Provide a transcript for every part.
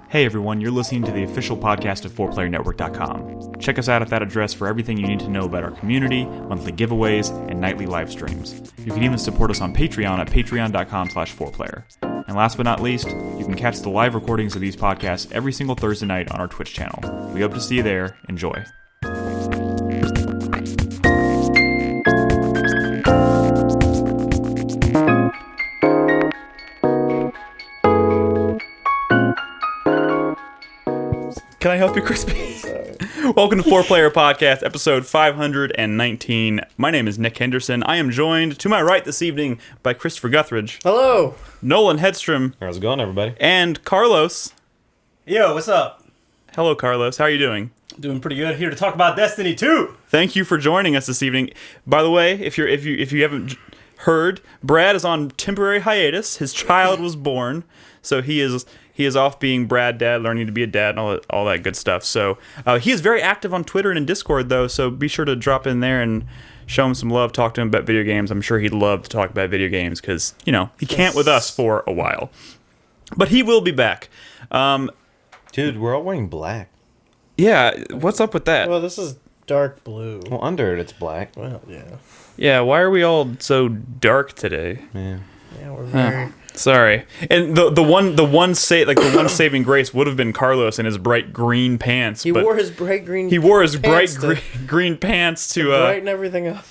Hey everyone, you're listening to the official podcast of 4playernetwork.com. Check us out at that address for everything you need to know about our community, monthly giveaways, and nightly live streams. You can even support us on Patreon at patreon.com/4player. And last but not least, you can catch the live recordings of these podcasts every single Thursday night on our Twitch channel. We hope to see you there. Enjoy. Can I help you, Krispy? Welcome to 4Player Podcast, episode 519. My name is Nick Henderson. I am joined to my right this evening by Christopher Guthridge. Hello. Nolan Hedstrom. How's it going, everybody? And Carlos. Yo, what's up? Hello, Carlos. How are you doing? Doing pretty good. Here to talk about Destiny 2. Thank you for joining us this evening. By the way, if you haven't heard, Brad is on temporary hiatus. His child was born, so he is off being Brad Dad, learning to be a dad, and all that good stuff. So he is very active on Twitter and in Discord, though, so be sure to drop in there and show him some love, talk to him about video games. I'm sure he'd love to talk about video games because, you know, he can't with us for a while. But he will be back. Dude, we're all wearing black. Yeah, what's up with that? Well, this is dark blue. Well, under it, it's black. Well, yeah. Yeah, why are we all so dark today? Yeah. Yeah, we're very... Sorry. And the one saving grace would have been Carlos in his bright green pants. He wore his bright green green pants to brighten everything up.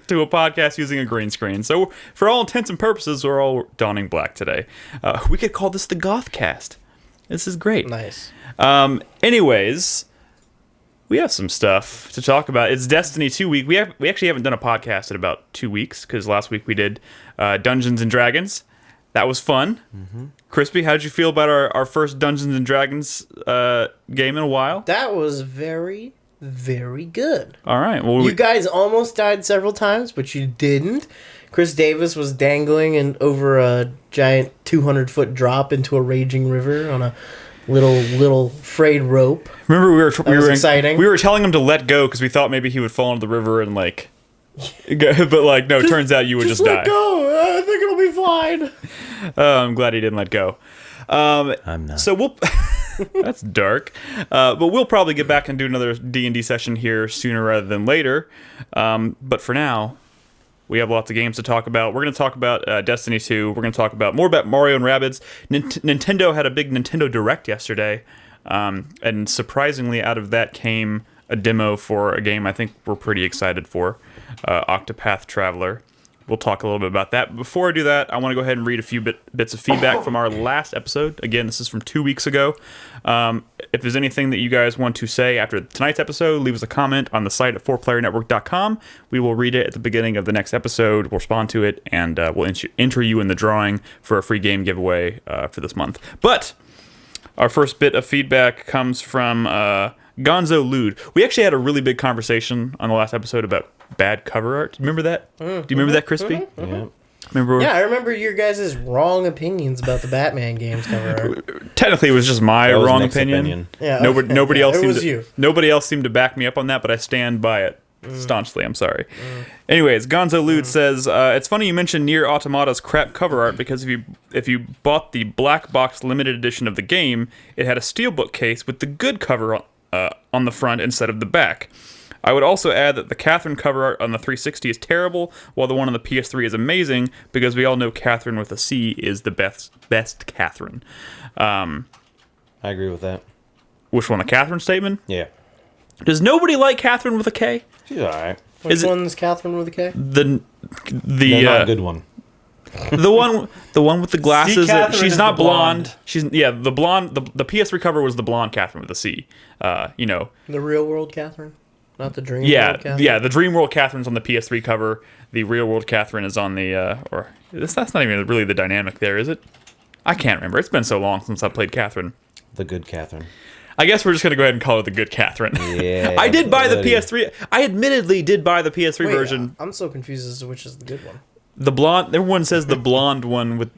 to a podcast using a green screen. So for all intents and purposes, we're all donning black today. We could call this the Goth cast. This is great. Nice. Anyways, we have some stuff to talk about. It's Destiny 2 week. We actually haven't done a podcast in about 2 weeks because last week we did Dungeons and Dragons. That was fun. Mm-hmm. Krispy, how did you feel about our first Dungeons and Dragons game in a while? That was very, very good. All right. Well, you guys almost died several times, but you didn't. Chris Davis was dangling over a giant 200-foot drop into a raging river on a little frayed rope. Remember, exciting. We were telling him to let go because we thought maybe he would fall into the river and but no, it turns out you would just die. Let go. I think it'll be fine. I'm glad he didn't let go. I'm not. So we'll. That's dark. But we'll probably get back and do another D&D session here sooner rather than later. But for now, we have lots of games to talk about. We're going to talk about Destiny 2. We're going to talk more about Mario and Rabbids. Nintendo had a big Nintendo Direct yesterday. And surprisingly, out of that came a demo for a game I think we're pretty excited for. Octopath Traveler. We'll talk a little bit about that. Before I do that, I want to go ahead and read a few bits of feedback from our last episode. Again, this is from 2 weeks ago. If there's anything that you guys want to say after tonight's episode, leave us a comment on the site at 4playernetwork.com. We will read it at the beginning of the next episode. We'll respond to it, and we'll enter you in the drawing for a free game giveaway for this month. But our first bit of feedback comes from Gonzo Lude. We actually had a really big conversation on the last episode about bad cover art. Do you remember that? Do you remember that, Krispy? Yeah. Yeah, I remember your guys' wrong opinions about the Batman games cover art. Technically, it was just my wrong opinion. Yeah, Nobody else. Nobody else seemed to back me up on that, but I stand by it staunchly. I'm sorry. Anyways, Gonzo Lude says it's funny you mentioned Nier Automata's crap cover art because if you bought the black box limited edition of the game, it had a steelbook case with the good cover on the front instead of the back. I would also add that the Catherine cover art on the 360 is terrible, while the one on the PS3 is amazing, because we all know Catherine with a C is the best Catherine. I agree with that. Which one, the Catherine statement? Yeah. Does nobody like Catherine with a K? She's alright. Which one's Catherine with a K? The not a good one. the one with the glasses. She's not blonde. She's the blonde. The PS3 cover was the blonde Catherine with a C. The real world Catherine. Not the Dream World Catherine? Yeah, the Dream World Catherine's on the PS3 cover. The Real World Catherine is on the... that's not even really the dynamic there, is it? I can't remember. It's been so long since I played Catherine. The good Catherine. I guess we're just going to go ahead and call it the good Catherine. Yeah. I did buy the PS3... I admittedly did buy the PS3 version. I'm so confused as to which is the good one. The blonde... Everyone says the blonde one with...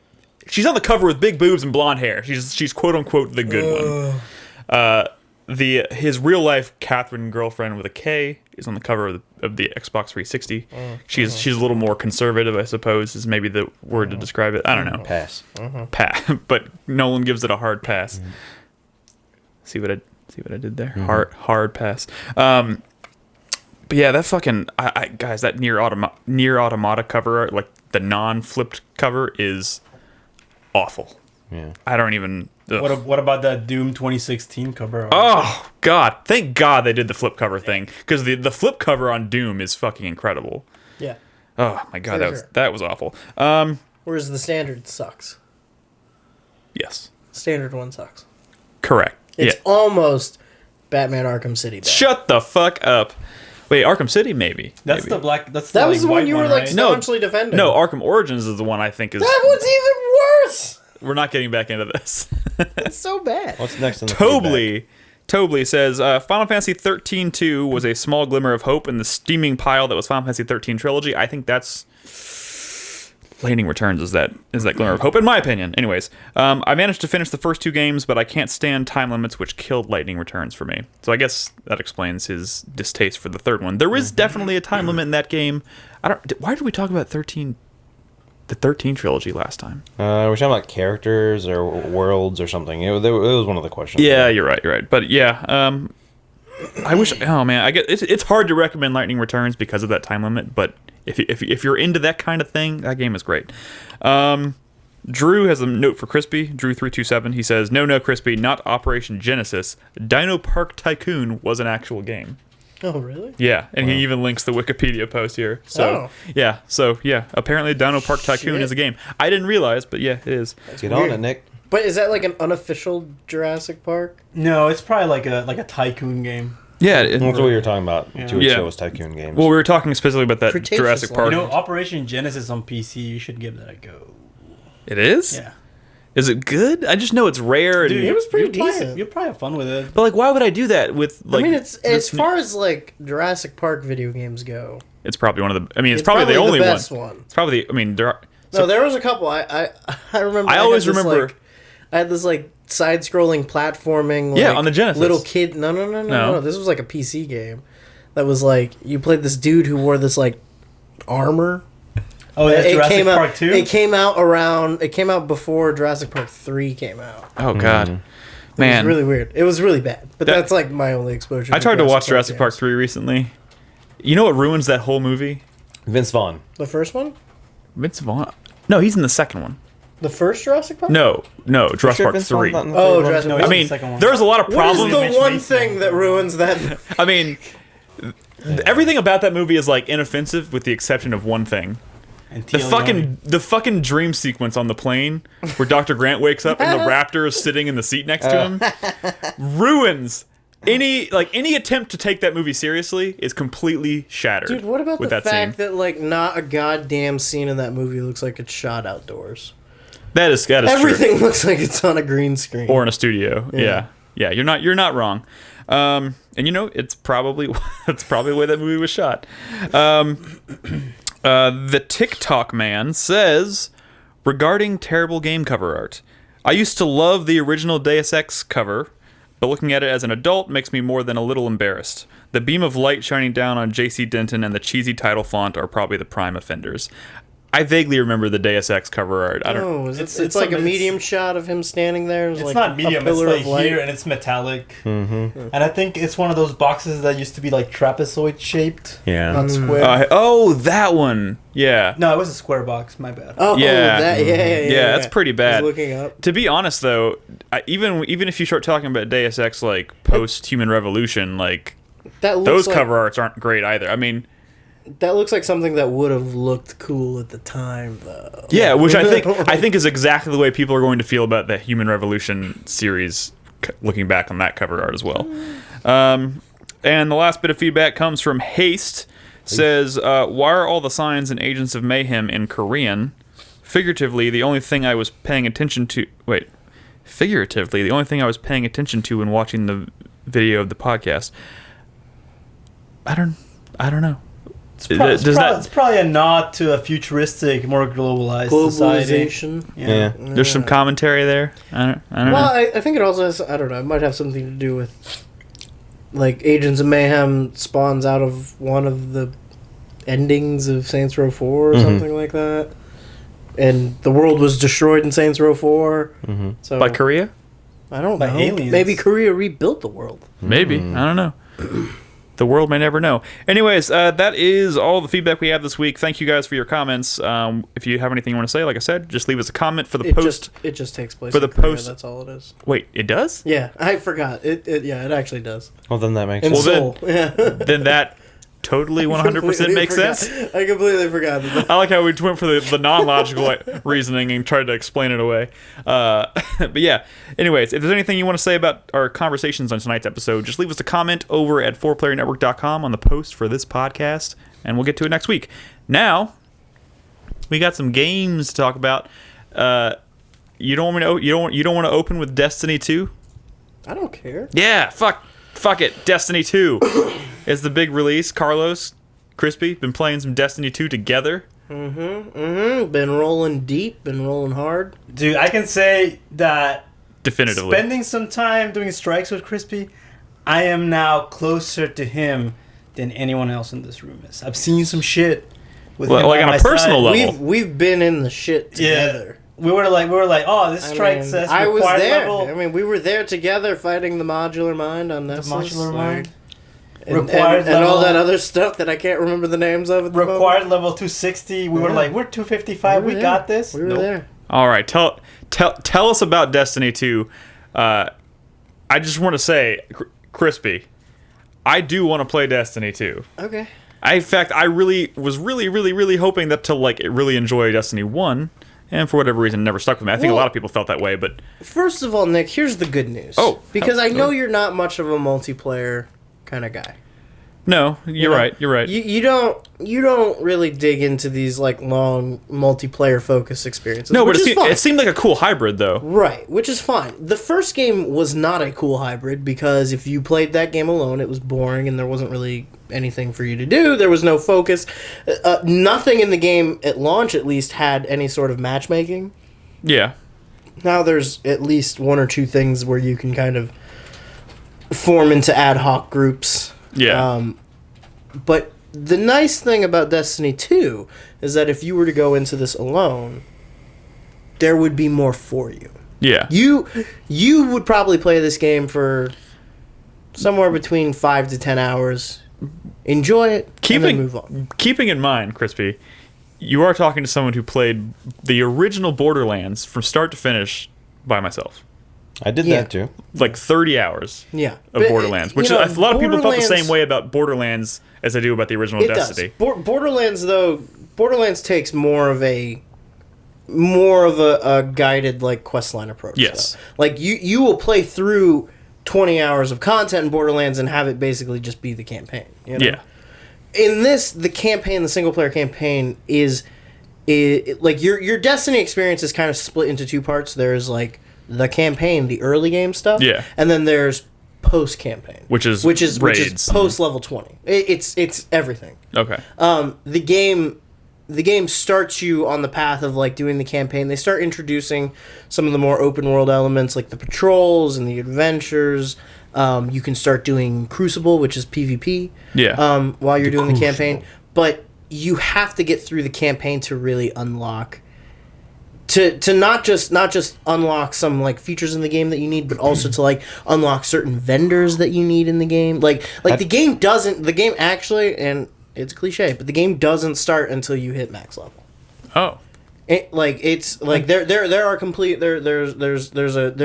She's on the cover with big boobs and blonde hair. She's quote-unquote the good one. His real life Catherine girlfriend with a K is on the cover of the Xbox 360. She's a little more conservative, I suppose, is maybe the word to describe it. I don't know. Pass. But Nolan gives it a hard pass. See what I did there? Hard pass. But yeah, that fucking guys, that Nier Automata cover art, like the non-flipped cover, is awful. Yeah. I don't even. What about that Doom 2016 cover art? Oh God! Thank God they did the flip cover thing, because the flip cover on Doom is fucking incredible. Yeah. Oh my God, Sure. that was awful. Whereas the standard sucks. Yes. Standard one sucks. Correct. It's yeah. almost Batman Arkham City. Shut the fuck up. Wait, Arkham City maybe. That's maybe. the black. That's That the, was the one you were like right? staunchly defending. No, Arkham Origins is the one I think is. That one's even worse. We're not getting back into this. It's so bad. What's next in the feedback? Tobly says, Final Fantasy 13-2 was a small glimmer of hope in the steaming pile that was Final Fantasy 13 Trilogy. I think that's... Lightning Returns is that glimmer of hope, in my opinion. Anyways, I managed to finish the first 2 games, but I can't stand time limits, which killed Lightning Returns for me. So I guess that explains his distaste for the third one. There is definitely a time limit in that game. Why did we talk about the 13 trilogy last time? We're talking about characters or worlds or something. It was one of the questions. Yeah, you're right. But yeah, I wish. Oh man, I get it's hard to recommend Lightning Returns because of that time limit. But if you're into that kind of thing, that game is great. Drew has a note for Krispy. Drew327. He says, "No, Krispy, not Operation Genesis. Dino Park Tycoon was an actual game." Oh, really? Yeah, and he even links the Wikipedia post here. So yeah, apparently Dino Park Tycoon is a game. I didn't realize, but yeah, it is. Get on it, Nick. But is that like an unofficial Jurassic Park? No, it's probably like a tycoon game. Yeah, That's what we were talking about 2 weeks Yeah. ago was Tycoon games. well, we were talking specifically about that Cretaceous Jurassic Park. You know, Operation Genesis on PC. You should give that a go. It is? Yeah. Is it good? I just know it's rare. And, Dude, It was pretty you'll probably- decent. You'll probably have fun with it. but like, why would I do that with like? I mean, it's as far as like Jurassic Park video games go. it's probably one of the. I mean, it's probably the only best one. one. It's probably. I mean, there are. No, there was a couple. I remember. I had always this, remember- like- I had this like side-scrolling platforming. Like, Yeah, on the Genesis. Little kid. No. This was like a PC game. That was like you played this dude who wore this like armor. Oh, that's It Jurassic came out. Park 2? It came out around. It came out before Jurassic Park 3 came out. Oh God, It man! was really weird. It was really bad. But That- that's like my only exposure. I tried to watch Jurassic Park games. 3 recently. You know what ruins that whole movie? Vince Vaughn. The first one. Vince Vaughn. No, he's in the second one. The first Jurassic Park. No, Jurassic Park 3. Oh, Jurassic No, Park. he's I in mean, the second one. there's a lot of What problems. is Mitch the one Mason. thing that ruins that? I mean, everything about that movie is like inoffensive, with the exception of one thing. And The fucking dream sequence on the plane where Dr. Grant wakes up and the raptor is sitting in the seat next to him ruins any attempt to take that movie seriously is completely shattered. Dude, what about with the that fact scene. that like not a goddamn scene in that movie looks like it's shot outdoors? That is Everything true. looks like it's on a green screen. Or in a studio. Yeah. You're not wrong. And you know, it's probably the way that movie was shot. The TikTok man says, regarding terrible game cover art, I used to love the original Deus Ex cover, but looking at it as an adult makes me more than a little embarrassed. The beam of light shining down on J.C. Denton and the cheesy title font are probably the prime offenders. I vaguely remember the Deus Ex cover art. I don't. Oh, It's it's like a something- medium shot of him standing there. It's like not medium. A It's pillar like of light. here, and it's metallic. Mm-hmm. And I think it's one of those boxes that used to be like trapezoid shaped, Yeah. not square. That one. Yeah. No, it was a square box. My bad. Oh, Yeah. that, yeah. That's pretty I bad. was looking up. To be honest, though, even if you start talking about Deus Ex like post-Human Revolution, like That looks those like, cover arts aren't great either. I mean, That looks like something that would have looked cool at the time, though. yeah, which I think is exactly the way people are going to feel about the Human Revolution series, looking back on that cover art as well. And the last bit of feedback comes from Haste. Says, why are all the signs and agents of mayhem in Korean? Figuratively, the only thing I was paying attention to when watching the video of the podcast. I don't know. It's probably a nod to a futuristic, more globalized society. Globalization. Yeah. There's some commentary there. I don't know. Well, I think it also has, I don't know, it might have something to do with, like, Agents of Mayhem spawns out of one of the endings of Saints Row 4 or something like that. And the world was destroyed in Saints Row 4. Mm-hmm. So By Korea? I don't By know. aliens. Maybe Korea rebuilt the world. Maybe. I don't know. The world may never know. Anyways, that is all the feedback we have this week. Thank you guys for your comments. If you have anything you want to say, like I said, just leave us a comment for the post. It just takes place for the in Korea, post. That's all it is. Wait, it does? Yeah, I forgot. It actually does. Well, then that makes In sense. Well, Seoul. Yeah. Then that totally 100% makes sense. I completely forgot that. I like how we went for the non-logical reasoning and tried to explain it away. But yeah, anyways, if there's anything you want to say about our conversations on tonight's episode, just leave us a comment over at 4playernetwork.com on the post for this podcast, and we'll get to it next week. Now, we got some games to talk about. You don't want me to? You don't want to open with Destiny 2? I don't care. Yeah, fuck it. Destiny 2 is the big release. Carlos, Krispy, been playing some Destiny 2 together. Been rolling deep, been rolling hard. Dude, I can say that Definitively. spending some time doing strikes with Krispy, I am now closer to him than anyone else in this room is. I've seen some shit with him Like by on a my personal side. level. We've been in the shit together. We were like, oh, this strike says I was required there. level. I mean, we were there together fighting the modular mind on The Nessus. modular mind. And, Required and all level- that other stuff that I can't remember the names of at the Required moment. level 260. We were Yeah. like, we're 255. We there. got this. We were Nope. there. All right, tell us about Destiny 2. I just want to say, Krispy, I do want to play Destiny 2. Okay. In fact, I was really hoping that to really enjoy Destiny 1, and for whatever reason, it never stuck with me. I think a Well- lot of people felt that way, but First of all, Nick, here's the good news. Oh. Because I know Oh. you're not much of a multiplayer kind of guy. no, you're know, right. You're right. You don't really dig into these like long multiplayer focused experiences. No, but which is fine. it seemed like a cool hybrid, though. Right, which is fine. The first game was not a cool hybrid because if you played that game alone, it was boring and there wasn't really anything for you to do. There was no focus. Nothing in the game, at launch at least, had any sort of matchmaking. Yeah. Now there's at least one or two things where you can kind of form into ad hoc groups. Yeah. But the nice thing about Destiny 2 is that if you were to go into this alone, there would be more for you. Yeah. You would probably play this game for somewhere between 5 to 10 hours. Enjoy it, and then move on. Keeping in mind, Krispy, you are talking to someone who played the original Borderlands from start to finish by myself. I did Yeah. that too. Like 30 hours Yeah. of But, Borderlands, which you know, a lot of people felt the same Borderlands- way about Borderlands as they do about the original It Destiny. does. Borderlands, though, Borderlands takes more of a guided like questline approach. Yes. though. Like you will play through 20 hours of content in Borderlands and have it basically just be the campaign. You know? Yeah. In this, the campaign, the single player campaign is like your Destiny experience is kind of split into two parts. There's like the campaign, the early game stuff. Yeah. And then there's post campaign, Which is raids. post level 20. It's everything. Okay. The game starts you on the path of like doing the campaign. They start introducing some of the more open world elements like the patrols and the adventures. You can start doing Crucible, which is PvP. Yeah. While you're doing the campaign, but you have to get through the campaign to really unlock. To not just unlock some like features in the game that you need, but also to like unlock certain vendors that you need in the game. Like the game actually, and it's cliche, but the game doesn't start until you hit max level. Oh. There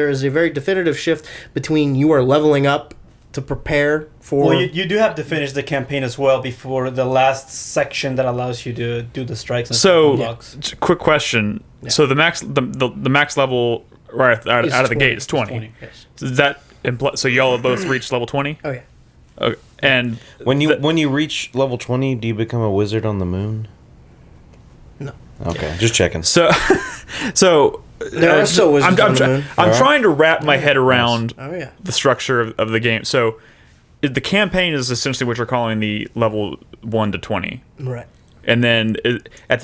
is a very definitive shift between you are leveling up to prepare for. Well, you do have to finish the campaign as well before the last section that allows you to do the strikes and So, unlocks. quick question. Yeah. So the max level right out of the 20. gate is 20. 20, yes. Does that so y'all have both reached level 20? Oh yeah. Okay. And When you reach level 20, do you become a wizard on the moon? No. Okay, just checking. so There are still wizards on the moon. I'm There are? trying to wrap my head around Oh yeah. the structure of the game. So the campaign is essentially what you're calling the level 1 to 20. Right. And then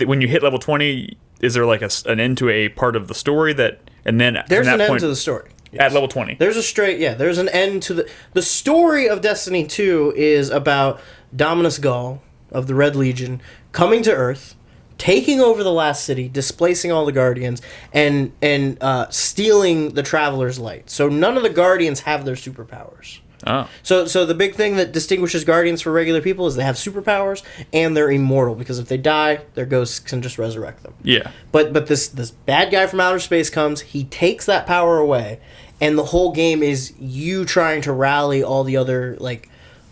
when you hit level 20, is there like an end to a part of the story that, and then There's from an that end point, to the story. at level 20? There's an end to the story of Destiny 2 is about Dominus Gall of the Red Legion coming to Earth taking over the last city, displacing all the Guardians, and stealing the Traveler's Light. So none of the Guardians have their superpowers. Oh. So the big thing that distinguishes Guardians for regular people is they have superpowers and they're immortal, because if they die, their ghosts can just resurrect them. Yeah. But this bad guy from outer space comes, he takes that power away, and the whole game is you trying to rally all the other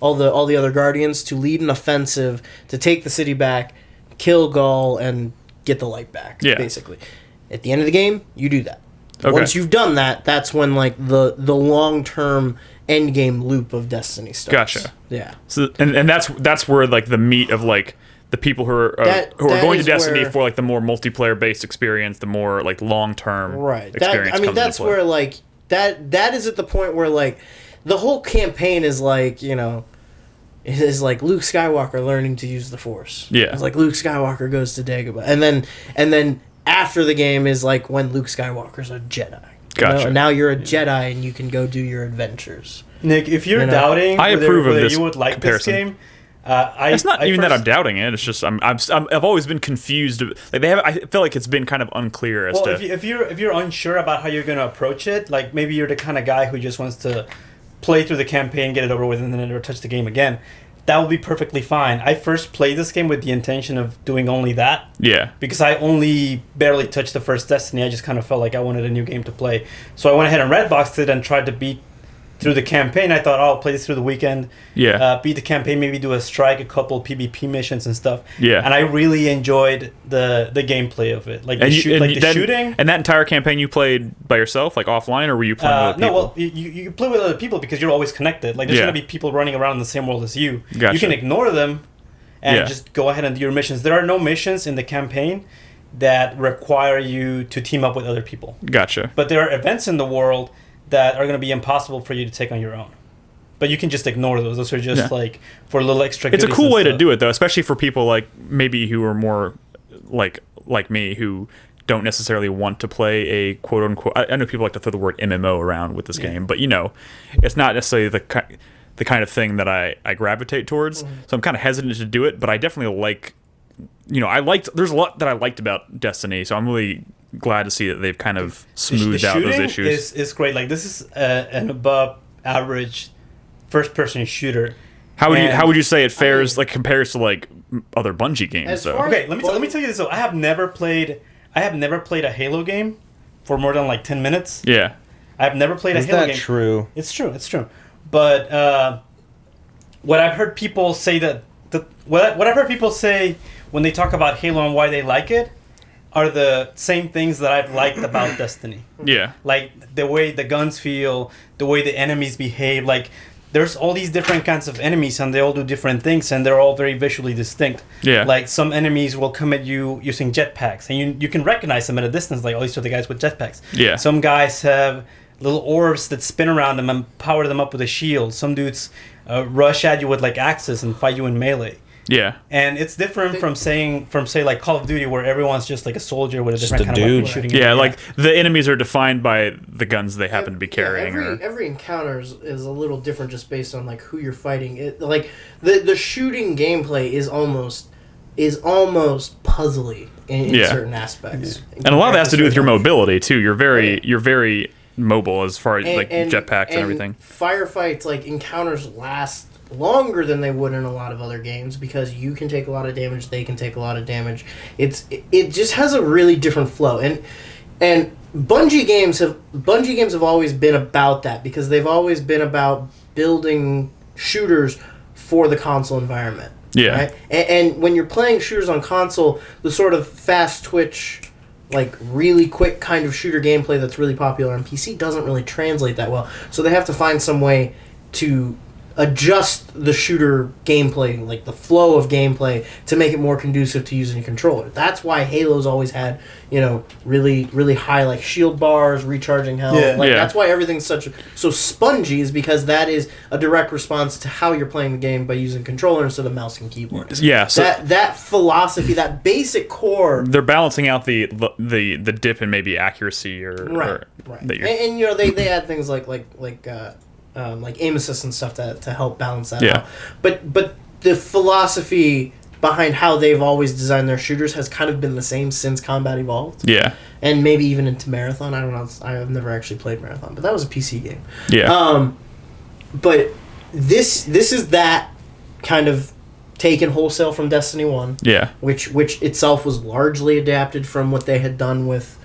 all the other Guardians to lead an offensive to take the city back, kill Gaul, and get the light back. Yeah. Basically, at the end of the game, you do that. Okay. Once you've done that, that's when the long term end game loop of Destiny starts. Gotcha. Yeah. So and that's where like the meat of like the people who are That going to is Destiny where- for like the more multiplayer based experience, the more like long term experience. That's comes into play. where like that is at the point where like the whole campaign is like, it is like Luke Skywalker learning to use the Force. Yeah. It's like Luke Skywalker goes to Dagobah, and then after the game is like when Luke Skywalker's a Jedi. Gotcha. And now you're a Jedi and you can go do your adventures. Nick, if you're You know? doubting I approve of whether this you would like comparison. this game, It's not even that I'm doubting it. It's just I've always been confused. Like I feel like it's been kind of unclear as Well, to. if you're unsure about how you're going to approach it, like maybe you're the kind of guy who just wants to play through the campaign, get it over with, and then never touch the game again, that will be perfectly fine. I first played this game with the intention of doing only that. Yeah. Because I only barely touched the first Destiny. I just kind of felt like I wanted a new game to play. So I went ahead and redboxed it and tried to beat through the campaign. I thought, I'll play this through the weekend. Yeah. Beat the campaign, maybe do a strike, a couple PvP missions and stuff. Yeah. And I really enjoyed the gameplay of it. Like the shooting. And that entire campaign you played by yourself, like offline, or were you playing with other people? No, well, you play with other people because you're always connected. Like, there's going to be people running around in the same world as you. Gotcha. You can ignore them and Yeah. just go ahead and do your missions. There are no missions in the campaign that require you to team up with other people. Gotcha. But there are events in the world that are going to be impossible for you to take on your own. But you can just ignore those. Those are just like for a little extra. It's a goodies cool and way to stuff. do it, though, especially for people like maybe who are more like me, who don't necessarily want to play a quote unquote. I know people like to throw the word MMO around with this game, but it's not necessarily the kind of thing that I gravitate towards. Mm-hmm. So I'm kind of hesitant to do it, but I definitely like. There's a lot that I liked about Destiny, so I'm really glad to see that they've kind of smoothed out those issues. Is great. Like, this is an above average first person shooter. How would you say it fares compares to like other Bungie games As though? far- Okay, let me tell you this though. I have never played a Halo game for more than like 10 minutes. Yeah. I have never played a Is Halo that game. true? It's true. But what I've heard people say what I've heard people say when they talk about Halo and why they like it are the same things that I've liked about Destiny. Yeah. Like the way the guns feel, the way the enemies behave. Like, there's all these different kinds of enemies and they all do different things and they're all very visually distinct. Yeah. Like, some enemies will come at you using jetpacks and you can recognize them at a distance. Like, oh, these are the guys with jetpacks. Yeah. Some guys have little orbs that spin around them and power them up with a shield. Some dudes rush at you with like axes and fight you in melee. Yeah. And it's different from say like Call of Duty, where everyone's just like a soldier with a different a kind of weapon dude. shooting. Yeah, at you. like the enemies are defined by the guns they happen to be carrying. Every encounter is a little different just based on like who you're fighting. Like the shooting gameplay is almost puzzly in certain aspects. And a lot of that has to do with your mobility too. You're very mobile as far as like jetpacks and everything. Firefights, like encounters, last longer than they would in a lot of other games because you can take a lot of damage, they can take a lot of damage. It just has a really different flow, and Bungie games have always been about that because they've always been about building shooters for the console environment. Yeah. Right? And when you're playing shooters on console, the sort of fast twitch, like really quick kind of shooter gameplay that's really popular on PC doesn't really translate that well. So they have to find some way to adjust the shooter gameplay, like the flow of gameplay, to make it more conducive to using a controller. That's why Halo's always had, really, really high like shield bars, recharging health. Yeah. That's why everything's so spongy, is because that is a direct response to how you're playing the game by using controller instead of mouse and keyboard. Yeah, so that philosophy, that basic core. they're balancing out the dip in maybe accuracy or Right. that you're, And they add things like aim assist and stuff to help balance that out. But the philosophy behind how they've always designed their shooters has kind of been the same since Combat Evolved. Yeah. And maybe even into Marathon. I don't know. I've never actually played Marathon, but that was a PC game. Yeah. But this is that kind of taken wholesale from Destiny 1. Yeah. Which itself was largely adapted from what they had done with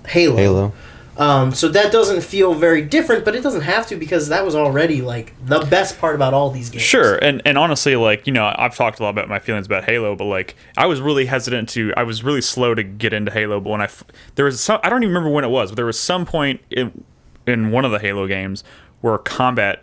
Halo. So that doesn't feel very different, but it doesn't have to, because that was already like the best part about all these games. Sure, and honestly, like, you know, I've talked a lot about my feelings about Halo, but like I was really slow to get into Halo. But when there was some, I don't even remember when it was, but there was some point in one of the Halo games where combat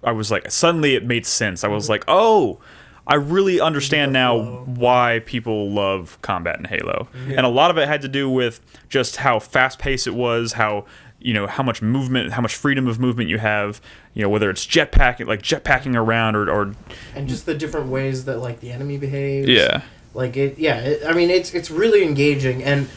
I was like, suddenly it made sense. I was like, oh, I really understand now why people love combat in Halo. Yeah. And a lot of it had to do with just how fast-paced it was, how much movement, how much freedom of movement you have, you know, whether it's jetpacking around or and just the different ways that like the enemy behaves. Yeah. Like it's really engaging, and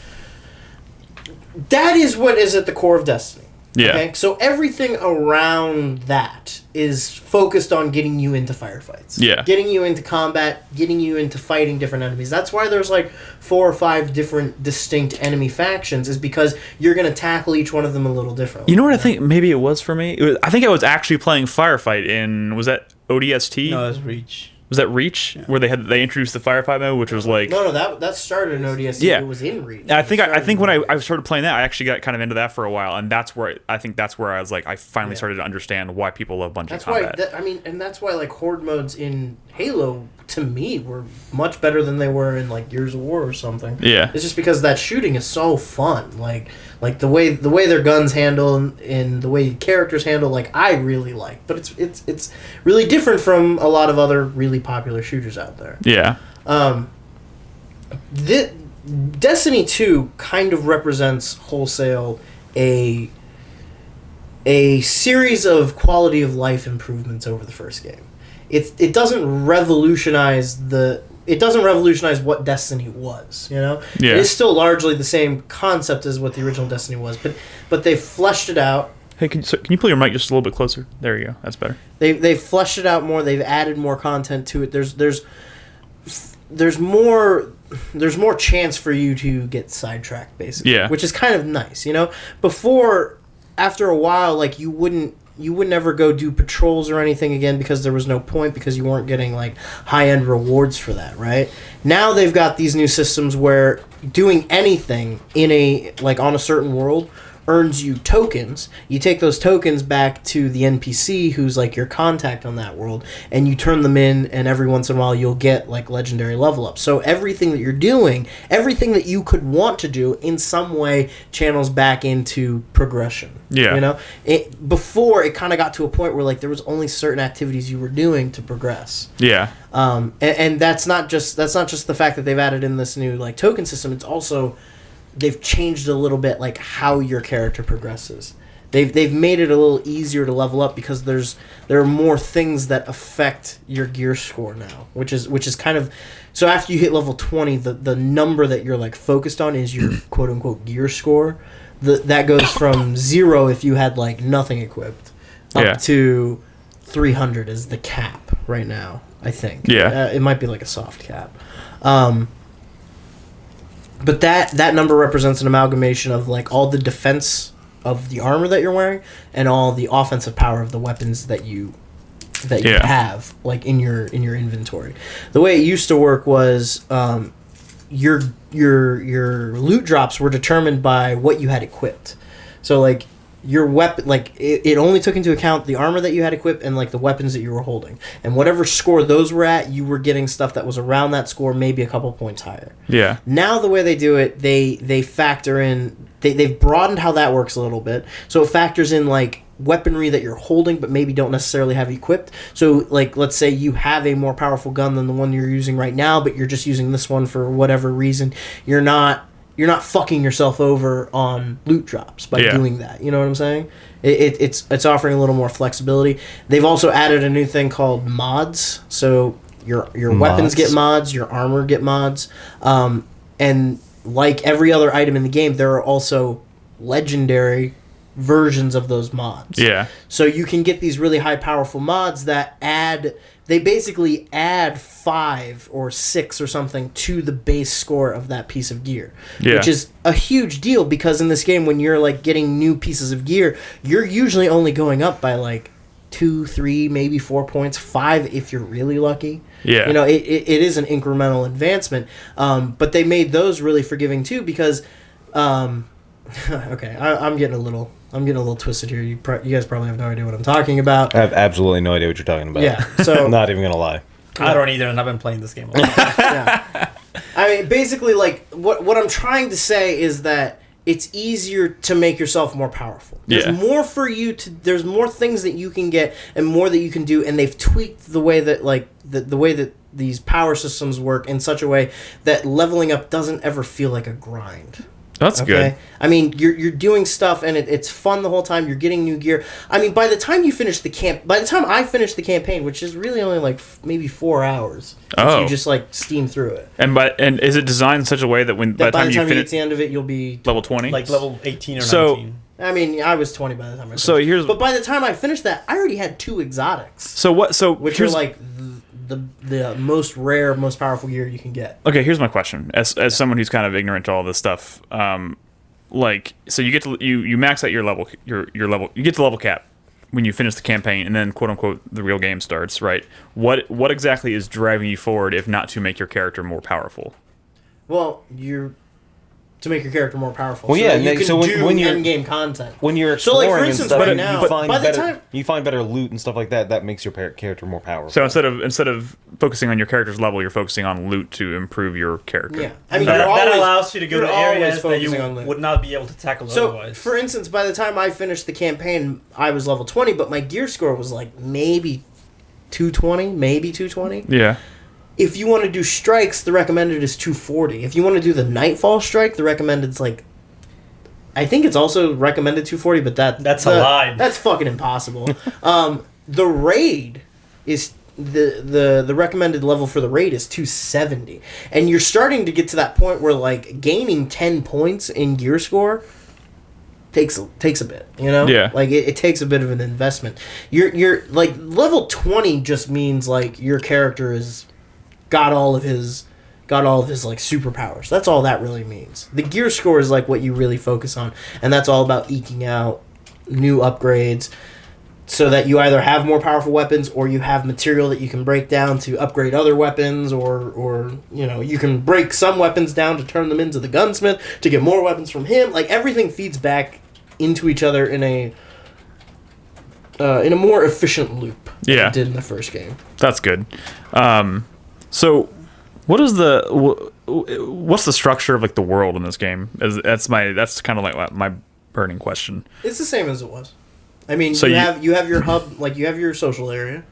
that is what is at the core of Destiny. Yeah. Okay? So everything around that is focused on getting you into firefights. Yeah. Getting you into combat, getting you into fighting different enemies. That's why there's like 4 or 5 different distinct enemy factions, is because you're going to tackle each one of them a little differently. You know what I think maybe it was for me? I think I was actually playing Firefight in, was that ODST? No, that's Reach. Was that Reach? Yeah. Where they introduced the firefight mode, which was like no, that started in ODST. Yeah. It was in Reach. I think when I started playing that, I actually got kind of into that for a while, and that's where I was like, I finally started to understand why people love Bungie combat. That's why like horde modes in Halo to me were much better than they were in like Gears of War or something. Yeah, it's just because that shooting is so fun. Like the way their guns handle and the way characters handle, like I really like. But it's really different from a lot of other really popular shooters out there. Yeah. Destiny 2 kind of represents wholesale a series of quality of life improvements over the first game. It doesn't revolutionize what Destiny was, you know? Yeah. It is still largely the same concept as what the original Destiny was, but they fleshed it out. Hey, can you pull your mic just a little bit closer? There you go. That's better. They've fleshed it out more. They've added more content to it. There's more chance for you to get sidetracked, basically. Yeah. Which is kind of nice, you know? Before, after a while, like you would never go do patrols or anything again because there was no point, because you weren't getting like high-end rewards for that, right? Now they've got these new systems where doing anything on a certain world earns you tokens. You take those tokens back to the NPC who's like your contact on that world, and you turn them in, and every once in a while you'll get like legendary level up. So everything that you're doing, everything that you could want to do in some way channels back into progression. Yeah. You know? Before it kind of got to a point where like there was only certain activities you were doing to progress. Yeah. And that's not just the fact that they've added in this new like token system. It's also they've changed a little bit like how your character progresses. They've made it a little easier to level up because there are more things that affect your gear score now, which is kind of, so after you hit level 20, the number that you're like focused on is your quote unquote gear score. That goes from 0 if you had like nothing equipped up to 300 is the cap right now, I think. Yeah. It might be like a soft cap. But that number represents an amalgamation of like all the defense of the armor that you're wearing and all the offensive power of the weapons that you have like in your inventory. The way it used to work was your loot drops were determined by what you had equipped. So like your weapon, like it only took into account the armor that you had equipped and like the weapons that you were holding, and whatever score those were at, you were getting stuff that was around that score, maybe a couple points higher. Yeah. Now the way they do it, they factor in, they've broadened how that works a little bit, so it factors in like weaponry that you're holding but maybe don't necessarily have equipped. So like let's say you have a more powerful gun than the one you're using right now, but you're just using this one for whatever reason. You're not fucking yourself over on loot drops by doing that. You know what I'm saying? It's offering a little more flexibility. They've also added a new thing called mods. So your weapons get mods, your armor get mods, and like every other item in the game, there are also legendary versions of those mods. Yeah. So you can get these really high powerful mods that add they basically add 5 or 6 or something to the base score of that piece of gear, which is a huge deal because in this game, when you're like getting new pieces of gear, you're usually only going up by like 2, 3, maybe 4 points, 5 if you're really lucky. Yeah, you know, it is an incremental advancement, but they made those really forgiving too because, okay, I'm getting a little twisted here. You guys probably have no idea what I'm talking about. I have absolutely no idea what you're talking about. Yeah, so I'm not even gonna lie. I don't either, and I've been playing this game a lot. yeah. I mean, basically, like what I'm trying to say is that it's easier to make yourself more powerful. There's more for you to. There's more things that you can get and more that you can do, and they've tweaked the way that the way that these power systems work in such a way that leveling up doesn't ever feel like a grind. That's good. I mean, you're doing stuff and it's fun the whole time. You're getting new gear. I mean, by the time I finished the campaign, which is really only like maybe 4 hours, you just like steam through it. And is it designed in such a way that by the time you get to the end of it, you'll be level 20, like level 18 or 19? I mean, I was 20 by the time I finished. But by the time I finished that, I already had 2 exotics. Which are like the most rare, most powerful gear you can get. Okay, here's my question. As someone who's kind of ignorant to all this stuff, so you get to you max out your level, your level, you get to level cap when you finish the campaign, and then quote unquote the real game starts, right? What exactly is driving you forward if not to make your character more powerful? Well, to make your character more powerful. Well, so you can do when you're end-game content. When you're exploring for instance, and stuff, right now, you find better loot and stuff like that. That makes your character more powerful. So instead of focusing on your character's level, you're focusing on loot to improve your character. Yeah, I mean that allows you to go to areas that you would would not be able to tackle otherwise. For instance, by the time I finished the campaign, I was level 20, but my gear score was like maybe 220. Yeah. If you want to do strikes, the recommended is 240. If you want to do the Nightfall strike, the recommended is like, I think it's also recommended 240, but that's a lie. That's fucking impossible. The raid is the recommended level for the raid is 270, and you're starting to get to that point where like gaining 10 points in gear score takes a bit, you know? Yeah. Like it takes a bit of an investment. You're like level 20 just means like your character is got all of his like superpowers. That's all that really means. The gear score is like what you really focus on, and that's all about eking out new upgrades so that you either have more powerful weapons or you have material that you can break down to upgrade other weapons, or you know, you can break some weapons down to turn them into the gunsmith to get more weapons from him. Like everything feeds back into each other in a more efficient loop than it did in the first game. That's good. So, what's the structure of like the world in this game? That's kind of like my burning question. It's the same as it was. I mean, so you have your hub, like you have your social area,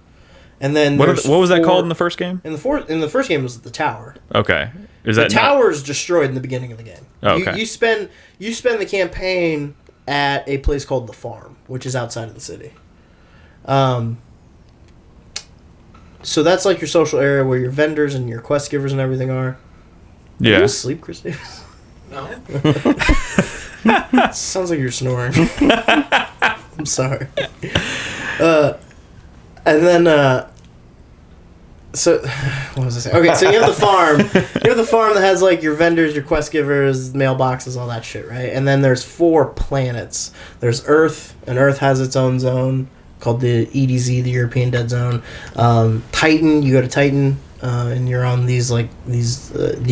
and then what was that called in the first game? In the first game was the tower. Okay, the tower is destroyed in the beginning of the game. Oh, okay. You spend the campaign at a place called the farm, which is outside of the city. So that's like your social area where your vendors and your quest givers and everything are. Yeah. Are you asleep, Chris Davis? No. Sounds like you're snoring. I'm sorry. And then, so what was I saying? Okay, so you have the farm. You have the farm that has like your vendors, your quest givers, mailboxes, all that shit, right? And then there's 4 planets. There's Earth, and Earth has its own zone called the EDZ, the European Dead Zone. Titan, you go to Titan, and you're on the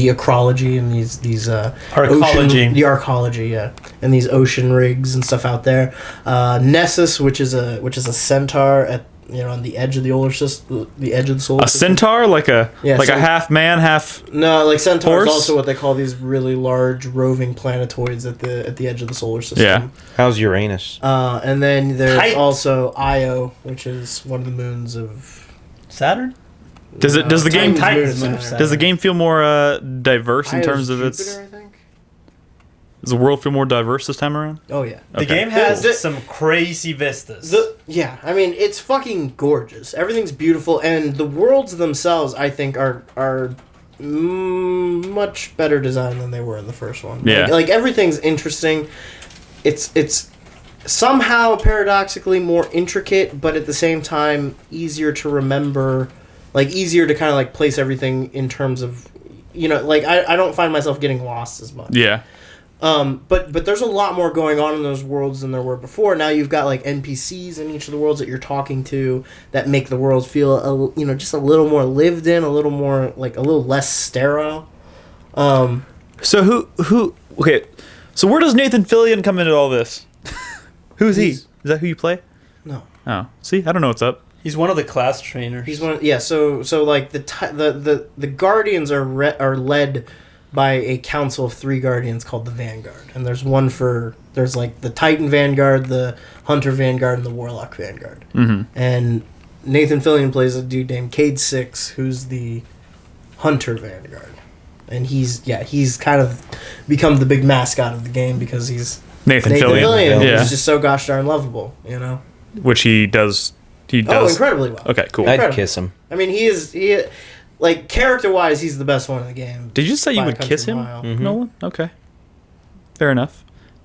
ecology and these arcology. The arcology, yeah, and these ocean rigs and stuff out there. Nessus, which is a centaur at on the edge of the solar system, the edge of the solar system. A centaur, like a half man, half centaur horse? is also what they call these really large roving planetoids at the edge of the solar system. Yeah. How's Uranus? And then there's also Io, which is one of the moons of Saturn. Does the game feel more diverse in Io's terms of Jupiter, its? I think? Does the world feel more diverse this time around? Oh yeah. The game has some crazy vistas. I mean, it's fucking gorgeous. Everything's beautiful, and the worlds themselves, I think, are much better designed than they were in the first one. Yeah. Like everything's interesting. It's somehow paradoxically more intricate, but at the same time easier to remember like easier to kind of like place everything in terms of, like I don't find myself getting lost as much. Yeah. But there's a lot more going on in those worlds than there were before. Now you've got like NPCs in each of the worlds that you're talking to that make the world feel just a little more lived in, a little more like a little less sterile. So who? Okay. So where does Nathan Fillion come into all this? Who's he? Is that who you play? No. Oh, see, I don't know what's up. He's one of the class trainers. He's one. Yeah. So like the Guardians are led by a council of 3 Guardians called the Vanguard, and there's like the Titan Vanguard, the Hunter Vanguard, and the Warlock Vanguard. Mm-hmm. And Nathan Fillion plays a dude named Cade Six, who's the Hunter Vanguard, and he's kind of become the big mascot of the game because he's Nathan Fillion. Yeah. He's just so gosh darn lovable, Which he does. He does. Oh, incredibly well. Okay, cool. I'd kiss him. I mean, like character-wise, he's the best one in the game. Did you say you would kiss him, Mm-hmm. Nolan? Okay. Fair enough.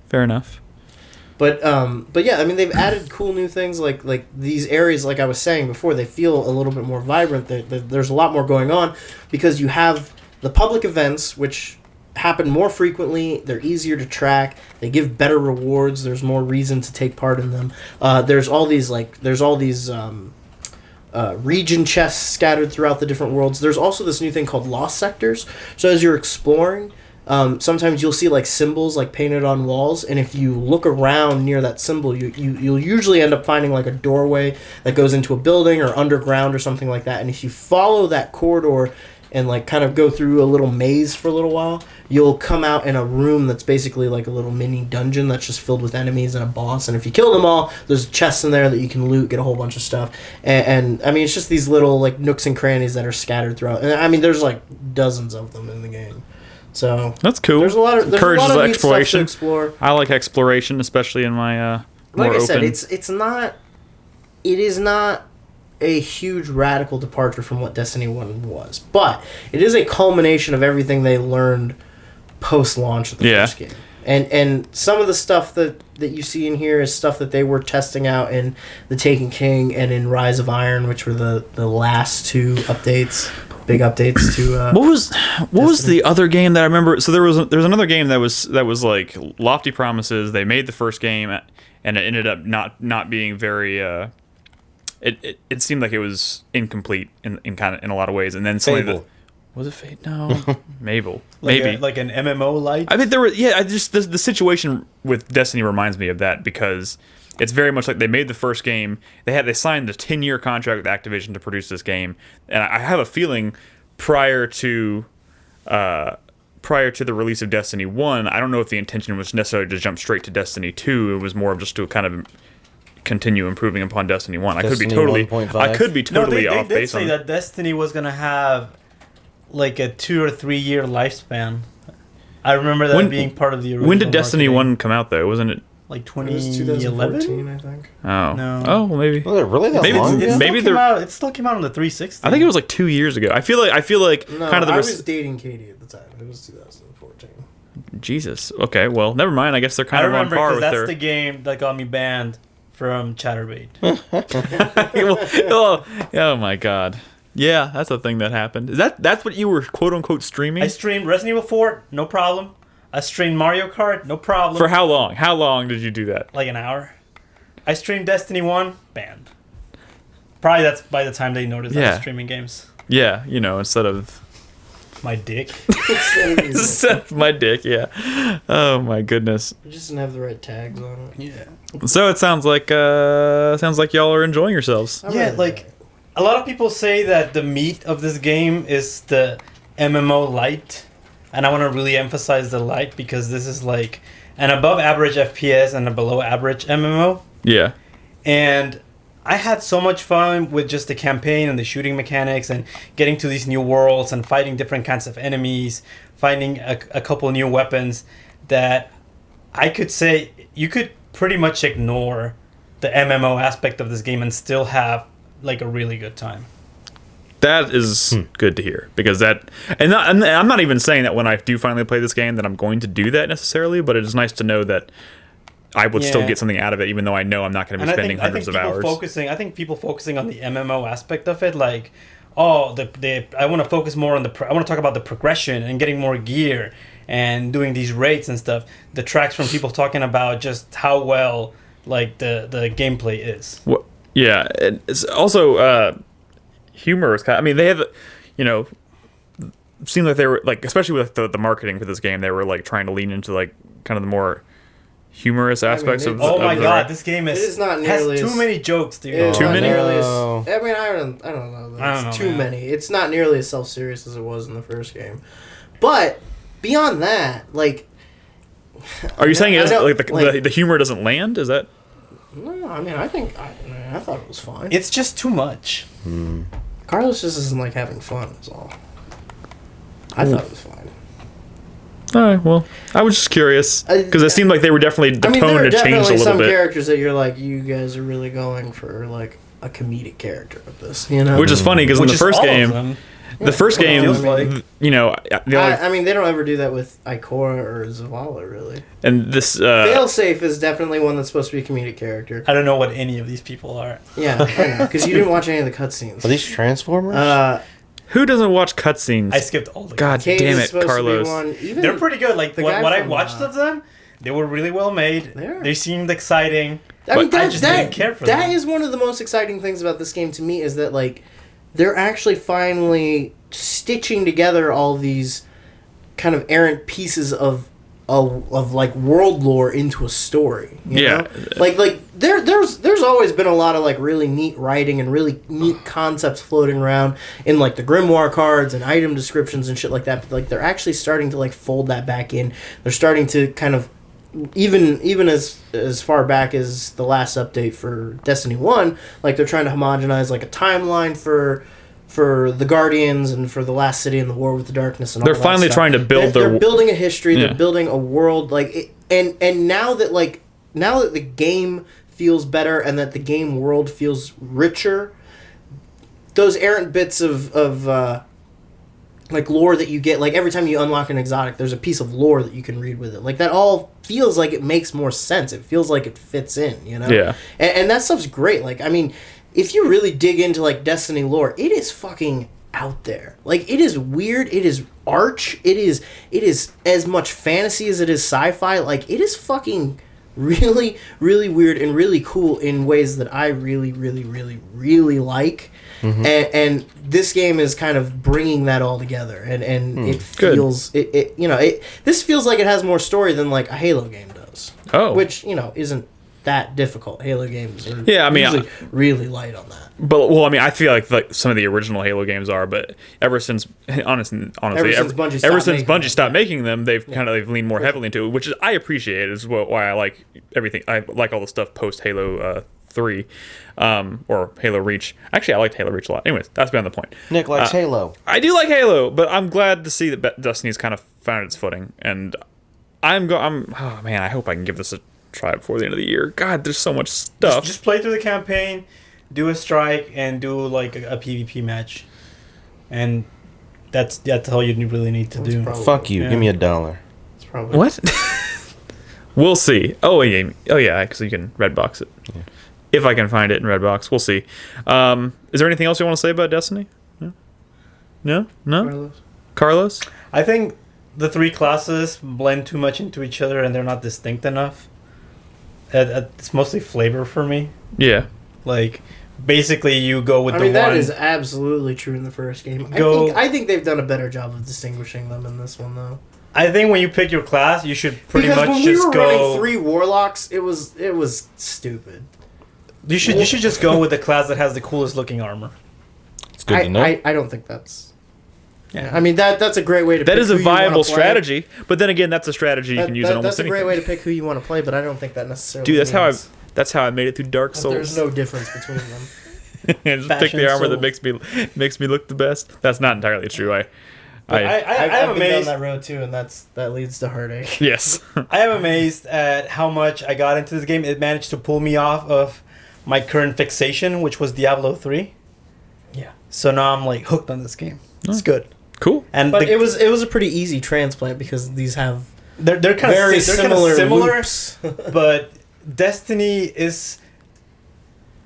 But yeah, I mean, they've added cool new things like these areas. Like I was saying before, they feel a little bit more vibrant. There's a lot more going on because you have the public events, which happen more frequently. They're easier to track. They give better rewards. There's more reason to take part in them. There's all these region chests scattered throughout the different worlds. There's also this new thing called lost sectors. So as you're exploring, sometimes you'll see like symbols like painted on walls, and if you look around near that symbol, you'll usually end up finding like a doorway that goes into a building or underground or something like that. And if you follow that corridor and like kind of go through a little maze for a little while, you'll come out in a room that's basically like a little mini dungeon that's just filled with enemies and a boss. And if you kill them all, there's chests in there that you can loot, get a whole bunch of stuff. And I mean, it's just these little like nooks and crannies that are scattered throughout. And I mean, there's like dozens of them in the game. So that's cool. There's a lot of encourages neat exploration. stuff to explore. I like exploration, especially in my more like I said, open. it is not a huge radical departure from what Destiny 1 was, but it is a culmination of everything they learned post-launch of the first game. And some of the stuff that you see in here is stuff that they were testing out in The Taken King and in Rise of Iron, which were the last 2 updates, big updates to what was the other game that I remember? So there was another game that was like lofty promises. They made the first game and it ended up not being very It seemed like it was incomplete in a lot of ways, and then Fable. Was it Fate? No, Mabel. Like Maybe like an MMO light. I think there were. Yeah, I just the situation with Destiny reminds me of that because it's very much like they made the first game. They signed a 10-year contract with Activision to produce this game, and I have a feeling prior to the release of Destiny 1, I don't know if the intention was necessarily to jump straight to Destiny 2. It was more of just to kind of continue improving upon Destiny 1. I could be totally 1.5. Off they base did say on that Destiny was going to have like a 2 or 3 year lifespan. I remember that being part of the original. When did Destiny marketing. 1 come out though? Wasn't it Like It was 2014, 2011? I think. Oh. No. Oh, well, maybe. Was it really that Maybe long? it's- ago? maybe It still came out on the 360. I think it was like 2 years ago. I feel like No, kind of the I was dating Katie at the time. It was 2014. Jesus. Okay, well, never mind. I guess they're I kind of on remember par because with that's their the game that got me banned from Chatterbait. oh my god. Yeah, that's a thing that happened. That's what you were quote unquote streaming? I streamed Resident Evil 4, no problem. I streamed Mario Kart, no problem. For how long? How long did you do that? like an hour. I streamed Destiny 1, banned. Probably that's by the time they noticed I Yeah. was streaming games. Yeah, instead of My dick. my dick, yeah. Oh my goodness. It just didn't have the right tags on it. Yeah. So it sounds like y'all are enjoying yourselves. I Yeah, really like like it. a lot of people say that the meat of this game is the MMO light, and I want to really emphasize the light because this is like an above average FPS and a below average MMO. Yeah. And I had so much fun with just the campaign and the shooting mechanics and getting to these new worlds and fighting different kinds of enemies, finding a couple new weapons that I could say you could pretty much ignore the MMO aspect of this game and still have like a really good time. That is good to hear because and I'm not even saying that when I do finally play this game that I'm going to do that necessarily, but it is nice to know that I would still get something out of it, even though I know I'm not going to be spending hundreds of hours. I think people focusing on the MMO aspect of it, like, I want to focus more on I want to talk about the progression and getting more gear and doing these raids and stuff. Detracts from people talking about just how well like the gameplay is. Well, yeah, it's also humor is kind of, I mean, they have, seemed like they were like, especially with the marketing for this game, they were like trying to lean into like kind of the more humorous aspects of. Oh my the god, this game is not nearly has too many jokes, dude. Too many? I mean, I don't know. I don't know, too man. many. It's not nearly as self-serious as it was in the first game. But beyond that, like, Are you saying it I doesn't, like the humor doesn't land? Is that? no, I mean, I thought it was fine. It's just too much. Carlos just isn't like having fun. Is all. I thought it was fine. All right. Well, I was just curious because it seemed like they were definitely the tone there are had changed a definitely little some bit, characters that you're like, you guys are really going for like a comedic character of this, you know? which is funny because in the first game, the first game, feels like. I mean, they don't ever do that with Ikora or Zavala, really. and this Failsafe is definitely one that's supposed to be a comedic character. I don't know what any of these people are. Yeah, I know, because you didn't watch any of the cutscenes. Are these Transformers? who doesn't watch cutscenes? I skipped all the. God Cage damn is it, supposed to be Carlos. one. Even They're pretty good. Like the what guy I from, watched of them, they were really well made. They seemed exciting. I mean, But I just didn't care for that them. is one of the most exciting things about this game to me is that like they're actually finally stitching together all these kind of errant pieces of like world lore into a story. You know? Like there's always been a lot of like really neat writing and really neat concepts floating around in like the grimoire cards and item descriptions and shit like that. But like they're actually starting to like fold that back in. They're starting to kind of even as far back as the last update for Destiny 1, like they're trying to homogenize like a timeline for the Guardians and for the Last City and the War with the Darkness and all They're that finally stuff. trying to build they're building a history, Yeah. they're building a world and now that the game feels better and that the game world feels richer, those errant bits of like lore that you get, like every time you unlock an exotic, there's a piece of lore that you can read with it. Like that all feels like it makes more sense. It feels like it fits in, you know? Yeah. And that stuff's great. Like, I mean, if you really dig into like Destiny lore, it is fucking out there. Like it is weird. It is arch. It is as much fantasy as it is sci-fi. Like it is fucking really, really weird and really cool in ways that I really, really, really, really like. Mm-hmm. And this game is kind of bringing that all together, and it feels this feels like it has more story than like a Halo game does. Oh, which isn't that difficult. Halo games are usually really light on that. But I mean, I feel like some of the original Halo games are, but ever since honestly, Bungie stopped making them, they've leaned more heavily into it, which is I appreciate. Is why I like everything. I like all the stuff post Halo 3, or Halo Reach. Actually, I liked Halo Reach a lot. Anyways, that's beyond the point. Nick likes Halo. I do like Halo, but I'm glad to see that Destiny's kind of found its footing, and oh man, I hope I can give this a try before the end of the year. God, there's so much stuff. Just play through the campaign, do a strike, and do like a PvP match, and that's all you really need to do. Fuck you. Yeah. Give me $1. It's probably What? We'll see. Oh yeah, because you can Redbox it. Yeah. If I can find it in Redbox, we'll see. Is there anything else you want to say about Destiny? No? Carlos? I think the three classes blend too much into each other, and they're not distinct enough. It's mostly flavor for me. Yeah. Like, basically, you go with that is absolutely true in the first game. I think they've done a better job of distinguishing them in this one, though. I think when you pick your class, you should pretty because much when just we were go. running 3 warlocks, it was stupid. You should just go with the class that has the coolest looking armor. It's good to know. I don't think that's. Yeah, I mean that's a great way to. That pick is a who you wanna viable play. strategy, but then again, that's a strategy you can use in almost anything. That's a great way to pick who you want to play, but I don't think that necessarily. Dude, that's how I made it through Dark Souls. There's no difference between them. Just pick the armor that makes me look the best. That's not entirely true. I'm I've been amazed. down that road too, and that leads to heartache. Yes. I am amazed at how much I got into this game. It managed to pull me off of my current fixation, which was Diablo 3. Yeah. So now I'm like hooked on this game. It's good. Cool. But it was a pretty easy transplant because these have they're kind very of similar, loops. but Destiny is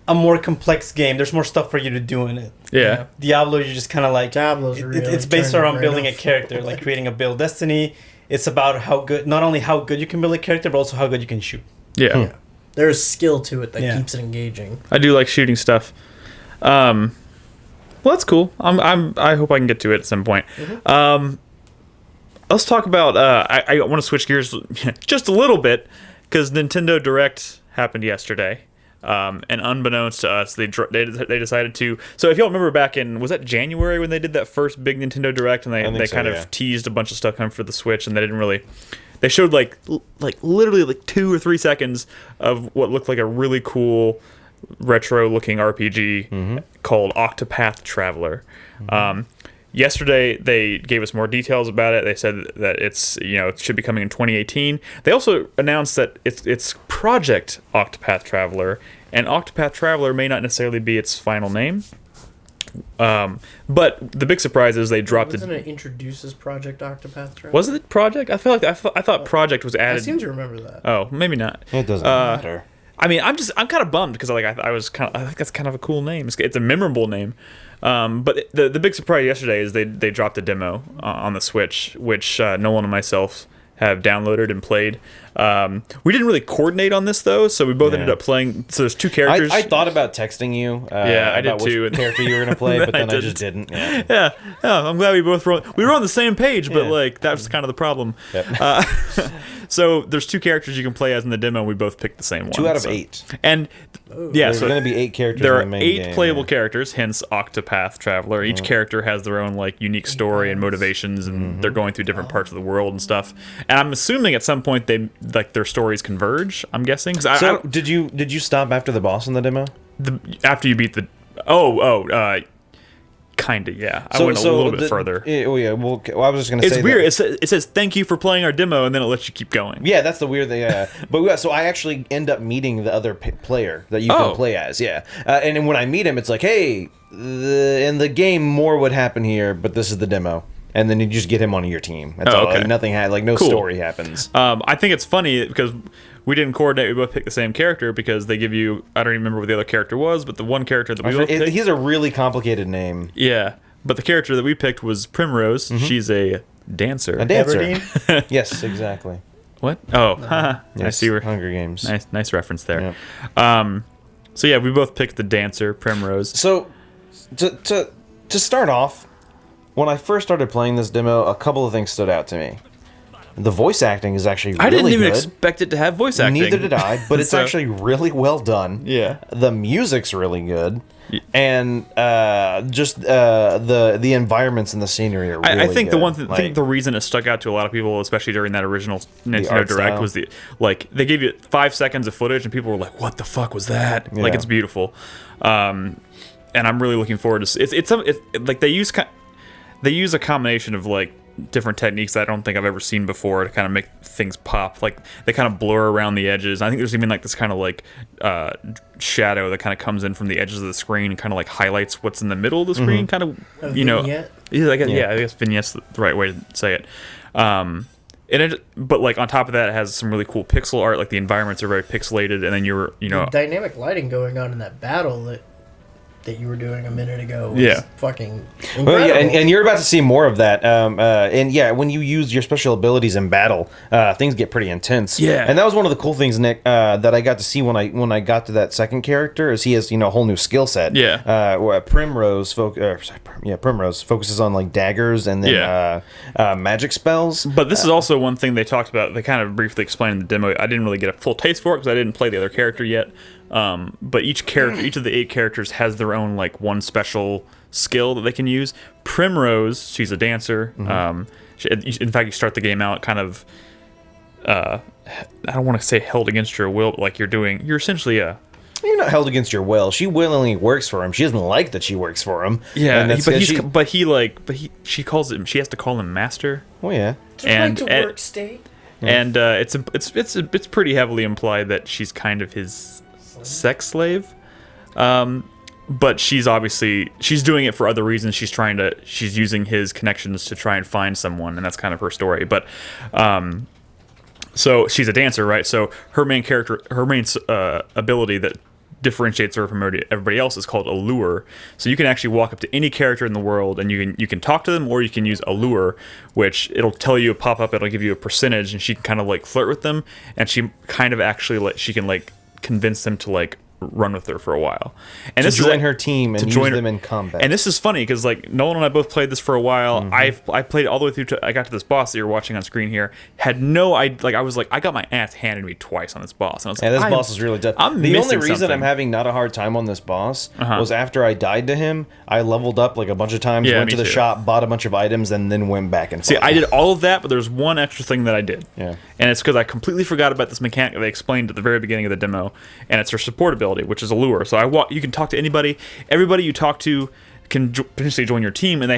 a more complex game. There's more stuff for you to do in it. Yeah. Diablo, you're just kind of like Diablo's really it's based turned around right building a off. character, like creating a build. Destiny, it's about how good, not only how good you can build a character, but also how good you can shoot. Yeah. There's skill to it that Yeah. keeps it engaging. I do like shooting stuff. Well, that's cool. I hope I can get to it at some point. Let's talk about. I want to switch gears just a little bit because Nintendo Direct happened yesterday, and unbeknownst to us, they decided to. So if y'all remember back in, was that January when they did that first big Nintendo Direct, and they so, kind yeah. of teased a bunch of stuff coming for the Switch, and they didn't really. They showed like literally like 2 or 3 seconds of what looked like a really cool retro-looking RPG called Octopath Traveler. Yesterday, they gave us more details about it. They said that it should be coming in 2018. They also announced that it's Project Octopath Traveler, and Octopath Traveler may not necessarily be its final name. But the big surprise is they dropped Wasn't it introduces Project Octopath Traveler? Was it Project? I feel like I thought Project was I added. seem to remember that. Oh, maybe not. It doesn't matter. I mean, I'm kind of bummed because I think that's kind of a cool name. It's a memorable name. But the big surprise yesterday is they dropped a demo on the Switch, which Nolan and myself have downloaded and played. We didn't really coordinate on this though, so we both ended up playing. So there's 2 characters. I thought about texting you. Yeah, I did about which too. character you were gonna play, but then I just didn't. didn't. Yeah. Yeah, I'm glad we were on the same page, but like that was kind of the problem. Yep. So there's 2 characters you can play as in the demo, and we both picked the same one. 2 out of so. 8. And yeah, There's so going to be 8 characters. there in are the main 8 game, playable yeah. characters, hence Octopath Traveler. Each character has their own like unique story and motivations, and they're going through different parts of the world and stuff. And I'm assuming at some point their stories converge. I'm guessing. So did you stop after the boss in the demo? After you beat the kinda, yeah. I went a little bit further. I was just gonna say It's weird. It says thank you for playing our demo, and then it lets you keep going. Yeah, that's the weird thing. So I actually end up meeting the other player that you can play as. Yeah, and then when I meet him, it's like, hey, in the game more would happen here, but this is the demo. And then you just get him onto your team. That's all. Okay. Like, nothing no Cool. story happens. I think it's funny because we didn't coordinate. We both picked the same character because they give you. I don't even remember what the other character was, but the one character that we both picked. He's a really complicated name. Yeah, but the character that we picked was Primrose. She's a dancer. A dancer. Everdeen? Yes, exactly. What? Oh, I Yes, see. Hunger Games. Nice reference there. So yeah, we both picked the dancer, Primrose. So, to start off, when I first started playing this demo, a couple of things stood out to me. The voice acting is actually really I didn't even good. expect it to have voice acting. Neither did I, but it's So- actually really well done. Yeah. The music's really good. And just the environments and the scenery are really I think good. I think the reason it stuck out to a lot of people, especially during that original Nintendo art Direct, style. was they gave you 5 seconds of footage and people were like, "What the fuck was that?" Like Yeah. it's beautiful, and I'm really looking forward to it's like they use a combination of like different techniques that I don't think I've ever seen before to kind of make things pop. Like they kind of blur around the edges. I think there's even like this kind of like shadow that kind of comes in from the edges of the screen and kind of like highlights what's in the middle of the screen. Kind of A vignette? Yeah, I guess vignette's the right way to say it. But like on top of that, it has some really cool pixel art. Like the environments are very pixelated, and then The dynamic lighting going on in that battle that you were doing a minute ago was Yeah. fucking incredible. Well, yeah, and you're about to see more of that. And yeah, when you use your special abilities in battle, things get pretty intense. Yeah. And that was one of the cool things, Nick, that I got to see when I got to that second character, is he has a whole new skill set. Yeah. Where Primrose focuses on like daggers and then magic spells. But this is also one thing they talked about. They kind of briefly explained in the demo. I didn't really get a full taste for it because I didn't play the other character yet. But each of the 8 characters has their own like one special skill that they can use. Primrose, she's a dancer. In fact, you start the game out kind of. I don't want to say held against your will, but like you're essentially You're not held against your will. She willingly works for him. She doesn't like that she works for him. Yeah, And she calls him. She has to call him master. Oh yeah. It's a right to work state. And it's pretty heavily implied that she's kind of his sex slave. But she's doing it for other reasons. She's using his connections to try and find someone, and that's kind of her story. But so she's a dancer, right? So her main ability that differentiates her from everybody else is called allure. So you can actually walk up to any character in the world and you can talk to them, or you can use allure, which it'll tell you, pop up, it'll give you a percentage, and she can kind of like flirt with them, and she kind of actually she can like convince them to like run with her for a while, and to join her team and use them in combat. And this is funny because like Nolan and I both played this for a while. I played it all the way through to I got to this boss that you're watching on screen here. Had no idea. I was like, I got my ass handed to me twice on this boss, and I was like, this boss is really tough. The only reason something. I'm having not a hard time on this boss was after I died to him. I leveled up like a bunch of times, went to the shop, bought a bunch of items, and then went back and I did all of that, but there's one extra thing that I did. Yeah. And it's because I completely forgot about this mechanic that they explained at the very beginning of the demo, and it's her support ability, which is allure. So you can talk to anybody. Everybody you talk to can potentially join your team, and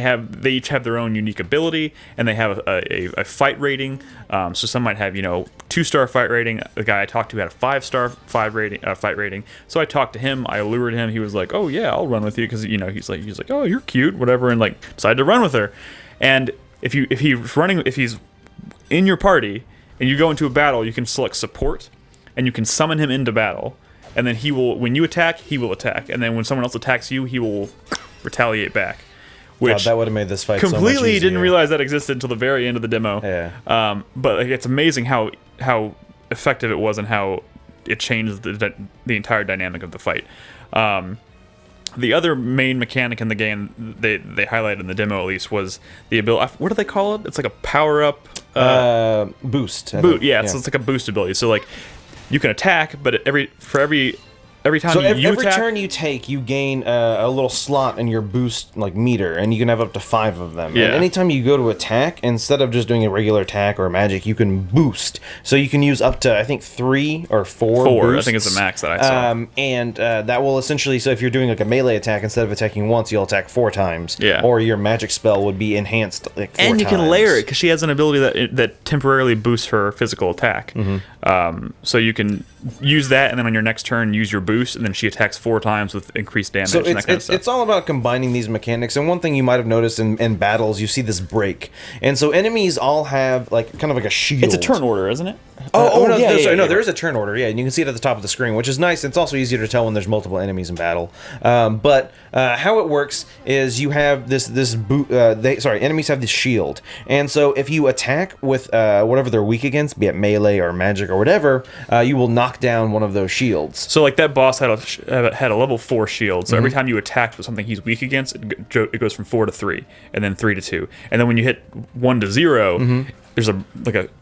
they each have their own unique ability, and they have a fight rating. So some might have 2-star fight rating. The guy I talked to had a 5-star fight rating. So I talked to him. I allured him. He was like, "Oh yeah, I'll run with you," because he's like, "Oh, you're cute," whatever, and like decided to run with her. And if he's in your party and you go into a battle, you can select support, and you can summon him into battle. And then when you attack, he will attack. And then when someone else attacks you, he will retaliate back. Which that would have made this fight completely so much easier. Didn't realize that existed until the very end of the demo. Yeah. But it's amazing how effective it was and how it changed the entire dynamic of the fight. The other main mechanic in the game they highlighted in the demo at least was the ability. What do they call it? It's like a power up boost. Yeah, so it's like a boost ability. So like you can attack, but every time every turn you take, you gain a little slot in your boost meter, and you can have up to 5 of them. Yeah. And anytime you go to attack, instead of just doing a regular attack or a magic, you can boost. So you can use up to I think 3 or 4. 4, boosts. I think it's the max that I saw. And that will essentially, so if you're doing like a melee attack, instead of attacking once, you'll attack 4 times. Yeah. Or your magic spell would be enhanced 4 times. And you can layer it because she has an ability that temporarily boosts her physical attack. So you can use that, and then on your next turn, use your boost, and then she attacks 4 times with increased damage and that kind of stuff. It's all about combining these mechanics. And one thing you might have noticed in battles, you see this break. And so enemies all have kind of like a shield. It's a turn order, isn't it? There is a turn order, and you can see it at the top of the screen, which is nice. It's also easier to tell when there's multiple enemies in battle. But how it works is you have this enemies have this shield, and so if you attack with whatever they're weak against, be it melee or magic or whatever, you will knock down one of those shields. So like that boss had a level 4 shield, so every time you attacked with something he's weak against, it goes from 4 to 3, and then 3 to 2, and then when you hit 1 to 0, there's a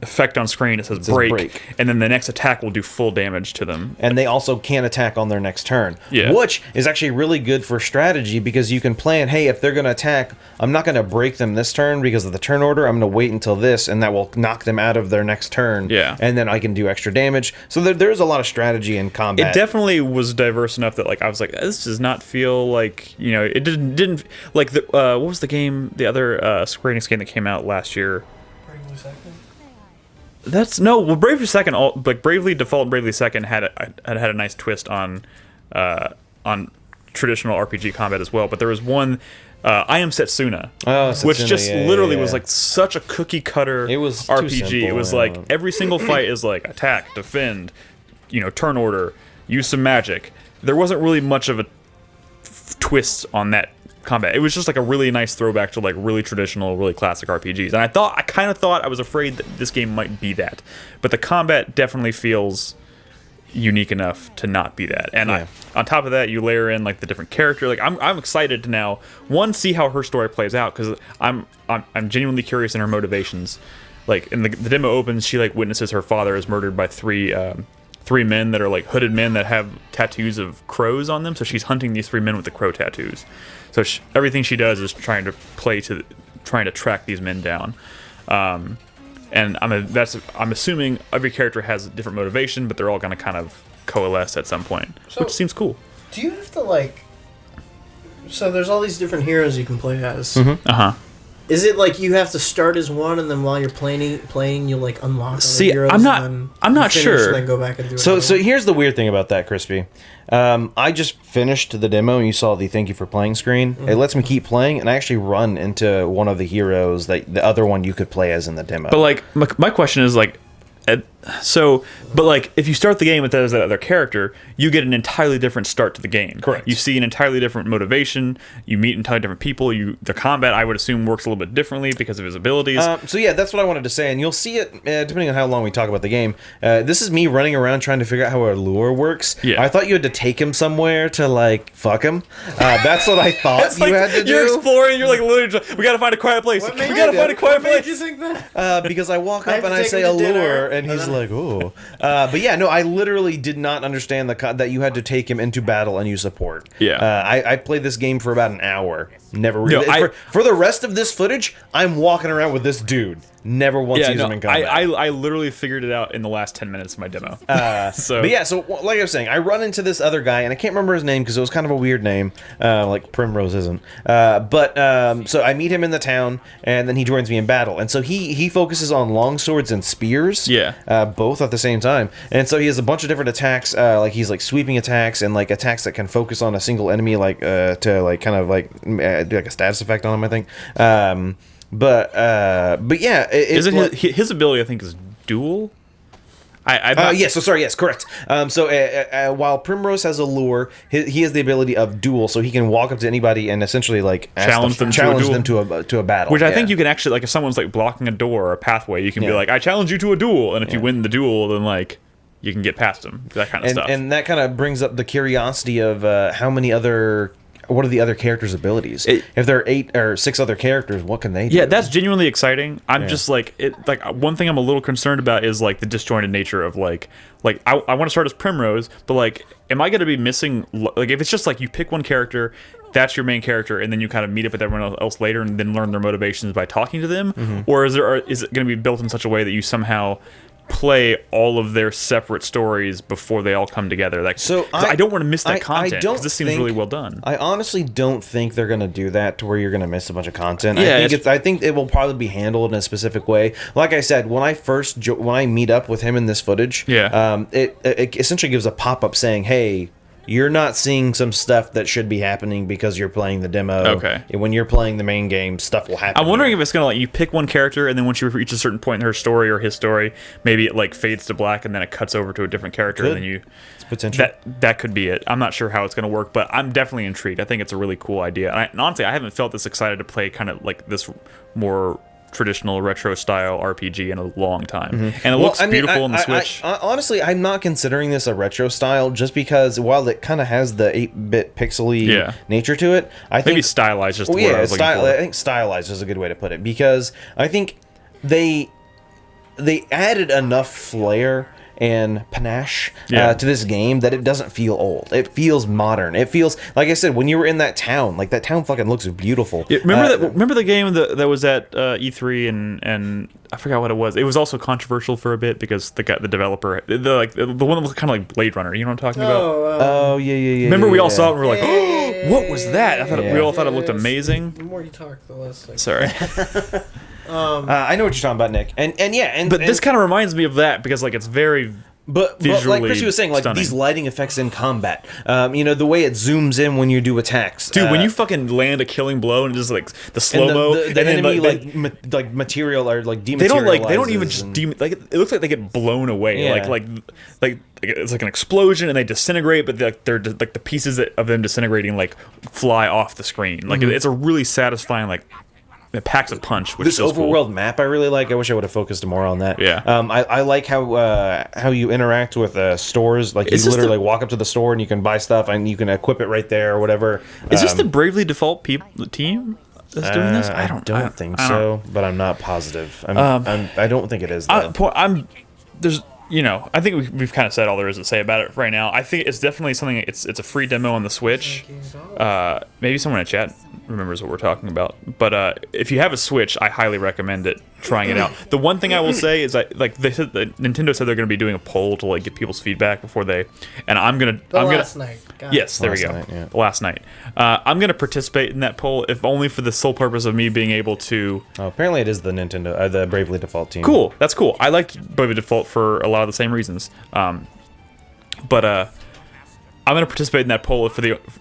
effect on screen that says break, and then the next attack will do full damage to them. And they also can attack on their next turn, yeah. Which is actually really good for strategy because you can plan, hey, if they're going to attack, I'm not going to break them this turn because of the turn order. I'm going to wait until this, and that will knock them out of their next turn. Yeah. And then I can do extra damage. So there's a lot of strategy in combat. It definitely was diverse enough that I was like, this does not feel like it didn't like the what was the game, the other Square Enix game that came out last year. Bravely Second, Bravely Default and Bravely Second had a nice twist on traditional RPG combat as well. But there was one, I Am Setsuna, which just literally was like such a cookie cutter RPG. It was like every single fight is like attack, defend, turn order, use some magic. There wasn't really much of a twist on that combat. It was just like a really nice throwback to really traditional, really classic RPGs. And I kind of thought, I was afraid that this game might be that, but the combat definitely feels unique enough to not be that. And on top of that, you layer in the different character. I'm excited to now see how her story plays out, because I'm genuinely curious in her motivations. In the demo opens, she witnesses her father is murdered by three men that are hooded men that have tattoos of crows on them. So she's hunting these 3 men with the crow tattoos. So everything she does is trying to track these men down. And I'm assuming every character has a different motivation, but they're all going to kind of coalesce at some point, which seems cool. Do you have to So there's all these different heroes you can play as. Is it you have to start as one, and then while you're playing you'll unlock other heroes? I'm not sure. And then go back and do it. So here's the weird thing about that, Krispy. I just finished the demo, and you saw the thank you for playing screen. It lets me keep playing, and I actually run into one of the heroes, the other one you could play as in the demo. But my question is So, but like, if you start the game with that as that other character, you get an entirely different start to the game. Correct. You see an entirely different motivation. You meet entirely different people. The combat, I would assume, works a little bit differently because of his abilities. So yeah, that's what I wanted to say, and you'll see it depending on how long we talk about the game. This is me running around trying to figure out how a lure works. Yeah. I thought you had to take him somewhere to like fuck him. That's what I thought you had to do. You're exploring. You're like literally, we gotta find a quiet place. We gotta find a quiet What made you place. think that? Because I walk I up have and to I take say him to allure, dinner, and he's and like, "Ooh." But yeah, no, I literally did not understand that you had to take him into battle and use support. Yeah. I played this game for about an hour. Never really. No, for the rest of this footage, I'm walking around with this dude. Never once used him in combat. I literally figured it out in the last 10 minutes of my demo. But yeah, so like I was saying, I run into this other guy, and I can't remember his name because it was kind of a weird name, like Primrose isn't. So I meet him in the town, and then he joins me in battle. And so he focuses on long swords and spears, both at the same time. And so he has a bunch of different attacks, like he's like sweeping attacks and like attacks that can focus on a single enemy, like to like kind of like do like a status effect on him, I think. But yeah, Isn't his ability? I think is dual. Yes, correct. While Primrose has a lure, he has the ability of duel, so he can walk up to anybody and essentially like challenge them to a battle. Which I think you can actually, like, if someone's like blocking a door or a pathway, you can be like, "I challenge you to a duel," and if you win the duel, then like you can get past them. That kind of stuff. And that kind of brings up the curiosity of what are the other characters' abilities? If there are 8 or 6 other characters, what can they do? Yeah, that's genuinely exciting. I'm just like one thing I'm a little concerned about is like the disjointed nature of like I want to start as Primrose, but like, am I going to be missing, like, if it's just like you pick one character, that's your main character, and then you kind of meet up with everyone else later and then learn their motivations by talking to them, or is it going to be built in such a way that you somehow play all of their separate stories before they all come together? Like, so I don't want to miss that content because this seems really well done. I honestly don't think they're going to do that to where you're going to miss a bunch of content. Yeah, I think it will probably be handled in a specific way. Like I said, when I meet up with him in this footage, it essentially gives a pop-up saying, "Hey, you're not seeing some stuff that should be happening because you're playing the demo. Okay. When you're playing the main game, stuff will happen." I'm wondering if it's going to let you pick one character, and then once you reach a certain point in her story or his story, maybe it like fades to black, and then it cuts over to a different character, and then you... It's potential. That could be it. I'm not sure how it's going to work, but I'm definitely intrigued. I think it's a really cool idea. And honestly, I haven't felt this excited to play kind of like this more traditional retro style RPG in a long time, and it looks beautiful on the Switch. Honestly, I'm not considering this a retro style just because while it kind of has the 8-bit pixely nature to it, I think maybe stylized just the word I was looking for. I think stylized is a good way to put it, because I think they added enough flair and panache to this game that it doesn't feel old. It feels modern. It feels, like I said, when you were in that town, like that town fucking looks beautiful. Remember the game that was at E3 and I forgot what it was. It was also controversial for a bit because the developer, the one that was kind of like Blade Runner. You know what I'm talking about? Yeah. Remember we all saw it and we were like, "Oh, what was that?" We all thought it looked amazing. The more you talk, the less. Sorry. I know what you're talking about, Nick, but this kind of reminds me of that because like it's very but like Chris was saying, like stunning. These lighting effects in combat, the way it zooms in when you do attacks, dude. When you fucking land a killing blow and just like the slow mo, and the enemy like material or like dematerializes. They don't even just like it looks like they get blown away, like it's like an explosion and they disintegrate, but they're like the pieces of them disintegrating like fly off the screen. Like it's a really satisfying like. It packs a punch. Which this overworld cool. map I really like. I wish I would have focused more on that. Yeah. I like how you interact with stores. Like you literally walk up to the store and you can buy stuff and you can equip it right there or whatever. Is this the Bravely Default team that's doing this? I don't think so, but I'm not positive. I don't think it is. Though. There's. I think we've kind of said all there is to say about it right now. I think it's definitely something. It's a free demo on the Switch. Maybe someone in chat remembers what we're talking about. But if you have a Switch, I highly recommend trying it out. The one thing I will say is that Nintendo said they're going to be doing a poll to like get people's feedback before they. And last night. Yes, there we go. Last night. I'm going to participate in that poll, if only for the sole purpose of me being able to. Oh, apparently, it is the the Bravely Default team. Cool. That's cool. I liked Bravely Default for a lot of the same reasons. But I'm going to participate in that poll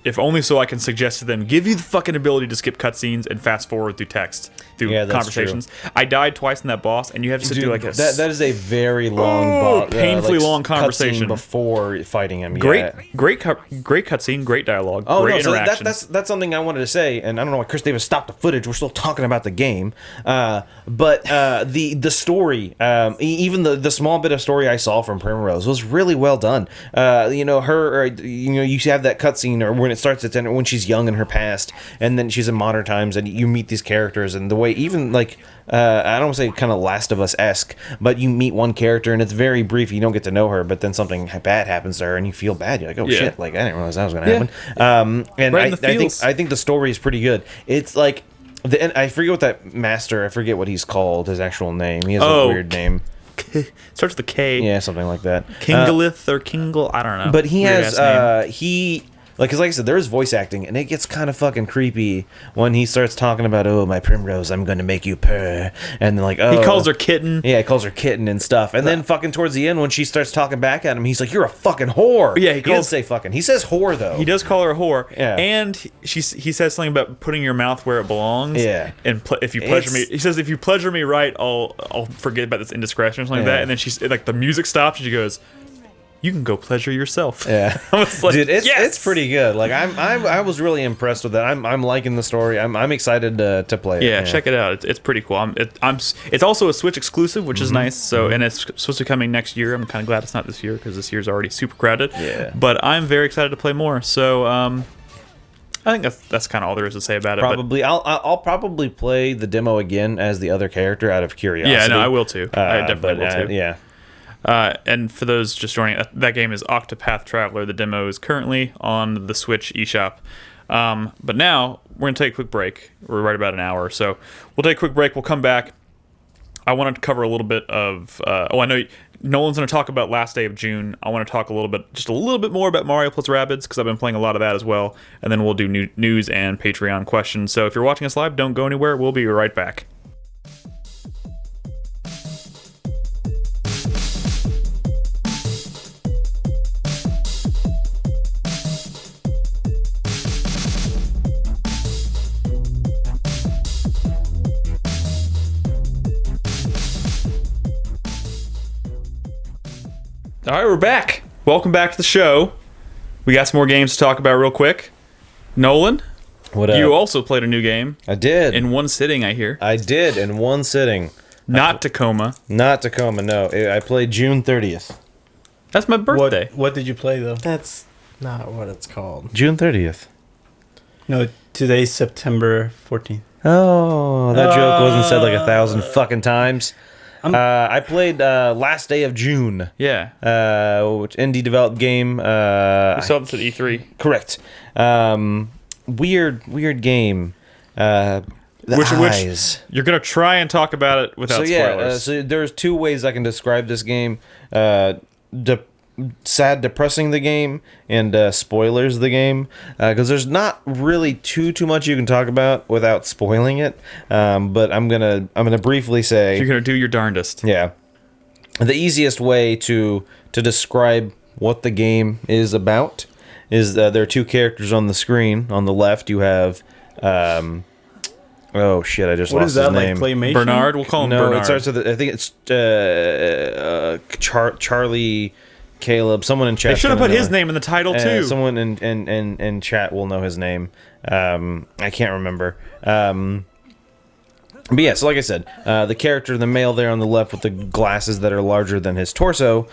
if only so I can suggest to them, give you the fucking ability to skip cutscenes and fast forward through text. through Yeah, that's conversations. I died twice in that boss, and you have to sit Dude, through like a that is a very long, painfully long conversation before fighting him. great, yeah. great cutscene, great dialogue, Oh great no! So interaction. that's something I wanted to say, and I don't know why Chris Davis stopped the footage. We're still talking about the game, but the story, even the small bit of story I saw from Primrose was really well done. You know, you have that cutscene, or when it starts, it's when she's young in her past, and then she's in modern times, and you meet these characters, and the way even like I don't want to say kind of Last of Us-esque, but you meet one character and it's very brief. You don't get to know her, but then something bad happens to her and you feel bad. You're like, oh shit, like I didn't realize that was going to happen. And Right I think the story is pretty good. It's like I forget what that master. I forget what he's called. His actual name. He has a weird name. Starts with a K. Yeah, something like that. Kinglith or Kingle. I don't know. But he Weird has ass name. he. Like, cause like I said, there is voice acting, and it gets kind of fucking creepy when he starts talking about, oh, my Primrose, I'm going to make you purr. And then, like, oh. He calls her kitten. Yeah, he calls her kitten and stuff. And then fucking towards the end, when she starts talking back at him, he's like, you're a fucking whore. Yeah, he doesn't say fucking. He says whore, though. He does call her a whore. Yeah. And he says something about putting your mouth where it belongs. Yeah. And if you pleasure me, he says, if you pleasure me right, I'll forget about this indiscretion or something like that. And then she's like, the music stops and she goes, you can go pleasure yourself. Yeah, I was like, dude, it's yes! pretty good. Like I was really impressed with that. I'm liking the story. I'm excited to play it. Yeah, check it out. It's pretty cool. It's also a Switch exclusive, which is nice. So and it's supposed to be coming next year. I'm kind of glad it's not this year because this year's already super crowded. Yeah. But I'm very excited to play more. So I think that's kind of all there is to say about it. Probably, I'll probably play the demo again as the other character out of curiosity. Yeah, no, I will too. I definitely will too. Yeah. And for those just joining, that game is Octopath Traveler. The demo is currently on the Switch eShop. But now we're going to take a quick break. We're right about an hour. So we'll take a quick break. We'll come back. I wanted to cover a little bit of... I know Nolan's going to talk about Last Day of June. I want to talk just a little bit more about Mario plus Rabbids because I've been playing a lot of that as well. And then we'll do news and Patreon questions. So if you're watching us live, don't go anywhere. We'll be right back. All right, we're back. Welcome back to the show. We got some more games to talk about real quick. Nolan, What up? you also played a new game I did. in one sitting, I hear. I did in one sitting. Not Tacoma. Not Tacoma, no. I played June 30th. That's my birthday. What did you play though? That's not what it's called. June 30th. No, today's September 14th. Oh, that joke wasn't said like 1,000 fucking times. I played Last Day of June. Yeah. Which indie developed game. We saw this at E3. Correct. Weird game. Which Eyes. you're going to try and talk about it without spoilers. So there's two ways I can describe this game. Sad depressing the game and spoilers the game because there's not really too much you can talk about without spoiling it, but I'm gonna briefly say You're going to do your darndest. yeah, the easiest way to describe what the game is about is there are two characters on the screen. On the left you have oh shit, I just What lost is that, his like name. Claymation? Bernard, we'll call him No, Bernard. it starts with I think it's Charlie, Caleb. Someone in chat. They should have put his name in the title too. Someone in chat will know his name. I can't remember. But yeah, so like I said, the character, the male there on the left with the glasses that are larger than his torso,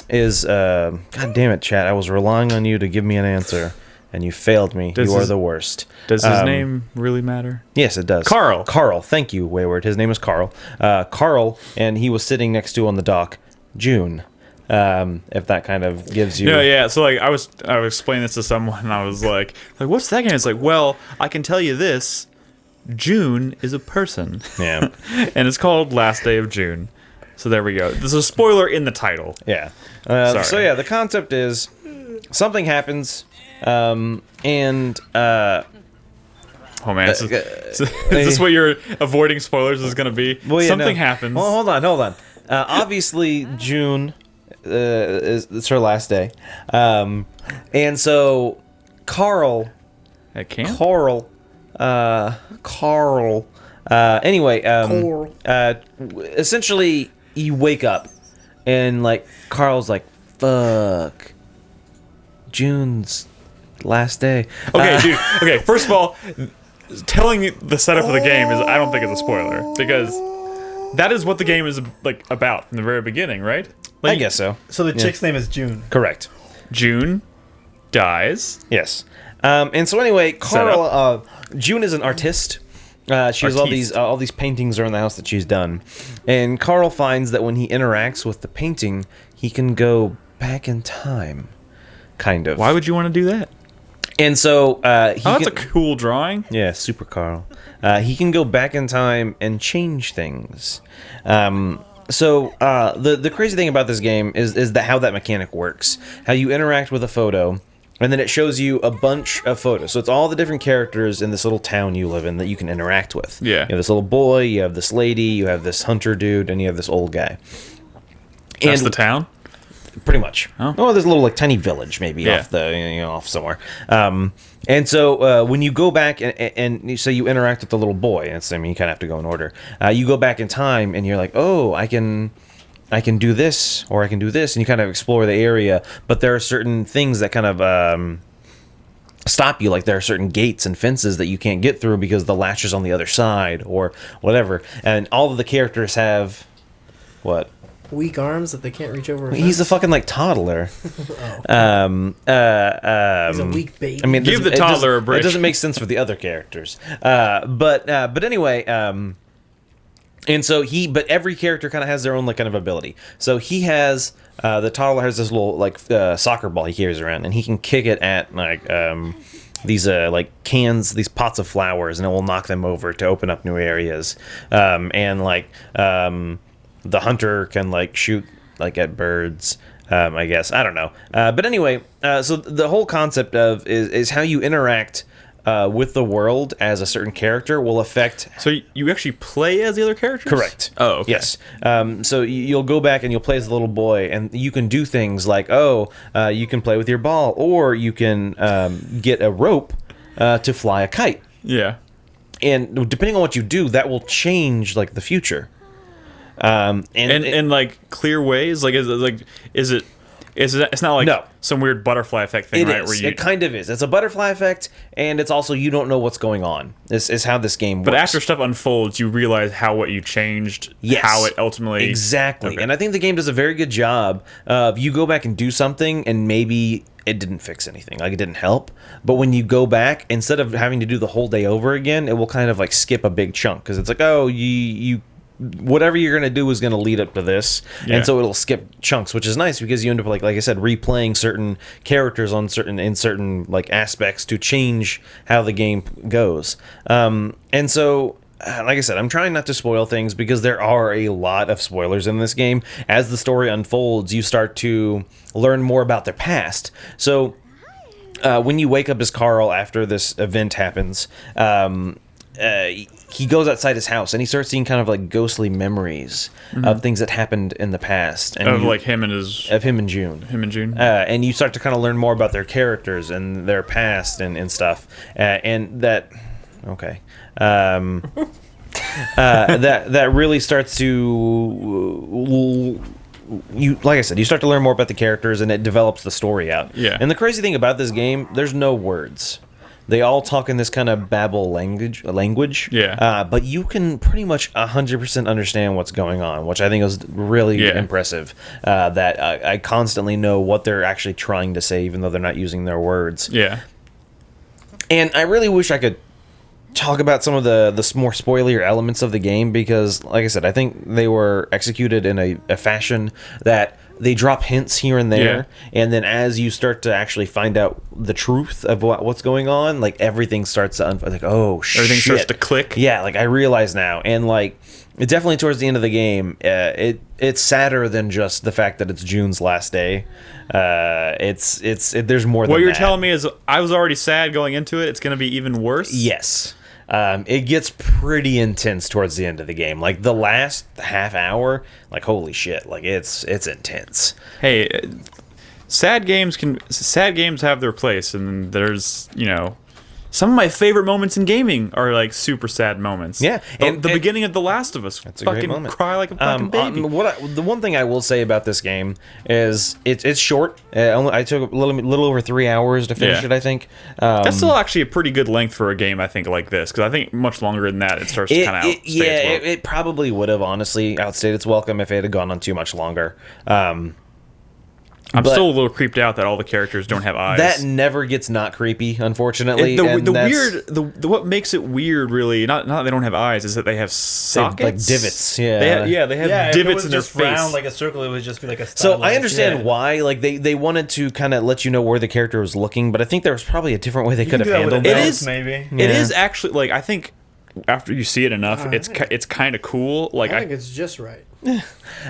is God damn it, chat! I was relying on you to give me an answer, and you failed me. You are the worst. Does his name really matter? Yes, it does. Carl. Carl. Thank you, Wayward. His name is Carl. Carl, and he was sitting next to on the dock, June. If that kind of gives you. No, yeah. So like I was explaining this to someone, and I was like, what's that game? It's like, well, I can tell you this: June is a person. Yeah. And it's called Last Day of June. So there we go. There's a spoiler in the title. Yeah. Sorry. So yeah, the concept is something happens, and Oh man, is this what your avoiding spoilers is going to be? well, yeah, Something no. happens. Well, hold on. Obviously, June it's her last day, and so Carl. At camp? Carl Anyway, Coral. essentially, you wake up, and like Carl's like, "Fuck, June's last day." Okay, dude. Okay, first of all, telling you the setup of the game is I don't think it's a spoiler because that is what the game is like about from the very beginning, right? Like, I guess so. So the chick's name is June. Correct. June dies. Yes. And so anyway, Carl, June is an artist. She has all these paintings around the house that she's done, and Carl finds that when he interacts with the painting, he can go back in time, kind of. Why would you want to do that? And so That's a cool drawing. Yeah, super Carl. He can go back in time and change things. So the crazy thing about this game is that how that mechanic works. How you interact with a photo, and then it shows you a bunch of photos. So it's all the different characters in this little town you live in that you can interact with. Yeah. You have this little boy, you have this lady, you have this hunter dude, and you have this old guy. That's the town? Pretty much. Oh. There's a little like tiny village maybe off off somewhere. And so when you go back and you say you interact with the little boy, you kind of have to go in order. You go back in time and you're like, oh, I can do this or I can do this, and you kind of explore the area. But there are certain things that kind of stop you, like there are certain gates and fences that you can't get through because the latch is on the other side or whatever. And all of the characters have what? Weak arms that they can't reach over. He's a fucking like toddler. He's a weak baby. I mean, Give the toddler a break. It doesn't make sense for the other characters. But anyway, and so but every character kind of has their own like kind of ability. So he has the toddler has this little like soccer ball he carries around, and he can kick it at like these like cans, these pots of flowers, and it will knock them over to open up new areas. And like the hunter can like shoot like at birds. I guess I don't know. But anyway, so the whole concept of is how you interact with the world as a certain character will affect. So you actually play as the other characters? Correct. Oh, okay. Yes. So you'll go back and you'll play as the little boy, and you can do things like, you can play with your ball, or you can get a rope to fly a kite. Yeah. And depending on what you do, that will change like the future. And like clear ways, like is it it's not like some weird butterfly effect thing, right? It kind of is. It's a butterfly effect, and it's also you don't know what's going on. This is how this game works. But after stuff unfolds, you realize what you changed, how it ultimately exactly. Okay. And I think the game does a very good job of you go back and do something, and maybe it didn't fix anything, like it didn't help. But when you go back, instead of having to do the whole day over again, it will kind of like skip a big chunk because it's like, you whatever you're gonna do is gonna lead up to this, and so it'll skip chunks, which is nice because you end up like I said, replaying certain characters in certain like aspects to change how the game goes. And so, like I said, I'm trying not to spoil things because there are a lot of spoilers in this game. As the story unfolds, you start to learn more about their past. So when you wake up as Carl after this event happens, he goes outside his house and he starts seeing kind of like ghostly memories of things that happened in the past, and like him and June. And you start to kind of learn more about their characters and their past and stuff, and that that really starts to like I said, you start to learn more about the characters, and it develops the story out. Yeah. And the crazy thing about this game, there's no words. They all talk in this kind of babble language. Yeah. But you can pretty much 100% understand what's going on, which I think is really impressive. That I constantly know what they're actually trying to say, even though they're not using their words. Yeah. And I really wish I could talk about some of the more spoilier elements of the game because, like I said, I think they were executed in a fashion that they drop hints here and there, and then as you start to actually find out the truth of what's going on, like everything starts to like, oh shit, everything starts to click. Yeah, like I realize now, and like it definitely towards the end of the game, it's sadder than just the fact that it's June's last day. There's more than what you're that. telling me is I was already sad going into it. It's going to be even worse. Yes. It gets pretty intense towards the end of the game. Like the last half hour, like holy shit, like it's intense. Hey, sad games have their place, and there's some of my favorite moments in gaming are like super sad moments. Yeah, and the beginning of The Last of Us. That's a great fucking moment. cry like a fucking baby. The one thing I will say about this game is it's short. I took a little over 3 hours to finish Yeah. it. I think That's still actually a pretty good length for a game, I think, like this, because I think much longer than that it starts to kind of outstay its welcome. it probably would have honestly outstayed its welcome if it had gone on too much longer. I'm but still a little creeped out that all the characters don't have eyes. that never gets not creepy, unfortunately. What makes it weird, really, not that they don't have eyes, is that they have sockets, like divots. Yeah, they have Yeah, if it divots was in their just face. round like a circle, it would just be like a. So I stylized- understand yeah. why, like they wanted to kind of let you know where the character was looking, but I think there was probably a different way they You could can have do that with handled a that. It mouse, is- maybe. It Yeah. is actually like I think after you see it enough, it's kind of cool. Like I think it's just right. Like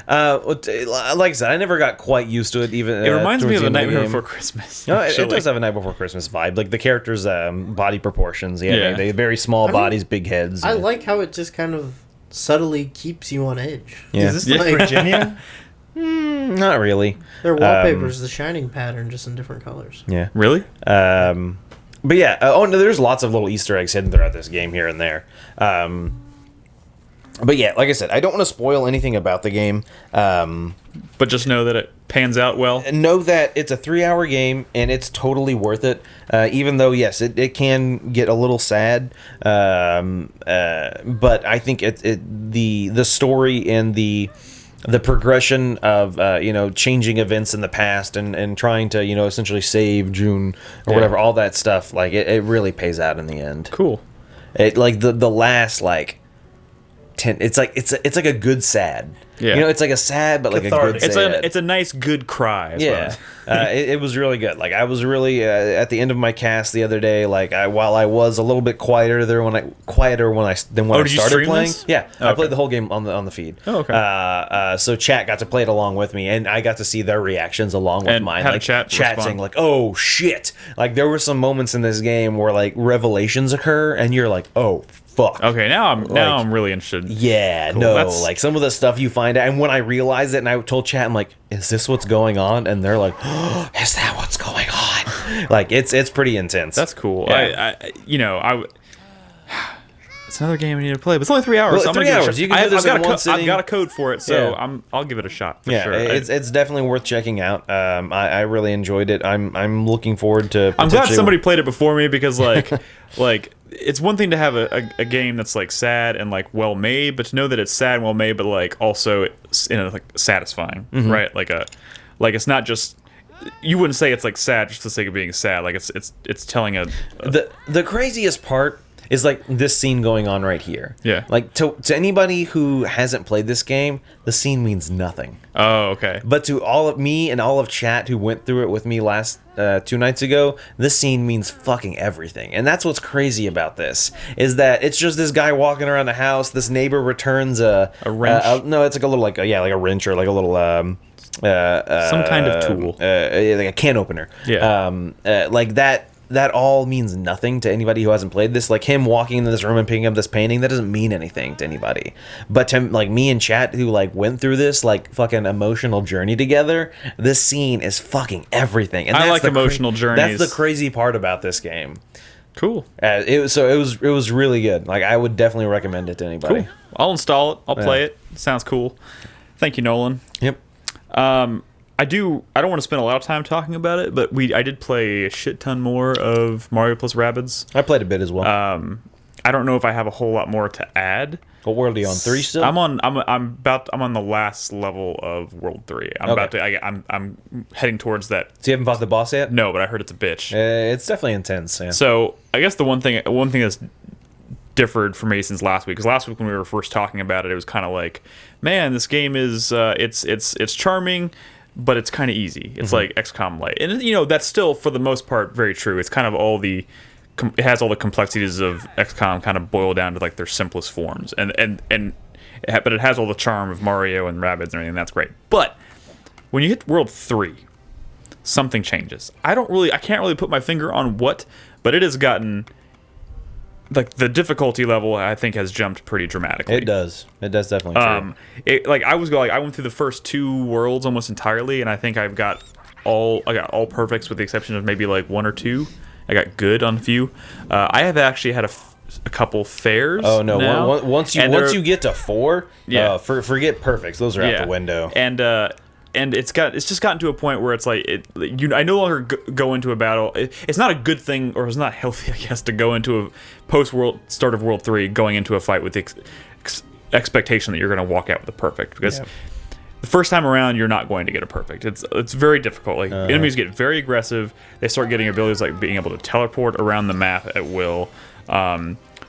I said, I never got quite used to it. Even it reminds me of towards The the end Nightmare game. Before Christmas. No, it actually. does have a Night Before Christmas vibe. Like the characters' body proportions. Yeah, Yeah. they very small I mean, bodies, big heads. I yeah. like how it just kind of subtly keeps you on edge. Yeah. Is this Yeah. like Virginia? Not really. Their wallpaper is the Shining pattern, just in different colors. Yeah. Really? But yeah. Oh no, there's lots of little Easter eggs hidden throughout this game here and there. But yeah, like I said, I don't want to spoil anything about the game. But just know that it pans out well. Know that it's a 3-hour game and it's totally worth it. Even though, yes, it can get a little sad. But I think the story and the progression of changing events in the past and trying to essentially save June or whatever, all that stuff, like it really pays out in the end. Cool. It like the last like 10, it's like a good sad. Yeah. It's like a sad but like Cathartic. a good sad. It's a nice good cry. Yeah, it was really good. Like I was really at the end of my cast the other day. Like while I was a little bit quieter than when I did you started stream playing. this? Yeah, Oh, I okay. played the whole game on the feed. Oh, okay. So chat got to play it along with me, and I got to see their reactions along with And mine. how did Like chat respond? saying like, "Oh shit!" Like there were some moments in this game where like revelations occur, and you're like, "Oh fuck." Okay, now I'm really interested. Yeah, Cool. no, That's- like some of the stuff you find out, and when I realized it, and I told chat, I'm like, "Is this what's going on?" And they're like, "Oh, is that what's going on?" Like it's pretty intense. That's cool. Yeah. It's another game I need to play, but it's only 3 hours. Well, so I'm 3 gonna give it a hours. shot. You can do this I've got in a one I've sitting. got a code for it, so Yeah. I'll give it a shot for yeah, sure. it's definitely worth checking out. I really enjoyed it. I'm looking forward to. I'm glad potentially- somebody played it before me because like it's one thing to have a game that's like sad and like well made, but to know that it's sad and well made, but like also like satisfying, right? Like it's not just. You wouldn't say it's like sad just for the sake of being sad. Like it's telling a The craziest part is like this scene going on right here. Yeah. Like to anybody who hasn't played this game, the scene means nothing. oh okay. But to all of me and all of chat who went through it with me last 2 nights ago, this scene means fucking everything. And that's what's crazy about this, is that it's just this guy walking around the house. This neighbor returns a wrench? no, it's like a little like a wrench or like a little Some kind of tool. like a can opener. Yeah. Like that all means nothing to anybody who hasn't played this. Like him walking into this room and picking up this painting, that doesn't mean anything to anybody. But to like me and chat who like went through this like fucking emotional journey together, this scene is fucking everything. And I that's like the emotional journeys. That's the crazy part about this game. Cool. It was really good. Like I would definitely recommend it to anybody. Cool. I'll install it. I'll play it. Sounds cool. Thank you, Nolan. Yep. I don't want to spend a lot of time talking about it, but I did play a shit ton more of Mario plus Rabbids. I played a bit as well. I don't know if I have a whole lot more to add. What world are you on? 3 still? I'm on the last level of World 3. I'm heading towards that. So you haven't fought the boss yet? No, but I heard it's a bitch. It's definitely intense. Yeah. So I guess the one thing that's differed for me since last week, because last week when we were first talking about it, it was kind of like, man, this game is it's charming, but it's kind of easy. It's like XCOM light, and that's still for the most part very true. It's kind of it has all the complexities of XCOM kind of boiled down to like their simplest forms, but it has all the charm of Mario and Rabbids and everything. That's great, but when you hit World 3, something changes. I can't really put my finger on what, but it has gotten. Like the difficulty level, I think, has jumped pretty dramatically. It does definitely. I went through the first 2 worlds almost entirely, and I think I got all perfects with the exception of maybe like 1 or 2, I got good on a few. I have actually had a couple fairs. Oh no! Now, Once you get to 4, forget perfects. Those are out the window. And it's just gotten to a point where it's like I no longer go into a battle. It's not a good thing, or it's not healthy, I guess, to go into a start of World 3 going into a fight with the expectation that you're going to walk out with a perfect, because the first time around you're not going to get a perfect. It's very difficult. Like enemies get very aggressive. They start getting abilities like being able to teleport around the map at will.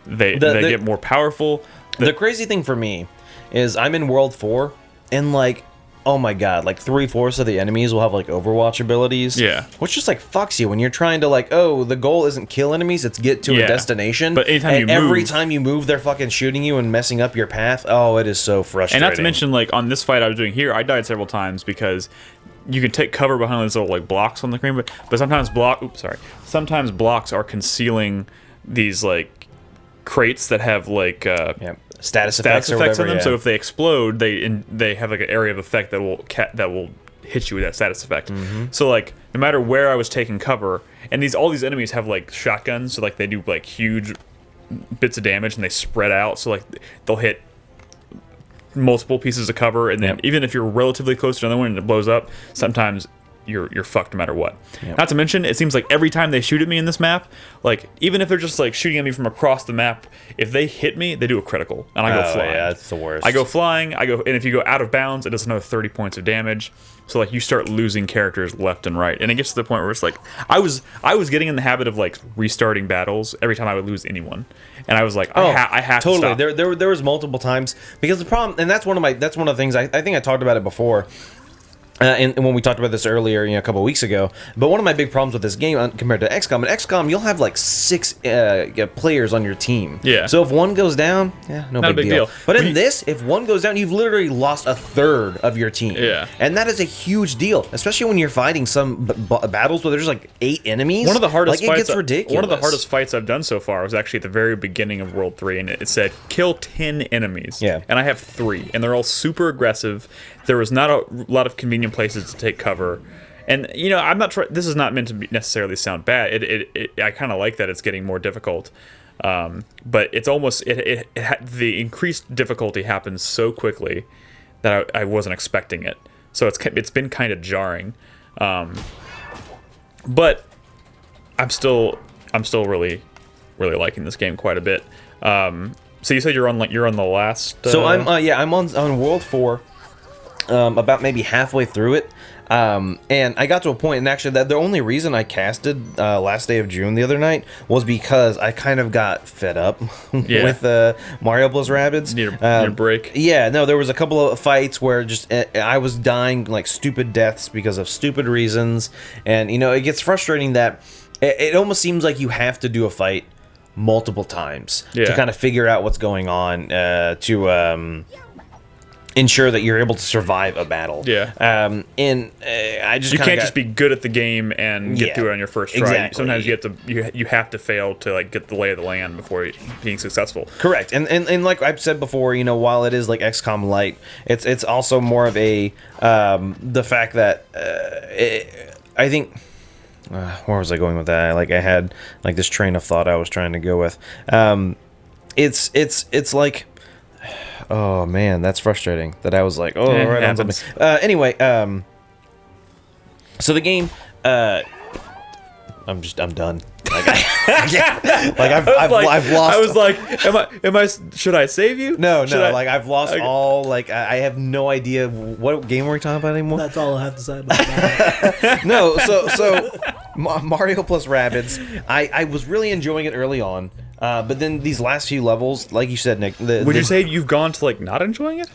They get more powerful. The crazy thing for me is I'm in World 4 and like, oh my god, like 3/4 of the enemies will have like Overwatch abilities. Yeah. Which just like fucks you when you're trying to like, the goal isn't kill enemies, it's get to a destination. But every time you move, they're fucking shooting you and messing up your path. Oh, it is so frustrating. And not to mention, like on this fight I was doing here, I died several times because you can take cover behind those little like blocks on the screen, but sometimes blocks are concealing these like crates that have like status effects or on whatever, them. So if they explode, they have like an area of effect that will hit you with that status effect. So like no matter where I was taking cover, and all these enemies have like shotguns, so like they do like huge bits of damage and they spread out. So like they'll hit multiple pieces of cover, and then even if you're relatively close to another one and it blows up, sometimes you're fucked no matter what. Not to mention, it seems like every time they shoot at me in this map, like even if they're just like shooting at me from across the map, if they hit me, they do a critical, and I go flying. Yeah, that's the worst. I go flying. And if you go out of bounds, it does another 30 points of damage. So like you start losing characters left and right, and it gets to the point where it's like I was getting in the habit of like restarting battles every time I would lose anyone, and I was like, I have totally. to stop. There was multiple times, because the problem, and that's one of the things I think I talked about it before. And when we talked about this earlier, a couple of weeks ago, but one of my big problems with this game compared to XCOM, in XCOM you'll have like 6 players on your team. Yeah. So if one goes down, not a big deal. But in this, if one goes down, you've literally lost a third of your team. Yeah. And that is a huge deal, especially when you're fighting some battles where there's like 8 enemies. One of the hardest fights, it gets ridiculous. One of the hardest fights I've done so far was actually at the very beginning of World 3, and it said kill 10 enemies. Yeah. And I have 3, and they're all super aggressive. There was not a lot of convenient places to take cover, and I'm not trying. This is not meant to necessarily sound bad. I kind of like that it's getting more difficult, but it's almost the increased difficulty happens so quickly that I wasn't expecting it. So it's been kind of jarring, but I'm still really liking this game quite a bit. So you said you're on the last. So I'm on World 4. About maybe halfway through it, and I got to a point, and actually the only reason I casted last day of June the other night was because I kind of got fed up with Mario plus Rabbids. Need a break. Yeah, no, there was a couple of fights where just I was dying like stupid deaths because of stupid reasons, and it gets frustrating that it almost seems like you have to do a fight multiple times to kind of figure out what's going on to ensure that you're able to survive a battle. Yeah. I just you can't just be good at the game and get through it on your first try. Exactly. Sometimes you have to fail to like get the lay of the land before being successful. Correct. And like I've said before, while it is like XCOM Lite, it's also more of a the fact that I think. Where was I going with that? I had like this train of thought I was trying to go with. It's like. Oh man, that's frustrating. That I was like, right on something. Anyway, so the game, I'm done. I've lost. I was like, am I? Should I save you? No. I've lost all. I have no idea what game we're talking about anymore. That's all I have to say about that. No, so Mario plus Rabbids, I was really enjoying it early on. But then these last few levels, like you said, Nick... Would you say you've gone to, not enjoying it?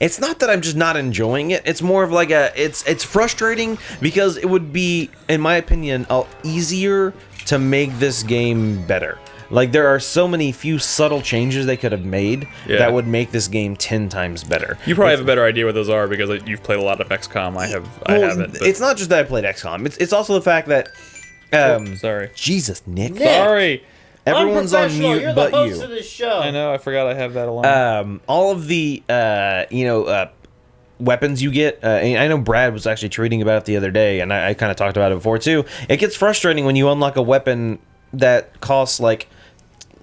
It's not that I'm just not enjoying it. It's more of it's frustrating because it would be, in my opinion, easier to make this game better. There are so many few subtle changes they could have made that would make this game 10 times better. You probably have a better idea what those are because you've played a lot of XCOM. I haven't. But... It's not just that I played XCOM. It's also the fact that... sorry. Jesus, Nick. Sorry. Everyone's on mute You're but the host you. Of this show. I know. I forgot I have that alarm. All of the weapons you get. And I know Brad was actually tweeting about it the other day, and I kind of talked about it before too. It gets frustrating when you unlock a weapon that costs like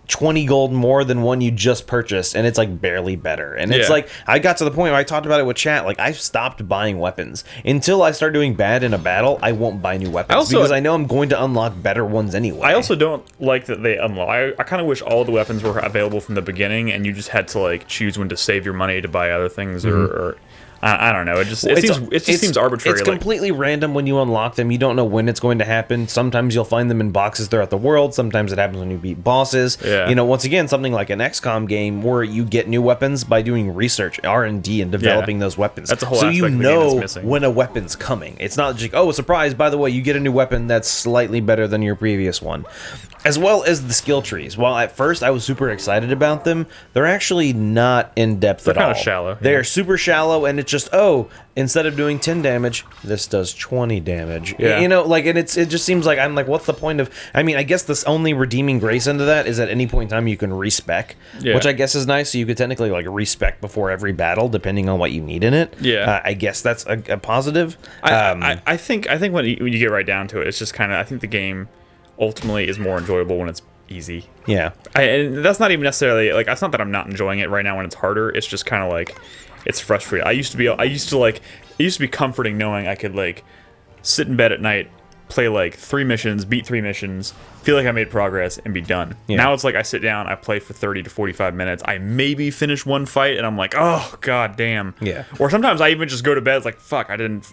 20 gold more than one you just purchased, and it's like barely better. And it's like, I got to the point where I talked about it with chat, like I've stopped buying weapons until I start doing bad in a battle. I won't buy new weapons because I know I'm going to unlock better ones anyway. I also don't like that they unlock. I kind of wish all the weapons were available from the beginning, and you just had to like choose when to save your money to buy other things, or I don't know. It just seems arbitrary. It's completely random when you unlock them. You don't know when it's going to happen. Sometimes you'll find them in boxes throughout the world. Sometimes it happens when you beat bosses. Yeah. You know, once again, something like an XCOM game where you get new weapons by doing research, R&D, and developing those weapons. That's a whole so aspect you of the game that's know missing. when a weapon's coming. It's not just, oh, surprise, by the way, you get a new weapon that's slightly better than your previous one. As well as the skill trees. While at first I was super excited about them, they're actually not in depth at all. They're kind of shallow. They're super shallow, and it's just, oh, instead of doing 10 damage, this does 20 damage. Yeah. You know, like, and it just seems like, I'm like, what's the point of, I mean, I guess this only redeeming grace into that is at any point in time you can respec, which I guess is nice, so you could technically, like, respec before every battle, depending on what you need in it. Yeah. I guess that's a positive. I think when you get right down to it, it's just kind of, I think the game ultimately is more enjoyable when it's easy. Yeah. And that's not even necessarily, like, it's not that I'm not enjoying it right now when it's harder. It's just kind of like, it's frustrating. I used to be comforting knowing I could, like, sit in bed at night, play like 3 missions, beat 3 missions, feel like I made progress, and be done. Yeah. Now it's like I sit down, I play for 30 to 45 minutes, I maybe finish one fight, and I'm like, oh god damn. Yeah. Or sometimes I even just go to bed, it's like, fuck, I didn't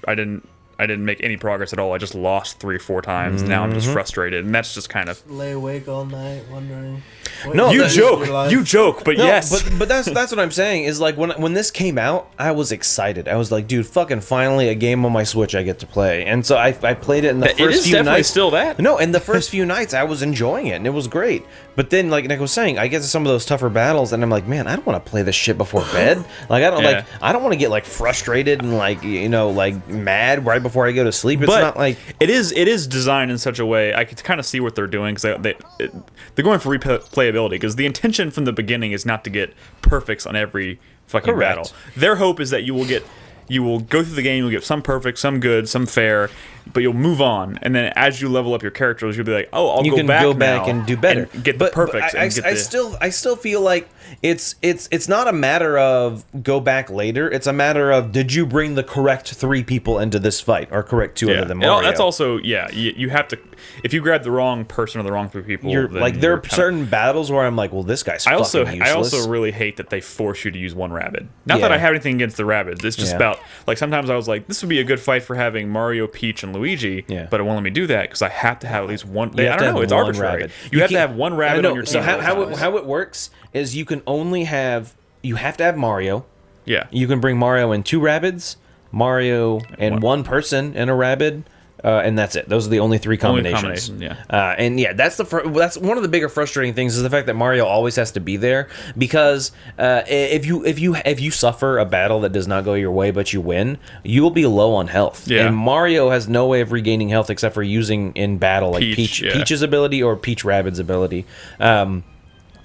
make any progress at all. I just lost 3 or 4 times. Now I'm just frustrated, and that's just kind of lay awake all night wondering. No, you joke, but no, yes. but that's what I'm saying is, like, when this came out, I was excited. I was like, dude, fucking finally a game on my Switch I get to play. And so I played it in the first few nights. It is definitely still that. No, in the first few nights I was enjoying it and it was great. But then, like Nick was saying, I get to some of those tougher battles and I'm like, man, I don't want to play this shit before bed. Like, I don't want to get, like, frustrated and, like, you know, like, mad right before I go to sleep. It's not like it is designed in such a way. I could kind of see what they're doing because they're going for replayability, because the intention from the beginning is not to get perfects on every fucking battle. Their hope is that you will go through the game, you'll get some perfect, some good, some fair, but you'll move on, and then as you level up your characters, you'll be like, oh, I'll go back and do better, and get the perfects. I still feel like it's not a matter of go back later. It's a matter of, did you bring the correct 3 people into this fight, or correct 2 other than Mario? That's also, you have to, if you grab the wrong person or the wrong 3 people, there are certain battles where I'm like, well, this guy's fucking useless. I also really hate that they force you to use one Rabbid. Not that I have anything against the Rabbids. It's just about, like, sometimes I was like, this would be a good fight for having Mario, Peach, and Luigi, but it won't let me do that because I have to have at least one. I don't know. It's arbitrary. Rabbid. You have to have one Rabbid on your team. So how it works is you have to have Mario. Yeah. You can bring Mario and 2 Rabbids, Mario and one person and a Rabbid. And that's it. Those are the only 3 combinations. That's one of the bigger frustrating things is the fact that Mario always has to be there, because if you suffer a battle that does not go your way but you win, you will be low on health. Yeah. And Mario has no way of regaining health except for using in battle like Peach's ability or Peach Rabbid's ability.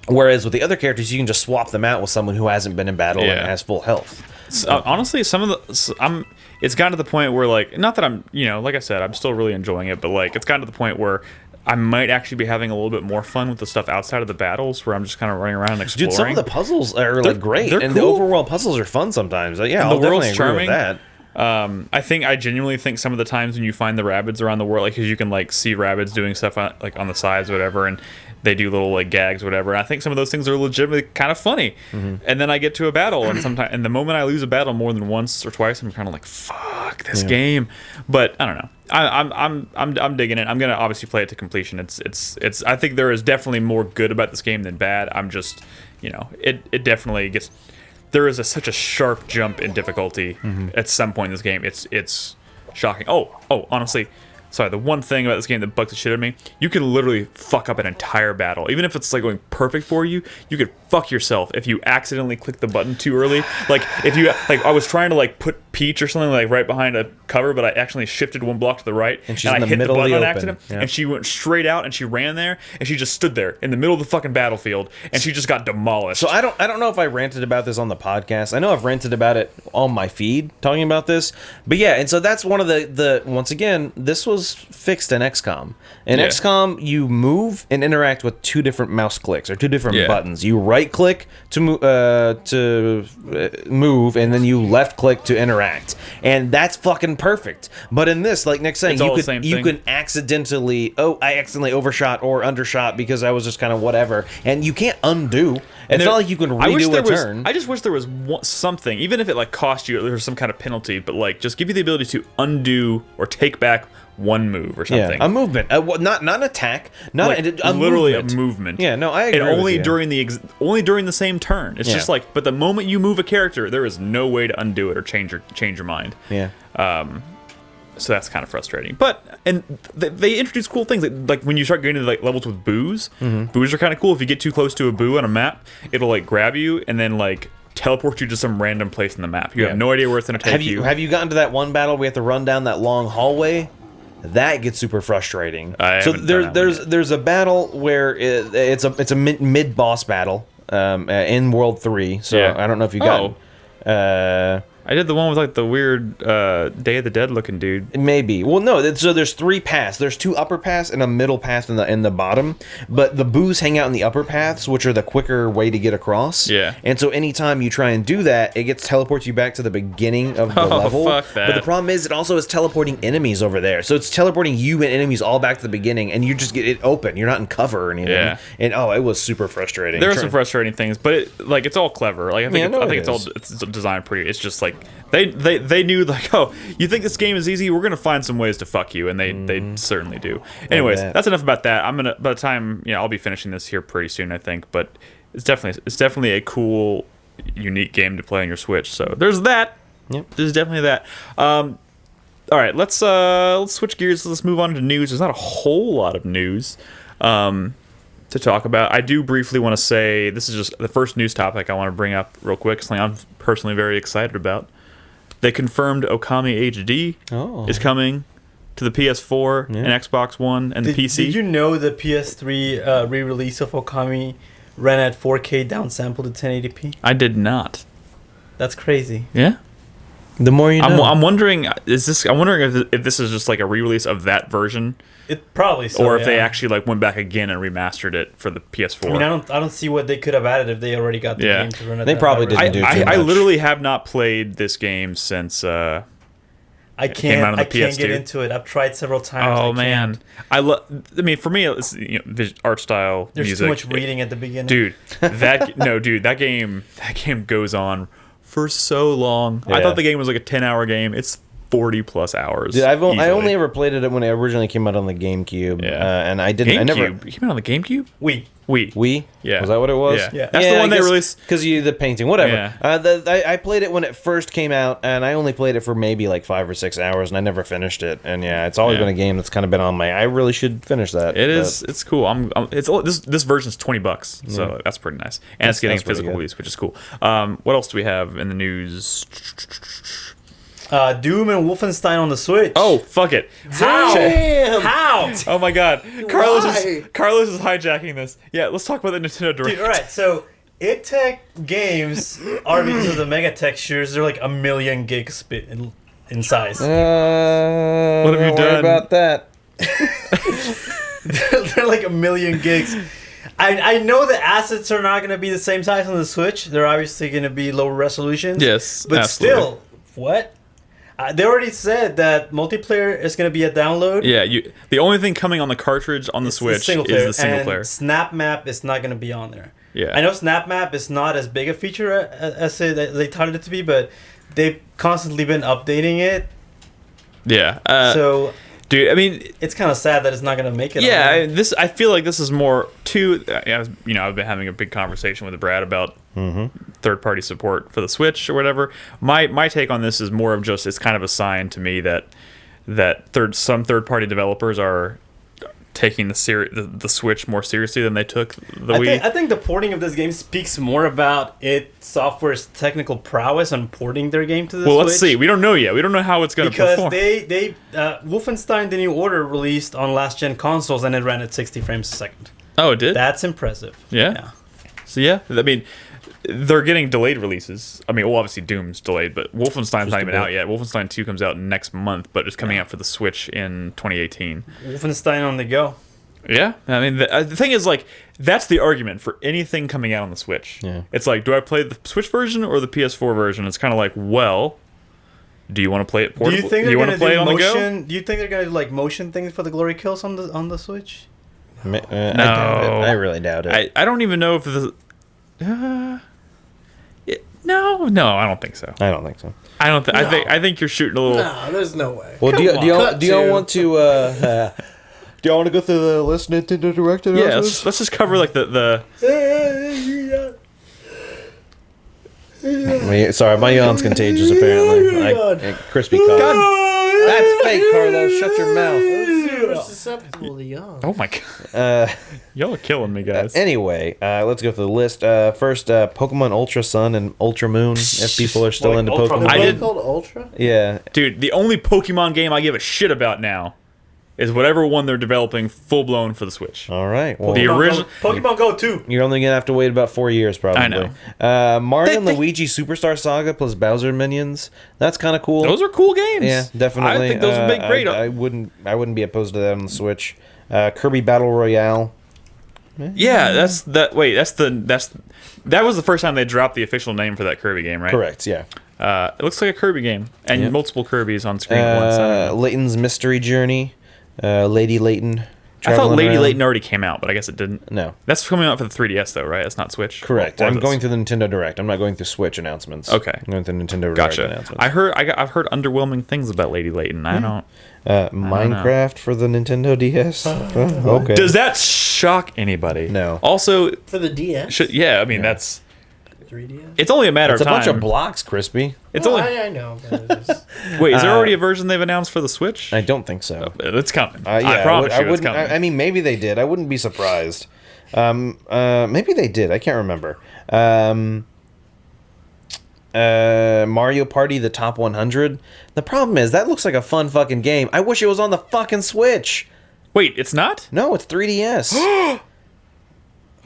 Whereas with the other characters, you can just swap them out with someone who hasn't been in battle and has full health. Honestly, it's gotten to the point where, like, not that I'm, like I said, I'm still really enjoying it, but, like, it's gotten to the point where I might actually be having a little bit more fun with the stuff outside of the battles, where I'm just kind of running around and exploring. Dude, some of the puzzles are, like, great, and cool. The overworld puzzles are fun sometimes. Yeah, I'll definitely agree with that. I genuinely think some of the times when you find the Rabbids around the world, like, because you can, like, see Rabbids doing stuff on, like, on the sides or whatever, and they do little, like, gags or whatever. And I think some of those things are legitimately kind of funny. Mm-hmm. And then I get to a battle, and the moment I lose a battle more than once or twice, I'm kind of like, fuck this game. But I don't know. I'm digging it. I'm gonna obviously play it to completion. It's I think there is definitely more good about this game than bad. I'm just, it definitely gets. There is such a sharp jump in difficulty at some point in this game. It's shocking. Oh, honestly, sorry, the one thing about this game that bugs the shit out of me, you can literally fuck up an entire battle. Even if it's like going perfect for you, you could fuck yourself if you accidentally click the button too early. Like if you I was trying to like put Peach or something like right behind a cover, but I actually shifted one block to the right, And she's I in the hit middle the of button the on open. accident, Yeah. and she went straight out and she ran there and she just stood there in the middle of the fucking battlefield and she just got demolished. So I don't know if I ranted about this on the podcast. I know I've ranted about it on my feed talking about this. But yeah, and so that's one of the once again, this was fixed in XCOM. In Yeah. XCOM, you move and interact with two different mouse clicks or two different Yeah. buttons. You right click to move, and then you left click to interact, and that's fucking perfect. But in this, like Nick's saying, It's all the same you thing. can accidentally I accidentally overshot or undershot because I was just kind of whatever, and you can't undo. It's not like you can redo a turn. I just wish there was something, even if it like cost you, there's some kind of penalty, but like just give you the ability to undo or take back one move or something. Yeah, a movement, not an attack, not Like, a literally movement. a movement. Yeah, no, I agree. And with only you. during the same turn. It's Yeah. just like, but the moment you move a character, there is no way to undo it or change your mind. Yeah. So that's kind of frustrating. But they introduce cool things like when you start getting to like levels with boos. Mm-hmm. Boos are kind of cool. If you get too close to a boo on a map, it'll like grab you and then like teleport you to some random place in the map. You Yeah. have no idea where it's going to take Have you gotten to that one battle we have to run down that long hallway? That gets super frustrating. I So haven't done that one yet. there's a battle where it's a mid boss battle in World 3. So Yeah. I don't know if you got. I did the one with like the weird Day of the Dead looking dude. Maybe. Well, no. So there's 3 paths. There's 2 upper paths and a middle path in the bottom. But the boos hang out in the upper paths, which are the quicker way to get across. Yeah. And so anytime you try and do that, it teleports you back to the beginning of the Oh, level. fuck that. But the problem is, it also is teleporting enemies over there. So it's teleporting you and enemies all back to the beginning, and you just get it open. You're not in cover or anything. Yeah. And it was super frustrating. There are some frustrating things, but it's all clever. Like I think Yeah, no, I think it is. it's designed pretty. It's just like they knew like, oh, you think this game is easy? We're gonna find some ways to fuck you, and they certainly do. Anyways, that. that's enough about that. I'm gonna by the time I'll be finishing this here pretty soon, I think. But it's definitely a cool, unique game to play on your Switch. So there's that. Yep. There's definitely that. All right, let's switch gears. Let's move on to news. There's not a whole lot of news to talk about. I do briefly want to say this is just the first news topic I want to bring up real quick. Something I'm personally very excited about. They confirmed Okami HD is coming to the PS4 and Xbox One and the PC. Did you know the PS3 re-release of Okami ran at 4K downsampled to 1080p? I did not. That's crazy. Yeah. The more you know. I'm wondering. I'm wondering if this is just like a re-release of that version, It probably so. or if they yeah. actually like went back again and remastered it for the PS4. I mean, I don't see what they could have added if they already got the Yeah. game to run at They that probably high didn't resolution. do too I much. literally have not played this game since. I came out on can't. the I can't get PS2. into it. I've tried several times. Oh I man, can't. I mean, for me, it's art style, There's music. too much reading at the beginning. Dude, that game goes on for so long. I Yeah. thought the game was like a 10-hour game. It's 40 plus hours. Dude, I easily. only ever played it when it originally came out on the GameCube. Yeah. And I didn't. I never. GameCube. It came out on the GameCube. Wii. Wii. Yeah. Was that what it was? Yeah. That's the one they released. Because the painting, whatever. Yeah. I played it when it first came out, and I only played it for maybe like 5 or 6 hours, and I never finished it. And yeah, it's always Yeah. been a game that's kind of been on my. I really should finish that. It is. It's cool. This version's $20, so that's pretty nice, and it's getting a that's pretty physical good. release, which is cool. What else do we have in the news? Doom and Wolfenstein on the Switch. Oh, fuck it! How? Damn. How? Oh my God, Carlos Why? is hijacking this. Yeah, let's talk about the Nintendo Direct. Dude, all right, so It-Tech games are because of the mega textures. They're like 1,000,000 gigs in size. What have you don't worry done? about that? They're like 1,000,000 gigs. I know the assets are not going to be the same size on the Switch. They're obviously going to be lower resolutions. Yes, but absolutely. still, what? They already said that multiplayer is going to be a download. Yeah, the only thing coming on the cartridge on the Switch is the single and player. Snap Map is not going to be on there. Yeah. I know Snap Map is not as big a feature as they touted it to be, but they've constantly been updating it. Yeah. So dude, I mean, it's kind of sad that it's not going to make it. yeah, on there. I feel like this is more too. I've been having a big conversation with Brad about third-party support for the Switch or whatever. My take on this is more of just it's kind of a sign to me that that some third-party developers are taking the Switch more seriously than they took the Wii. I think the porting of this game speaks more about software's technical prowess on porting their game to the Switch. Well, let's see. We don't know yet. We don't know how it's going to perform. Because Wolfenstein: The New Order released on last-gen consoles and it ran at 60 frames a second. Oh, it did? That's impressive. Yeah. So, yeah. I mean, they're getting delayed releases. I mean, well, obviously Doom's delayed, but Wolfenstein's not even out yet. Wolfenstein 2 comes out next month, but it's coming out for the Switch in 2018. Wolfenstein on the go. Yeah. I mean, the thing is, like, that's the argument for anything coming out on the Switch. Yeah. It's like, do I play the Switch version or the PS4 version? It's kind of like, well, do you want to play it portable? Do you think they're going to play it on motion? the go? Do you think they're going to do like motion things for the glory kills on the Switch? No. I doubt it. I really doubt it. I don't even know if the... No, I don't think so. I don't think so. I think you're shooting a little... No, there's no way. Well, do y'all want to do y'all want to go through the list Nintendo Direct announcements? Yeah, let's just cover like the Sorry, my yawn's contagious apparently. Crispy cough. That's fake, Carlos. Shut your mouth. Super susceptible to yawn. Oh my god. Y'all are killing me, guys. Anyway, let's go through the list. First, Pokemon Ultra Sun and Ultra Moon, if people are still into Ultra Pokemon. I did- Called Ultra? Yeah. Dude, the only Pokemon game I give a shit about now is whatever one they're developing full-blown for the Switch. All right. Well, The original... Pokemon Go 2. you're only going to have to wait about 4 years, probably. I know. Mario and Luigi Superstar Saga plus Bowser minions. That's kind of cool. Those are cool games. Yeah, definitely. I think those would make great. I wouldn't be opposed to that on the Switch. Kirby Battle Royale. Yeah, that was the first time they dropped the official name for that Kirby game, right? Correct, yeah. It looks like a Kirby game, and Yep. multiple Kirbys on screen at once. I don't know. Layton's Mystery Journey. Lady Layton. I thought traveling Lady around. Layton already came out, but I guess it didn't. No. That's coming out for the 3DS, though, right? It's not Switch. Correct. Or I'm this. going through the Nintendo Direct. I'm not going through Switch announcements. Okay. I'm going through Nintendo Direct Gotcha. announcements. I've heard underwhelming things about Lady Layton. I don't. Minecraft for the Nintendo DS. Okay. Does that shock anybody? No. Also, For the DS? I mean that's. 3DS? It's only a matter It's a of time. bunch of blocks, Crispy. It's Well, only. I know. But it's just, Wait, is there already a version they've announced for the Switch? I don't think so. It's coming. Yeah, I promise you, it's wouldn't. coming. I mean, maybe they did. I wouldn't be surprised. Maybe they did. I can't remember. Mario Party: The Top 100. The problem is that looks like a fun fucking game. I wish it was on the fucking Switch. Wait, it's not? No, it's 3DS.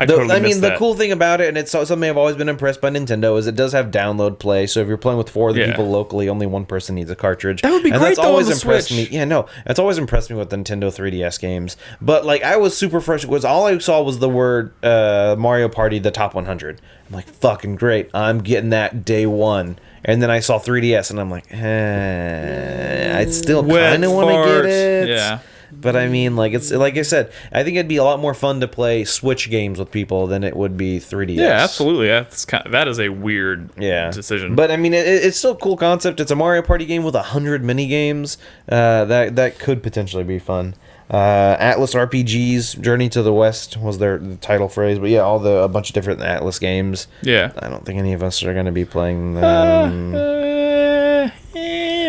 I totally missed the that. cool thing about it, and it's something I've always been impressed by Nintendo, is it does have download play. So if you're playing with 4 other Yeah. people locally, only one person needs a cartridge. That would be and great, that's though, on always the impressed Switch. me. Yeah, no, that's always impressed me with the Nintendo 3DS games. But like, I was super frustrated because all I saw was the word Mario Party: The Top 100. I'm like, fucking great! I'm getting that day one. And then I saw 3DS, and I'm like, I still kind of want to get it. Yeah. But I mean, like it's like I said, I think it'd be a lot more fun to play Switch games with people than it would be 3DS. Yeah, absolutely. That is a weird decision. But I mean, it's still a cool concept. It's a Mario Party game with 100 mini games. That could potentially be fun. Atlas RPGs, Journey to the West was the title phrase. But yeah, a bunch of different Atlas games. Yeah. I don't think any of us are going to be playing them.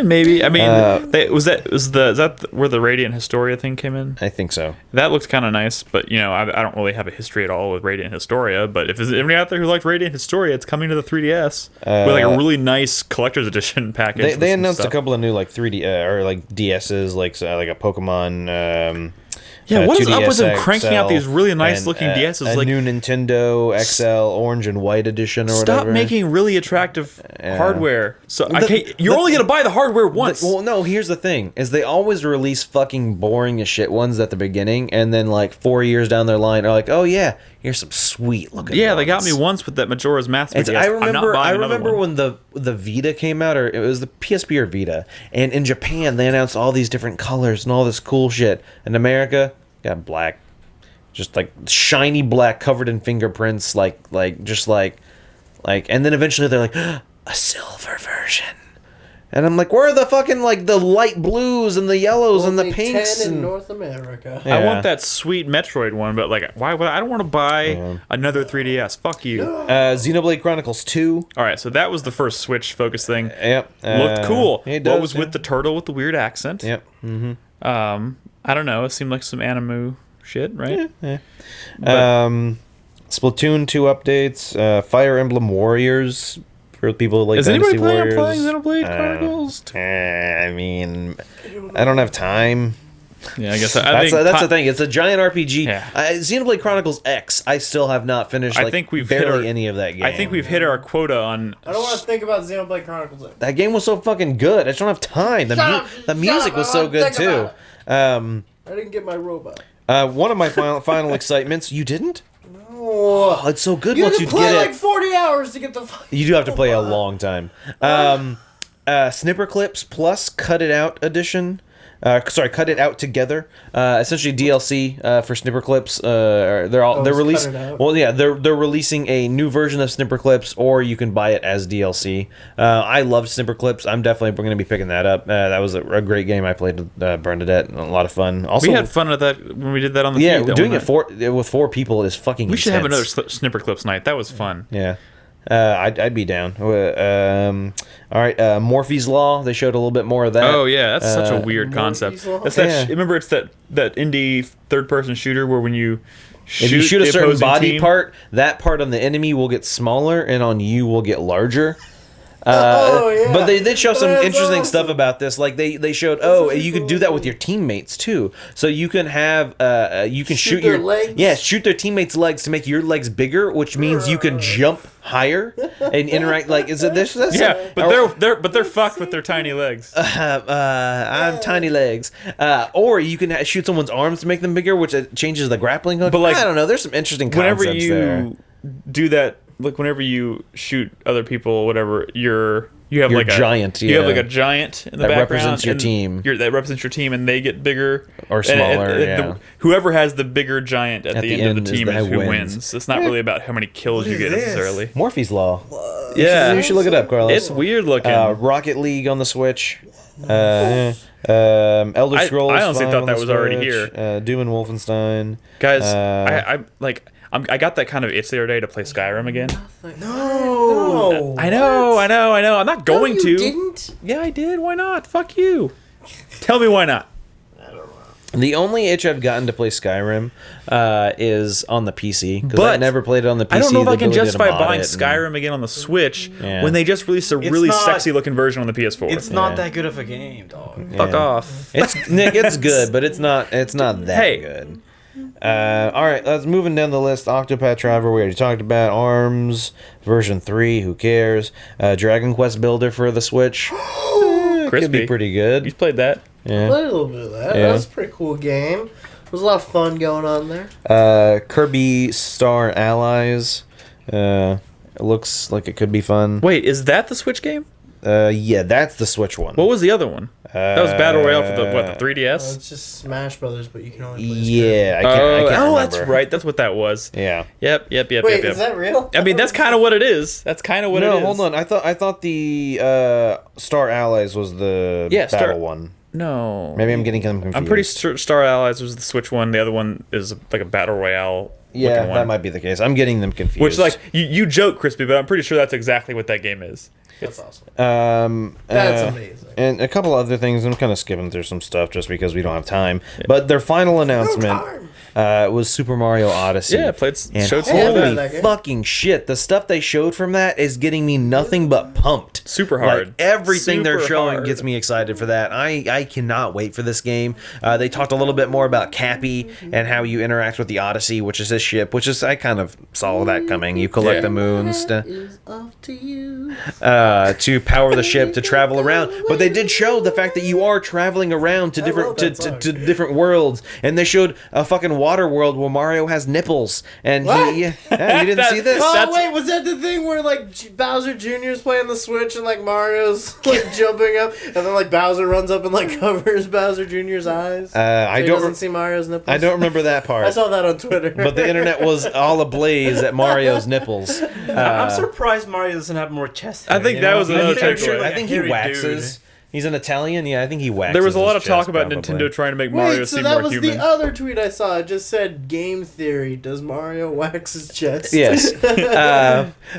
Maybe. I mean, is that where the Radiant Historia thing came in? I think so. That looked kind of nice, but I don't really have a history at all with Radiant Historia. But if there's anybody out there who liked Radiant Historia, it's coming to the 3DS with like a really nice collector's edition package. They announced a couple of new like 3D or like DSs, like a Pokemon. Yeah, what is up with them 2DS cranking out XL these really nice and, looking DSs? A Like, new Nintendo XL Orange and White edition or stop whatever. making really attractive hardware. So you're the- only gonna buy the hardware once. Well, no. Here's the thing: is they always release fucking boring as shit ones at the beginning, and then like 4 years down their line, are like, oh yeah, here's some sweet looking. Yeah, ones. they got me once with that Majora's Mask. It's, 3DS. I I'm not remember. buying I another remember one. when the Vita came out, or it was the PSP or Vita, and in Japan they announced all these different colors and all this cool shit. In America, got black, just like shiny black covered in fingerprints, like, and then eventually they're like a silver version. And I'm like, where are the fucking like the light blues and the yellows and the Only pinks? 10 in And North America. Yeah. I want that sweet Metroid one, but like, why would I don't want to buy another 3DS? Fuck you. Xenoblade Chronicles 2. All right, so that was the first Switch focus thing. Yep. Looked cool. It What does, was with the turtle with the weird accent? Yep. I don't know. It seemed like some anime shit, right? Splatoon 2 updates. Fire Emblem Warriors for people like Is Dynasty anybody playing Warriors. Xenoblade Chronicles? I mean, I don't have time. Yeah, I guess That's the thing. It's a giant RPG. Yeah. Xenoblade Chronicles X. I still have not finished. I Like, think we've barely hit our, any of that game. I think we've hit our quota on. I don't want to think about Xenoblade Chronicles. That game was so fucking good. I just don't have time. The music was so good too. I didn't get my robot. One of my final excitements. You didn't? Oh, It's so good you once had you to play get like it. 40 hours to get the. You do have to play a long time. Snipper Clips Plus Cut It Out Edition. Cut It Out Together. Essentially DLC for Snipper Clips. They're releasing. Cut It Out. Well, yeah, they're releasing a new version of Snipper Clips, or you can buy it as DLC. I loved Snipper Clips. I'm definitely going to be picking that up. That was a great game I played with Bernadette, and a lot of fun. Also, We had fun with that when we did that on the yeah, feed, that doing one it night. with 4 people is fucking. We should have another intense. Snipper Clips night. That was fun. Yeah. I'd be down. All right, Morphe's Law. They showed a little bit more of that. Oh yeah, that's such a weird concept. Morphe's Law? That's that. Yeah. Remember, it's that indie third-person shooter where when you If you shoot a the certain opposing body team- part, that part on the enemy will get smaller, and on you will get larger. Yeah. But they did show some That's interesting awesome. stuff about this. Like they showed, really you could do that with your teammates too. So you can have, you can shoot their your legs? yeah, shoot their teammates' legs to make your legs bigger, which means you can jump higher and interact. Like, is it this? Yeah, but they're fucked with their tiny legs. I'm tiny legs. Or you can shoot someone's arms to make them bigger, which changes the grappling hook. But, like, I don't know. There's some interesting Whenever concepts you there. do that, like whenever you shoot other people, whatever, you have You're like a giant, You have yeah. like a giant in the That background represents your and team. That represents your team, and they get bigger Or And- smaller, and yeah. whoever has the bigger giant at the end of the is team the is who wins. wins. It's not really about how many kills you get necessarily. Morphe's Law. Yeah, You should look it up, Carlos. it's weird looking. Rocket League on the Switch. Elder Scrolls. I honestly 5 thought on that the was already Switch, Doom and Wolfenstein. Guys, I got that kind of itch the other day to play Skyrim again. No. I know. I'm not going you to. Didn't? Yeah, I did. Why not? Fuck you. Tell me why not. The only itch I've gotten to play Skyrim is on the PC, because I But never played it on the PC. I don't know if The I can ability to justify mod buying it and- Skyrim again on the Switch Yeah. when they just released a really not- sexy looking version on the PS4. It's not that good of a game, dog. Fuck Yeah. off. It's Nick. It's good, but it's not that Hey. good. All right, let's moving down the list. Octopath Traveler, we already talked about. ARMS version 3. Who cares? Dragon Quest Builder for the Switch. Could be Crispy. pretty You good. played that? Yeah. Played a little bit of that. Yeah. That was a pretty cool game. There was a lot of fun going on there. Kirby Star Allies. It looks like it could be fun. Wait, is that the Switch game? Yeah, that's the Switch one. What was the other one? That was Battle Royale for the 3DS? It's just Smash Brothers, but you can only play Yeah, I can't remember. that's right. That's what that was. Yeah. Yep. Wait, is that real? I mean, that's kind of what it is. That's kind of what it No, is. hold on. I thought the Star Allies was the battle one. No. Maybe I'm getting them confused. I'm pretty sure Star Allies was the Switch one. The other one is like a Battle Royale Yeah, looking one. that might be the case. I'm getting them confused. Which, like, you joke, Crispy, but I'm pretty sure that's exactly what that game is. That's awesome. That's amazing. And a couple other things. I'm kind of skipping through some stuff just because we don't have time. But their final announcement was Super Mario Odyssey. Yeah, And showed some of holy that game. fucking shit, the stuff they showed from that is getting me nothing but pumped. Super hard. Like, everything they're Super showing hard. gets me excited for that. I cannot wait for this game. They talked a little bit more about Cappy and how you interact with the Odyssey, which is his ship, which is, I kind of saw that coming. You collect Yeah. the moons Is up to you. to power the ship to travel around, but they did show the fact that you are traveling around to different love that song. to different worlds, and they showed a fucking water world where Mario has nipples, and What? you didn't see this? Oh wait, was that the thing where like Bowser Jr.'s playing the Switch and like Mario's like jumping up, and then like Bowser runs up and like covers Bowser Jr.'s eyes? I So he don't. doesn't see Mario's nipples. I don't remember that part. I saw that on Twitter. But internet was all ablaze at Mario's nipples. I'm surprised Mario doesn't have more chest hair. I think that was another takeaway. I think he waxes. He's an Italian. Yeah, I think he waxes. There was a lot his of talk chest, about probably. Nintendo trying to make Mario Wait, so seem that more was human. the other tweet I saw. It just said, game theory, does Mario wax his chest? Yes.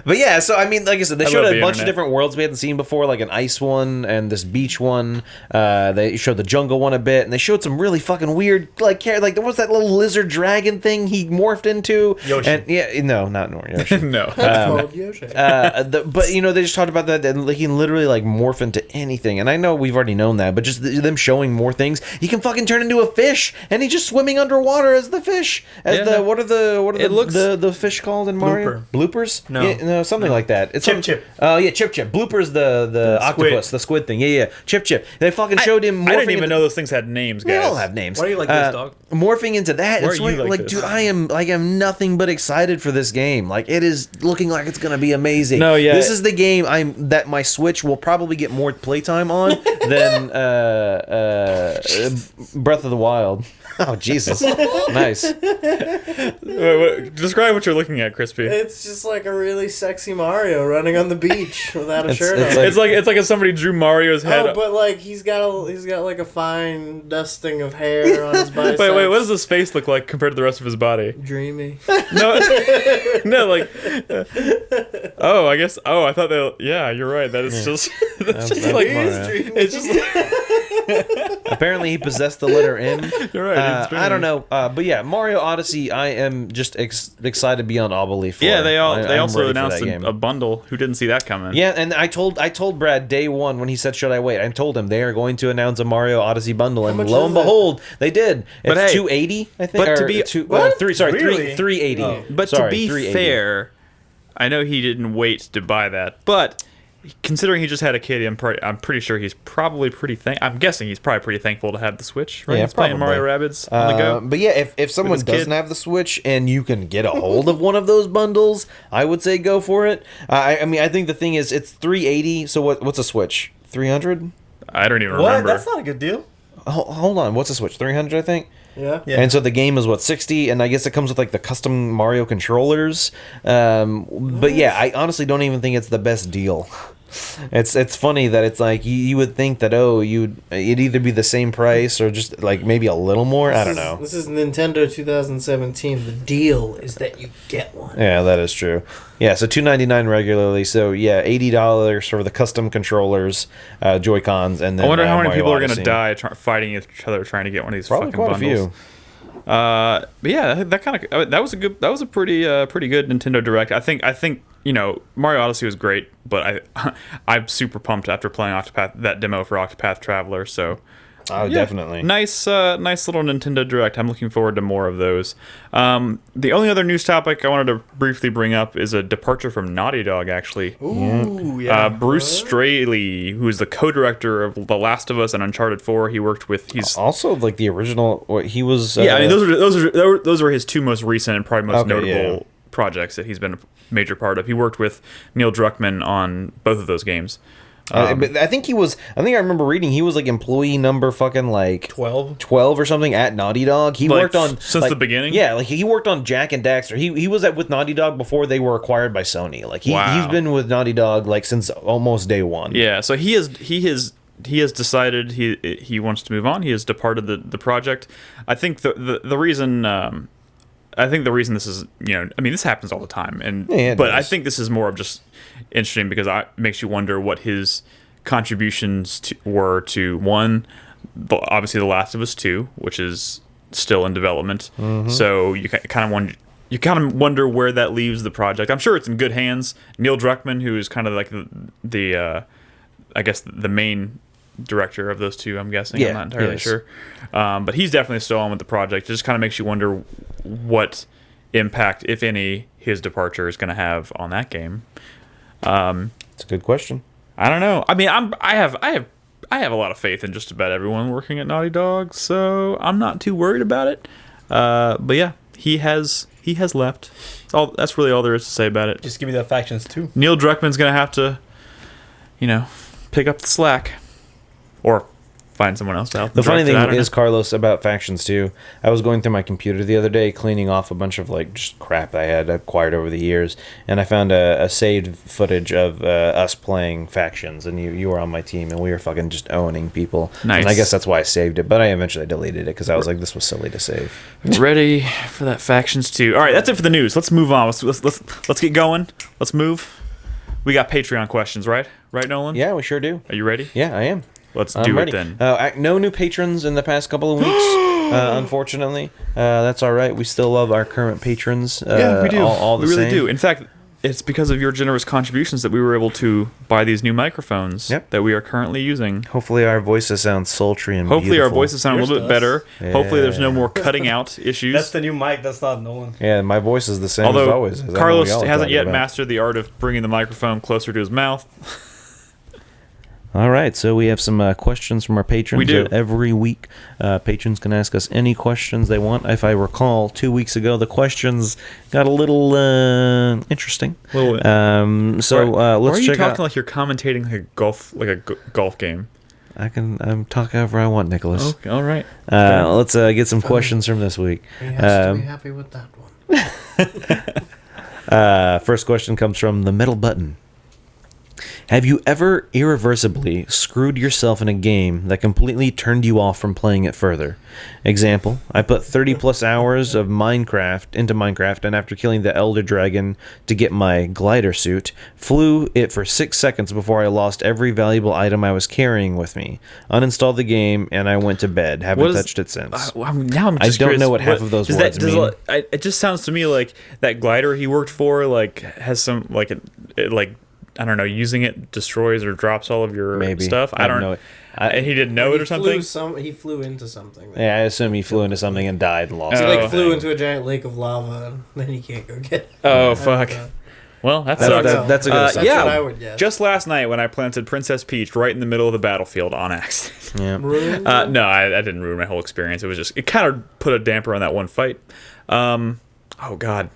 But yeah, so I mean, like I said, they showed love a the bunch of internet. different worlds we hadn't seen before, like an ice one and this beach one. They showed the jungle one a bit, and they showed some really fucking weird, like there was that little lizard dragon thing he morphed into. Yoshi. And yeah, no, not Yoshi. No. That's called Yoshi. But you know, they just talked about that, and he can literally like morph into anything. And I know we've already known that, but just them showing more things, he can fucking turn into a fish, and he's just swimming underwater as the fish. What are the fish called in Mario? Bloopers? No. Yeah, no, something like that. It's Chip. Oh yeah, Chip. Bloopers, the octopus, squid. the squid thing. Yeah. Chip. They fucking showed him. I didn't even into- know those things had names, guys. They all have names. Why do you like this, dog? Morphing into that. Why It's are you like this? dude, I am nothing but excited for this game. Like, it is looking like it's gonna be amazing. No, yeah. This is the game that my Switch will probably get more playtime on than Breath of the Wild. Oh Jesus! Nice. Wait, describe what you're looking at, Krispy. It's just like a really sexy Mario running on the beach without a shirt it's on. like- It's like if somebody drew Mario's head. Oh, but like he's got like a fine dusting of hair on his biceps. Wait, what does his face look like compared to the rest of his body? Dreamy. No, no, like. Oh, I guess. Oh, I thought they. Yeah, you're right. That is just. That's just That's like. Mario. It's just. Apparently, he possessed the letter M. You're right. it's I don't dreamy. know, but yeah, Mario Odyssey. I am just excited beyond all belief. For. Yeah, they I'm also ready for announced that game. a bundle. Who didn't see that coming? Yeah, and I told Brad day one when he said, "Should I wait?" I told him they are going to announce a Mario Odyssey bundle, and much lo is and that? behold, they did. But It's hey, $280, I think. but to or be- What? Really? 380. Oh. But Sorry, to be 380. fair, I know he didn't wait to buy that, but considering he just had a kid, I'm pretty sure he's probably I'm guessing he's probably pretty thankful to have the Switch. Right? Yeah, he's playing probably. Mario Rabbids on the go. But yeah, if someone his kid. doesn't have the Switch and you can get a hold of one of those bundles, I would say go for it. I mean, I think the thing is, it's 380. So what's a Switch? 300? I don't even What? remember. That's not a good deal. Hold on, what's a Switch? 300, I think. Yeah. Yeah. And so the game is what, 60, and I guess it comes with like the custom Mario controllers. But yeah, I honestly don't even think it's the best deal. It's funny that it's like you would think that it'd either be the same price or just like maybe a little more. I don't know. This is Nintendo 2017. The deal is that you get one. Yeah, that is true. Yeah, so $299 regularly. So yeah, $80 for the custom controllers, Joy-Cons, and then I wonder how many Mario people are going Odyssey. to die fighting each other trying to get one of these Probably fucking quite bundles. a few. But yeah, that was a pretty good Nintendo Direct. I think Mario Odyssey was great, but I'm super pumped after playing that demo for Octopath Traveler. So Oh, yeah, definitely. nice little Nintendo Direct. I'm looking forward to more of those. The only other news topic I wanted to briefly bring up is a departure from Naughty Dog. Actually, Ooh, yeah. Bruce Straley, who is the co-director of The Last of Us and Uncharted 4, he worked with. He's Also, like the original, he was. yeah, I mean those are his two most recent and probably most Okay, notable yeah. projects that he's been a major part of. He worked with Neil Druckmann on both of those games. But I think I remember reading he was like employee number fucking like 12. 12 or something at Naughty Dog. He Like, worked on since the beginning? Yeah, like he worked on Jack and Daxter. He was with Naughty Dog before they were acquired by Sony. Like Wow. he's been with Naughty Dog like since almost day one. Yeah, so he has decided he wants to move on. He has departed the project. I think the reason this is, this happens all the time, Yeah, it but I does. think this is more of just interesting because it makes you wonder what his contributions were to one, obviously The Last of Us 2, which is still in development. Mm-hmm. So you kind of wonder where that leaves the project. I'm sure it's in good hands. Neil Druckmann, who is kind of like the I guess the main director of those two, I'm guessing. Yeah, I'm not entirely yes. sure. But he's definitely still on with the project. It just kind of makes you wonder what impact, if any, his departure is going to have on that game. It's a good question. I don't know. I mean, I have a lot of faith in just about everyone working at Naughty Dog, so I'm not too worried about it. But yeah, he has left. That's really all there is to say about it. Just give me the factions too. Neil Druckmann's gonna have to, pick up the slack, or find someone else to help. The funny direct it. I thing don't is, Carlos, about factions too. I was going through my computer the other day, cleaning off a bunch of like just crap I had acquired over the years, and I found a saved footage of us playing factions, and you were on my team, and we were fucking just owning people. Nice. And I guess that's why I saved it, but I eventually deleted it because I was like, this was silly to save. Ready for that factions too. All right, that's it for the news. Let's move on. Let's get going. Let's move. We got Patreon questions, right? Right, Nolan? Yeah, we sure do. Are you ready? Yeah, I am. Let's I'm do ready. it then. No new patrons in the past couple of weeks, unfortunately. That's all right. We still love our current patrons. Yeah, we do. All the we really same. do. In fact, it's because of your generous contributions that we were able to buy these new microphones that we are currently using. Hopefully our voices sound sultry and Hopefully our beautiful. voices sound a little bit better. Yeah. Hopefully there's no more cutting out issues. That's the new mic. That's not Nolan. Yeah, my voice is the same Although as always. as I know Carlos we all hasn't talk yet about. mastered the art of bringing the microphone closer to his mouth. All right, so we have some questions from our patrons. We do. Every week, patrons can ask us any questions they want. If I recall, 2 weeks ago, the questions got a little interesting. Let's Let's Why are you check talking out. like you're commentating like a golf game? I'm talk however I want, Nicholas. Okay, all right. Let's get some questions from this week. He has to be happy with that one. First question comes from the Metal Button. Have you ever irreversibly screwed yourself in a game that completely turned you off from playing it further? Example, I put 30 plus hours of Minecraft into Minecraft, and after killing the Elder Dragon to get my glider suit, flew it for 6 seconds before I lost every valuable item I was carrying with me. Uninstalled the game, and I went to bed. Haven't touched it since. Now I'm I just don't curious, know what half of those does words mean. It just sounds to me like that glider he worked for has some like I don't know, using it destroys or drops all of your Maybe. stuff. I don't know. know. And he didn't know it or something. He flew into something. Yeah, I assume he flew into something and died and lost He it. flew into a giant lake of lava, and then he can't go get it. Oh, fuck. Well, that sucks. That's a good That's assumption. what I would guess. Just last night when I planted Princess Peach right in the middle of the battlefield on accident. Yeah. Ruined? No, I didn't ruin my whole experience. It kind of put a damper on that one fight. Oh, God.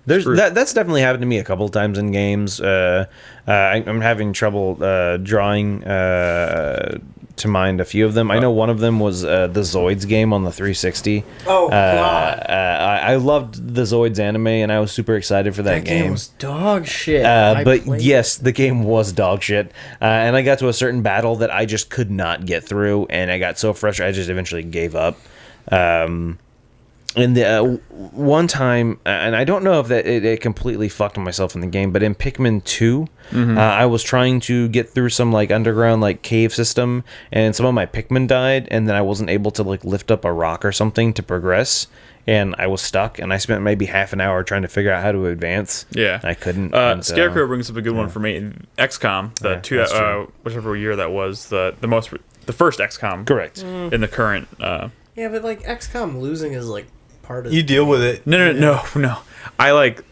That's definitely happened to me a couple times in games. I'm having trouble drawing to mind a few of them. I know one of them was the Zoids game on the 360. Oh, God. I loved the Zoids anime, and I was super excited for that game. was dog shit. But yes, the game was dog shit. And I got to a certain battle that I just could not get through, and I got so frustrated, I just eventually gave up. And the one time, and I don't know if that it completely fucked myself in the game, but in Pikmin 2, I was trying to get through some like underground like cave system, and some of my Pikmin died, and then I wasn't able to like lift up a rock or something to progress, and I was stuck, and I spent maybe half an hour trying to figure out how to advance. Yeah, and I couldn't. Scarecrow brings up a good one for me. XCOM, whichever year that was, the first XCOM, correct, in the current. Yeah, but like XCOM losing is like part of. You deal with it. No. I like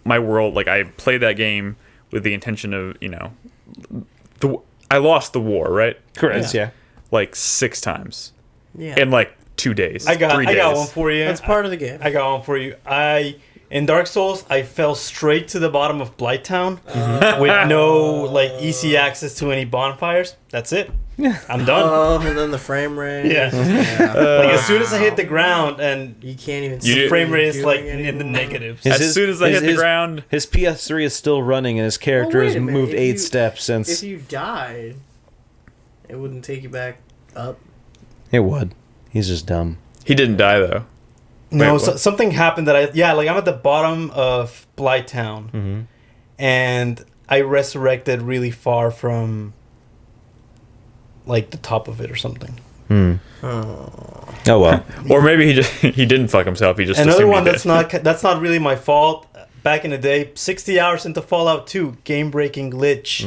my world. Like I played that game with the intention of I lost the war, right? correct, yeah. Like 6 times Yeah, in like 2 days. I 3 days. got one for you. that's part of the game. I got one for you. In Dark Souls, I fell straight to the bottom of Blighttown with no like easy access to any bonfires. That's it. I'm done. Oh, and then the frame rate. Yeah. Like as soon as I hit the ground and You can't even. You the did- frame rate is doing like anymore. in the negatives. As soon as I hit the ground, his PS3 is still running, and his character wait has a minute, moved if 8 you- steps since. If you died, it wouldn't take you back up. It would. He's just dumb. he didn't die though. No, Wait, what? something happened that I'm at the bottom of Blighttown, and I resurrected really far from like the top of it or something. Oh well. Or maybe he didn't fuck himself. He just Another assumed one he that's did. that's not really my fault. Back in the day, 60 hours into Fallout 2, game-breaking glitch.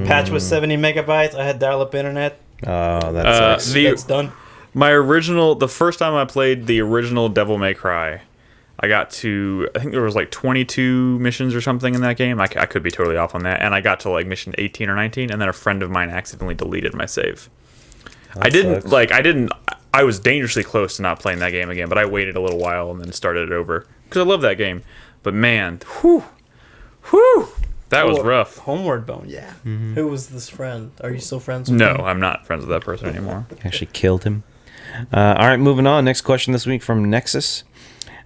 Patch was 70 megabytes. I had dial-up internet. Oh, that sucks. It's done. The first time I played the original Devil May Cry, I got to, I think there was like 22 missions or something in that game. I could be totally off on that. And I got to like mission 18 or 19, and then a friend of mine accidentally deleted my save. I was dangerously close to not playing that game again, but I waited a little while and then started it over. Because I love that game. But man, That was rough. Homeward Bone, yeah. Who was this friend? Are you still friends with No, him? I'm not friends with that person anymore. Actually killed him. All right, moving on. Next question this week from Nexus.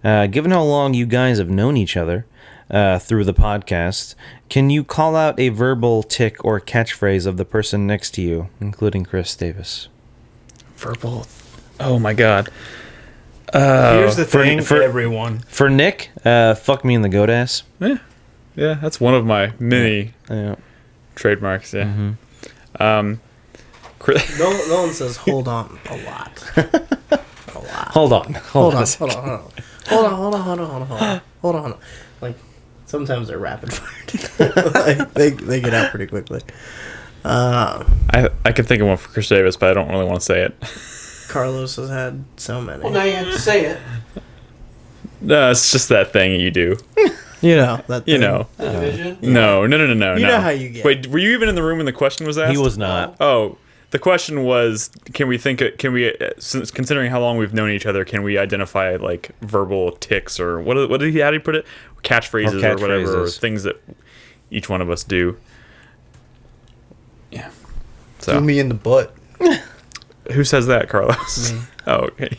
Given how long you guys have known each other through the podcast, can you call out a verbal tick or catchphrase of the person next to you, including Chris Davis? Verbal. Oh my god. Here's the thing for- everyone. For Nick, fuck me in the goat ass. Yeah, that's one of my many Yeah. trademarks. Yeah. Nolan says, "Hold on," a lot. Hold on. Hold on. Like sometimes they're rapid fired. Like, they get out pretty quickly. I could think of one for Chris Davis, but I don't really want to say it. Carlos has had so many. Well, now you have to say it. No, it's just that thing you do. You know that. You thing. know. The division. No. You know how you get. Wait, were you even in the room when the question was asked? He was not. Oh, the question was, since considering how long we've known each other, can we identify like verbal tics or how did he put it? Catchphrases or whatever, or things that each one of us do. Yeah. So Do me in the butt. who says that, Carlos? Me. Oh, okay.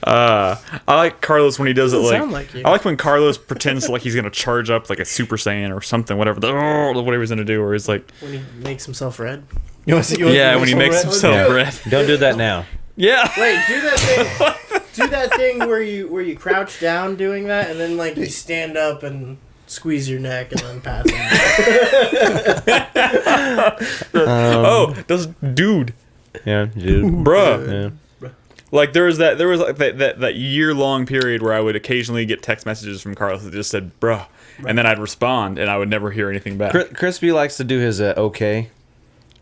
I like Carlos when he does it Doesn't like. sound like you. I like when Carlos pretends like he's gonna charge up like a Super Saiyan or something, whatever he's gonna do, or he's like, When he makes himself red. You want to see? when he makes himself Yeah. red. Don't do that now. Yeah. Wait, do that thing. Do that thing where you crouch down doing that, and then like you stand up and squeeze your neck, and then pass out. Does dude, Yeah, dude. bruh. Yeah. Like there was like that year-long period where I would occasionally get text messages from Carlos that just said "bruh," and then I'd respond and I would never hear anything back. Crispy likes to do his okay.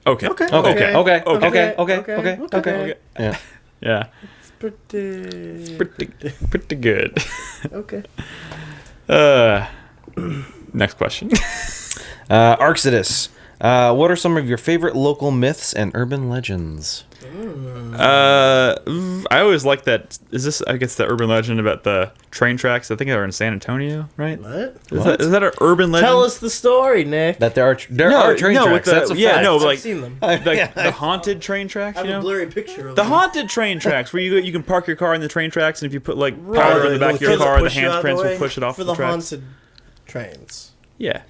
Okay. Okay. Yeah. Yeah. Pretty Pretty good. okay. Next question. Arxidus. What are some of your favorite local myths and urban legends? I always like that. Is this, I guess, the urban legend about the train tracks? I think they're in San Antonio, right? What? Is that an urban legend? Tell us the story, Nick. That there are train with tracks. the, That's a yeah, fact. no, I've like seen them. the haunted train tracks. I have You a know, blurry picture of the them. haunted train tracks where you can park your car in the train tracks, and if you put like powder in the back of your Does it car, the push you out handprints way? will push it off for the the tracks. haunted trains. Yeah.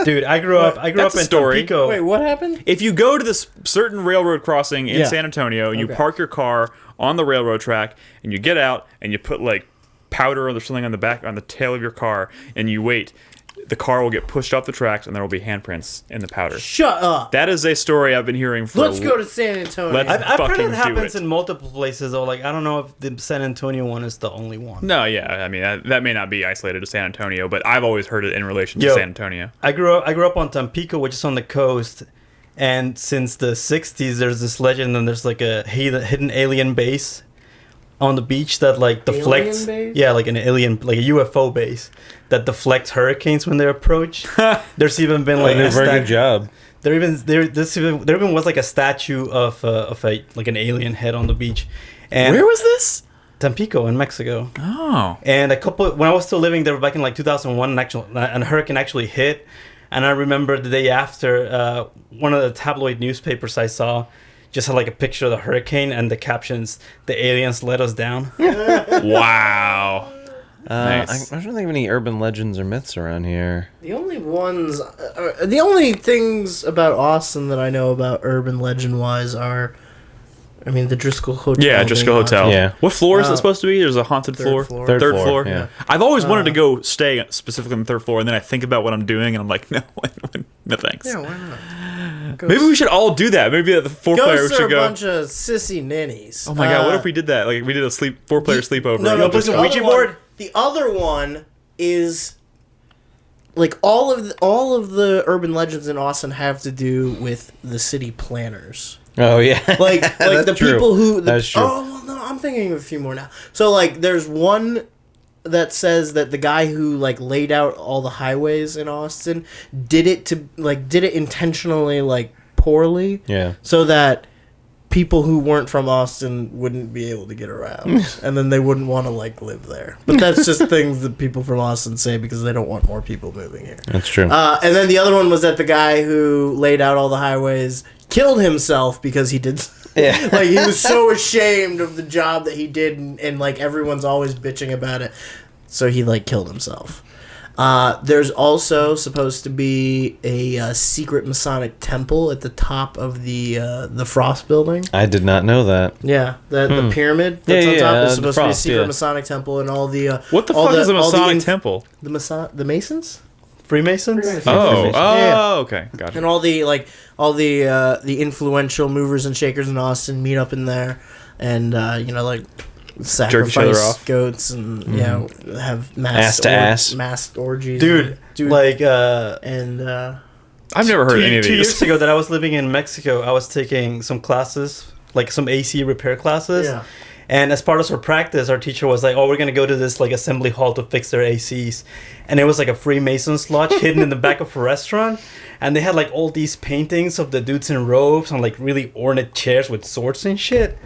Dude, I grew up That's in a story. Tampico. Wait, what happened? If you go to this certain railroad crossing in Yeah. San Antonio and you Okay. park your car on the railroad track and you get out and you put like powder or something on the tail of your car and you wait, the car will get pushed off the tracks and there will be handprints in the powder. Shut up. That is a story I've been hearing for. Let's go to San Antonio. Let's- I've heard fucking it do happens it. in multiple places though. Like I don't know if the San Antonio one is the only one. No, yeah, I mean that may not be isolated to San Antonio, but I've always heard it in relation to Yo. San Antonio. I grew up on Tampico, which is on the coast, and since the '60s, there's this legend, and there's like a hidden alien base on the beach that like deflects. Alien base? Yeah, like an alien, like a UFO base that deflects hurricanes when they approach. There's even been like Like a a very good job. there even was like a statue of like an alien head on the beach. And Where was this? Tampico in Mexico. Oh, And when I was still living there back in like 2001, and a hurricane actually hit. And I remember the day after, one of the tabloid newspapers I saw just had like a picture of the hurricane and the captions, "The aliens let us down." wow. Nice. I don't think of any urban legends or myths around here. The only things about Austin that I know about urban legend wise are, I mean, the Driscoll Hotel. Yeah, Driscoll being Hotel. haunted. Yeah. What floor is Uh, it supposed to be? There's a haunted third floor. floor. Third Third floor, floor. yeah. I've always wanted to go stay specifically on the third floor, and then I think about what I'm doing, and I'm like, no, no thanks. Yeah, why not? Maybe we should all do that. Maybe the 4-player Ghosts are should a go. bunch of sissy ninnies. Oh my god, what if we did that? Like we did a 4-player sleepover. No, You no, know, but just- the Ouija other one- board? The other one is like all of the urban legends in Austin have to do with the city planners. Oh yeah, Like That's the true. people who That's true. Oh well, no, I'm thinking of a few more now. So like there's one that says that the guy who like laid out all the highways in Austin did it intentionally like poorly. Yeah. So that people who weren't from Austin wouldn't be able to get around, and then they wouldn't want to like live there. But that's just things that people from Austin say because they don't want more people moving here. That's true. And then the other one was that the guy who laid out all the highways killed himself because he did. Yeah. Like he was so ashamed of the job that he did, and like everyone's always bitching about it, so he like killed himself. There's also supposed to be a secret Masonic temple at the top of the Frost building. I did not know that. Yeah, the pyramid that's on top is supposed to be a Frost, secret Masonic temple, and all the What the fuck is a Masonic temple? The Masons. Freemasons? Oh, okay, gotcha. And all the influential movers and shakers in Austin meet up in there, and like sacrifice goats and have masked orgies, dude. Like and I've never heard any of these. 2 years ago that I was living in Mexico, I was taking some classes, like some AC repair classes. Yeah. And as part of our practice, our teacher was like, "Oh, we're gonna go to this like assembly hall to fix their ACs," and it was like a Freemasons lodge hidden in the back of a restaurant, and they had like all these paintings of the dudes in robes on like really ornate chairs with swords and shit.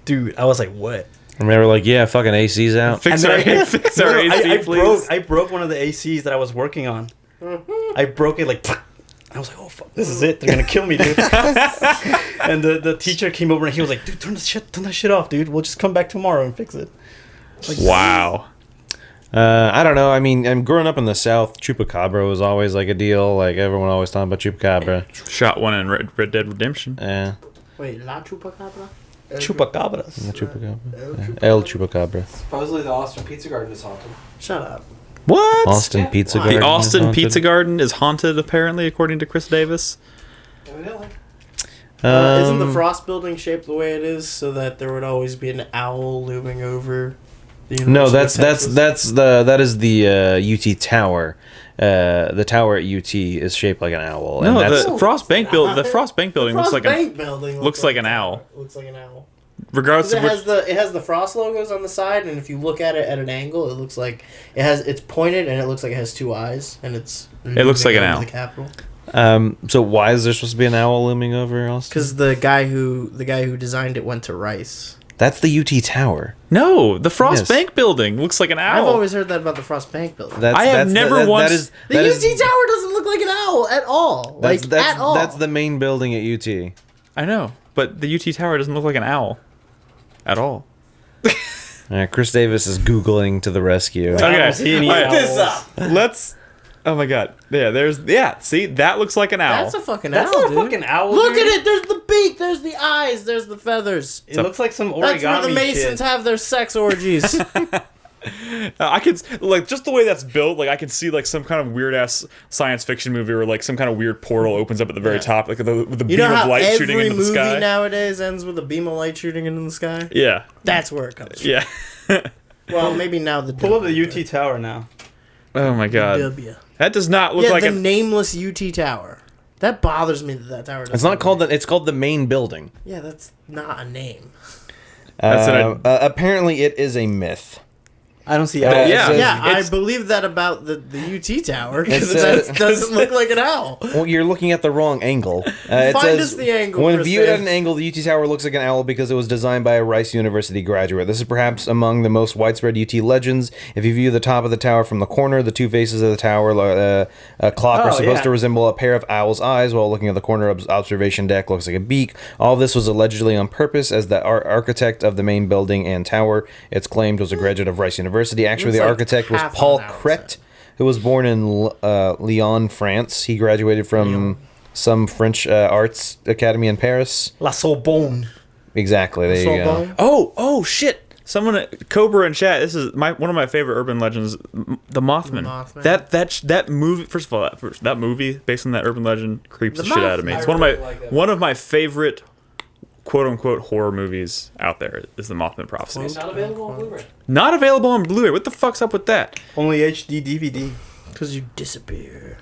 Dude, I was like, "What?" And they were like, "Yeah, fucking AC's out." Fix our AC, please. I broke one of the ACs that I was working on. I broke it like. I was like, "Oh fuck, this is it! They're gonna kill me, dude!" And the teacher came over and he was like, "Dude, turn that shit off, dude. We'll just come back tomorrow and fix it." Like, wow. I don't know. I mean, I'm growing up in the South. Chupacabra was always like a deal. Like everyone always talking about Chupacabra. Shot one in Red Dead Redemption. Yeah. wait, La Chupacabra? Chupacabras. The Chupacabra. El Chupacabra. Supposedly the Austin Pizza Garden is haunted. Shut up. What? Austin Pizza Garden. The Austin is haunted? Pizza Garden is haunted, apparently, according to Chris Davis. Evidently. Isn't the Frost building shaped the way it is so that there would always be an owl looming over the No, University of Texas? that is the UT Tower. The tower at UT is shaped like an owl. No, and that's, the Frost Bank building. The Frost Bank building The looks Frost like Bank building looks like an owl. Looks like an owl. Regardless of It has the Frost logos on the side, and if you look at it at an angle, it looks like it's pointed, and it looks like it has two eyes, and It looks like an over owl. The Capitol. So why is there supposed to be an owl looming over Austin? Because the guy who designed it went to Rice. That's the UT Tower. No, the Frost Yes. Bank building looks like an owl. I've always heard that about the Frost Bank building. I have never once- The UT Tower doesn't look like an owl at all. At all. That's the main building at UT. I know, but the UT Tower doesn't look like an owl at all. Chris Davis is Googling to the rescue. I don't see any All right. owls. this up. Let's. Oh my God! See, that looks like an owl. That's a fucking That's owl, not a dude. fucking owl. Look dude. at it. There's the beak. There's the eyes. There's the feathers. It looks like some origami That's where the Masons shit. have their sex orgies. I could like just the way that's built. Like I can see like some kind of weird ass science fiction movie where like some kind of weird portal opens up at the very top, like with the You beam know of how light shooting every into the movie sky. nowadays ends with a beam of light shooting into the sky? Yeah, That's where it comes from. yeah. Well, maybe now the Pull up the UT Tower now. Oh my God, W. that does not look Yeah, like the a. nameless UT Tower. That bothers me that tower doesn't It's not have called a that. It's called the main building. name. Yeah, that's not a name. That's Apparently, it is a myth. I don't see Uh, owls. yeah. it says- Yeah, I it's- believe that about the UT Tower because It's, it doesn't look like an owl. Well, you're looking at the wrong angle. It Find says, us the angle, When Chris viewed at Davis. an angle, the UT Tower looks like an owl because it was designed by a Rice University graduate. This is perhaps among the most widespread UT legends. If you view the top of the tower from the corner, the two faces of the tower clock are supposed to resemble a pair of owl's eyes, while looking at the corner observation deck looks like a beak. All this was allegedly on purpose, as the architect of the main building and tower, it's claimed, was a graduate of Rice University. Actually, Looks the like architect was half Paul an owl, Cret, who was born in Lyon, France. He graduated from some French arts academy in Paris. La Sorbonne. Exactly. There you go. Sorbonne? Oh shit! Someone Cobra in chat. This is one of my favorite urban legends, the Mothman. Mothman. That movie. First of all, that movie based on that urban legend creeps the shit out of me. Mothman. It's I one really of my like that one of my favorite quote unquote horror movies out there is the Mothman Prophecies. Not available on Blu-ray. Not available on Blu-ray. What the fuck's up with that? Only HD DVD. Because you disappear.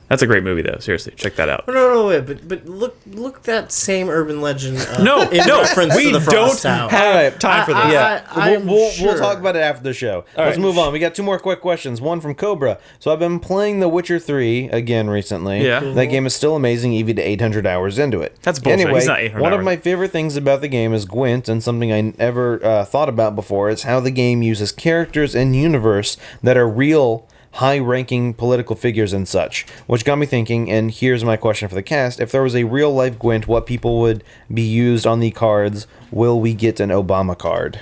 That's a great movie, though. Seriously, check that out. No, wait, but look that same urban legend. No, in reference we to the Frost don't Tower. have time for this. Yeah, we'll sure. talk about it after the show. Let's right. move on. We got 2 more quick questions. One from Cobra. So I've been playing The Witcher 3 again recently. Yeah. That game is still amazing, even to 800 hours into it. That's bullshit. Anyway, He's not 800 one of hours. my favorite things about the game is Gwent, and something I never thought about before is how the game uses characters and universe that are real high-ranking political figures and such, which got me thinking, and here's my question for the cast. If there was a real-life Gwent, what people would be used on the cards? Will we get an Obama card?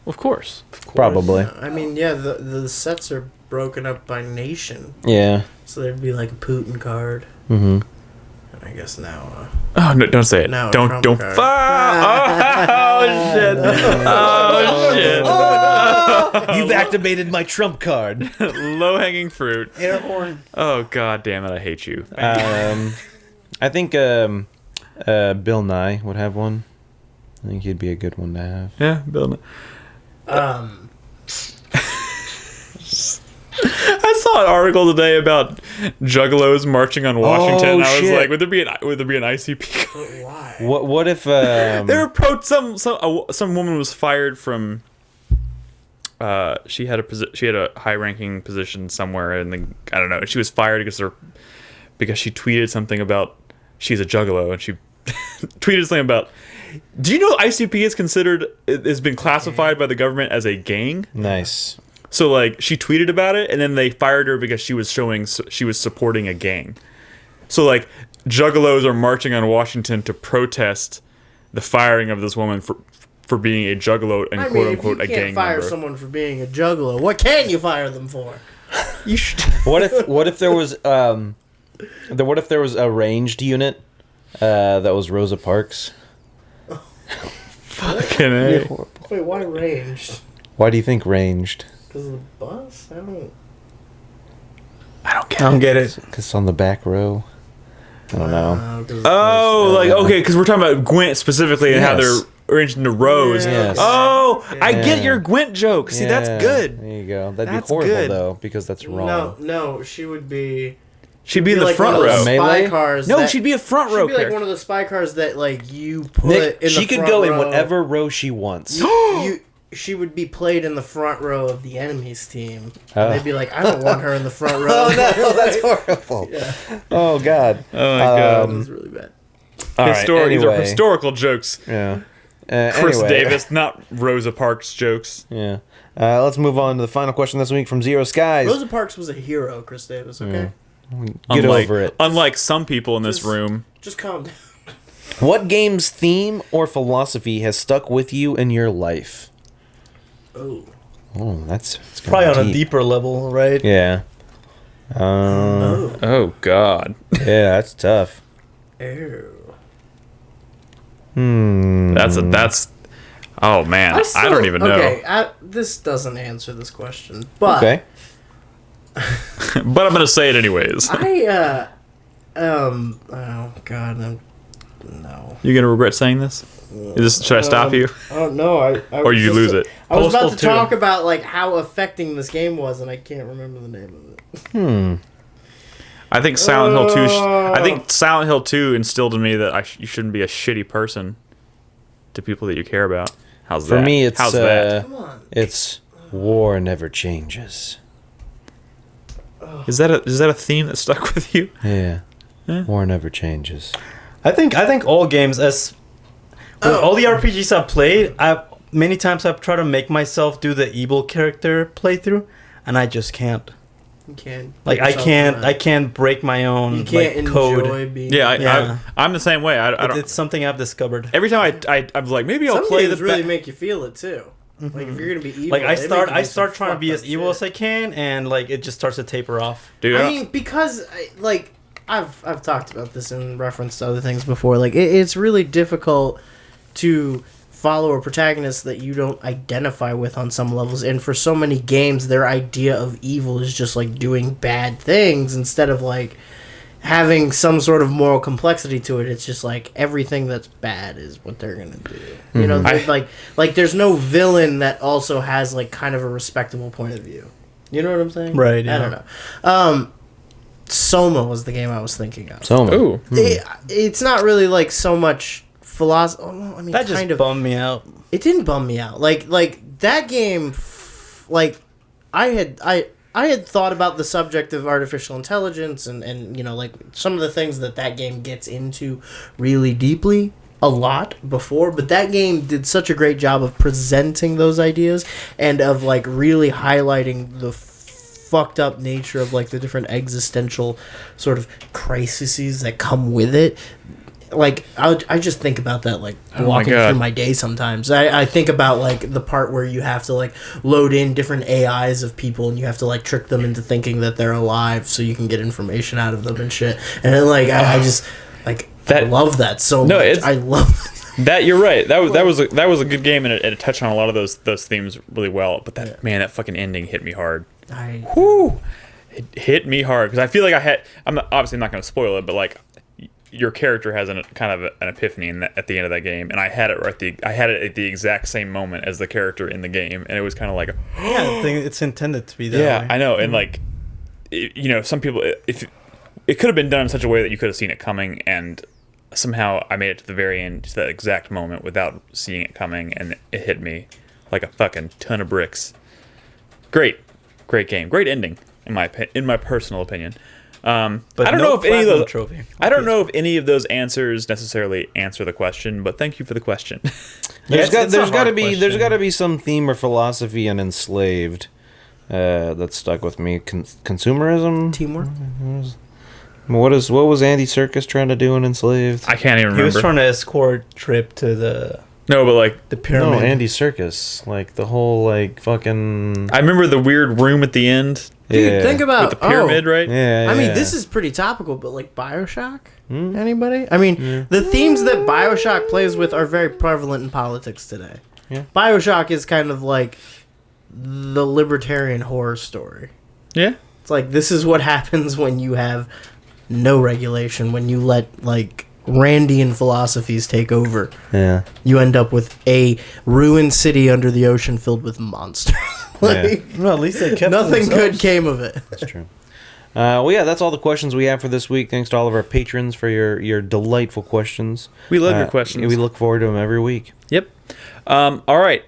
Of course. Probably. I mean, yeah, the sets are broken up by nation, Yeah. so there'd be like a Putin card. Mm-hmm. And I guess now. Oh no! Don't say it. No, don't. Trump Don't. card. Oh shit! Oh shit! You've activated my Trump card. Low hanging fruit. Air horn. Oh god damn it! I hate you. I think Bill Nye would have one. I think he'd be a good one to have. Yeah, Bill. I saw an article today about juggalos marching on Washington. Oh, And I was shit. like, would there be an ICP? Why? What if They were some woman was fired from. She had a high ranking position somewhere, and I don't know. She was fired because she tweeted something about she's a juggalo, and she tweeted something about. Do you know ICP has been classified by the government as a gang? nice? So like she tweeted about it, and then they fired her because she was supporting a gang. So like juggalos are marching on Washington to protest the firing of this woman for being a juggalo and quote unquote a gang if you can't fire member. someone for being a juggalo, what can you fire them for? You should. What if there was what if there was a ranged unit that was Rosa Parks? Fucking A. Wait, why ranged? Why do you think ranged? Because of the bus? I don't. I don't I don't get it. Because it's on the back row. I don't know. Oh, like okay, because we're talking about Gwent specifically and how Yes. they're arranged into rows. Yeah. Yes. Oh, I get Yeah. your Gwent joke. See, that's Yeah, good. There you go. That'd That's be horrible good. though, because that's wrong. No, she would be. She'd be in the like front one of row. those Melee? spy cars. No, that, she'd be a front row She'd be like character. one of the spy cars that like you put Nick, in the she could front go in row. whatever row she wants. She would be played in the front row of the enemy's team. Oh. And they'd be like, I don't want her in the front row. Oh no, that's horrible. Yeah. Oh god. Oh my god. That was really bad. All right, These are anyway. historical jokes. Yeah. Chris Anyway. Davis, not Rosa Parks jokes. Yeah. Let's move on to the final question this week from Zero Skies. Rosa Parks was a hero, Chris Davis, okay? Get over it. Unlike some people in this Just- room. Just calm down. What game's theme or philosophy has stuck with you in your life? Oh. Oh, that's Probably on a deep. deeper level, right? Yeah. Oh god. Yeah, that's tough. Ew. That's oh man. I don't even know. Okay, this doesn't answer this question, but Okay. But I'm gonna say it anyways. oh god, no. You gonna regret saying this? Should I stop you? Oh no, I Or you lose it? I was about Postal to 2. talk about like how affecting this game was, and I can't remember the name of it. I think Silent Hill 2 I think Silent Hill 2 instilled in me that you shouldn't be a shitty person to people that you care about. How's that? For me, it's How's that? Come on. it's war never changes. Is that a theme that stuck with you? Yeah. War never changes. I think all games with all the RPGs I've played, many times I've tried to make myself do the evil character playthrough, and I just can't. You can't. Like I can't break my own You can't like code. enjoy being. Yeah, I'm the same way. I don't. It's something I've discovered. Every time I'm like maybe I'll Some play games the really make you feel it too. Like if you're gonna be evil, Like I they make you do start some trying to be as fucked up evil shit. as I can, and like it just starts to taper off. dude. I mean, because like I've talked about this in reference to other things before. Like it's really difficult to follow a protagonist that you don't identify with on some levels, and for so many games, their idea of evil is just like doing bad things instead of like having some sort of moral complexity to it. It's just like everything that's bad is what they're gonna do. You know, like there's no villain that also has like kind of a respectable point of view. You know what I'm saying? Right, I yeah. don't know. Soma was the game I was thinking of. Soma. Ooh. It's not really like so much philosophy. Oh, I mean, That just kind of. bummed me out. It didn't bum me out. Like that game. Like I had thought about the subject of artificial intelligence and you know, like some of the things that game gets into really deeply a lot before, but that game did such a great job of presenting those ideas and of like really highlighting the fucked up nature of like the different existential sort of crises that come with it. Like I just think about that like walking through my day sometimes. I think about like the part where you have to like load in different AIs of people and you have to like trick them into thinking that they're alive so you can get information out of them and shit. And then like I just like I love that so much. I love that. You're right. That was a good game and it touched on a lot of those themes really well. But that fucking ending hit me hard. It hit me hard because I feel like I'm obviously not going to spoil it, but like. Your character has kind of an epiphany at the end of that game, and I had it at the exact same moment as the character in the game, and it was kind of like, I think it's intended to be that way. I know, and like, you know, some people, if it could have been done in such a way that you could have seen it coming, and somehow I made it to the very end, to that exact moment, without seeing it coming, and it hit me like a fucking ton of bricks. Great game, great ending in my personal opinion. But I don't know if any of those trophy. I don't know if any of those answers necessarily answer the question, but thank you for the question. There's got to be some theme or philosophy in Enslaved that stuck with me. Consumerism, teamwork. What was Andy Serkis trying to do in Enslaved? I can't even remember. He was trying to escort Trip to the the pyramid. No, Andy Serkis, like the whole like fucking. I remember the weird room at the end. Dude, think about with the pyramid, right? Yeah, I mean, this is pretty topical, but like BioShock? Anybody? I mean, the themes that BioShock plays with are very prevalent in politics today. Yeah. BioShock is kind of like the libertarian horror story. Yeah. It's like, this is what happens when you have no regulation, when you let, like, Randian philosophies take over. Yeah. You end up with a ruined city under the ocean filled with monsters. Like, Well, at least they kept nothing good came of it. That's true. Well, yeah, that's all the questions we have for this week. Thanks to all of our patrons for your delightful questions. We love your questions. We look forward to them every week. Yep. All right.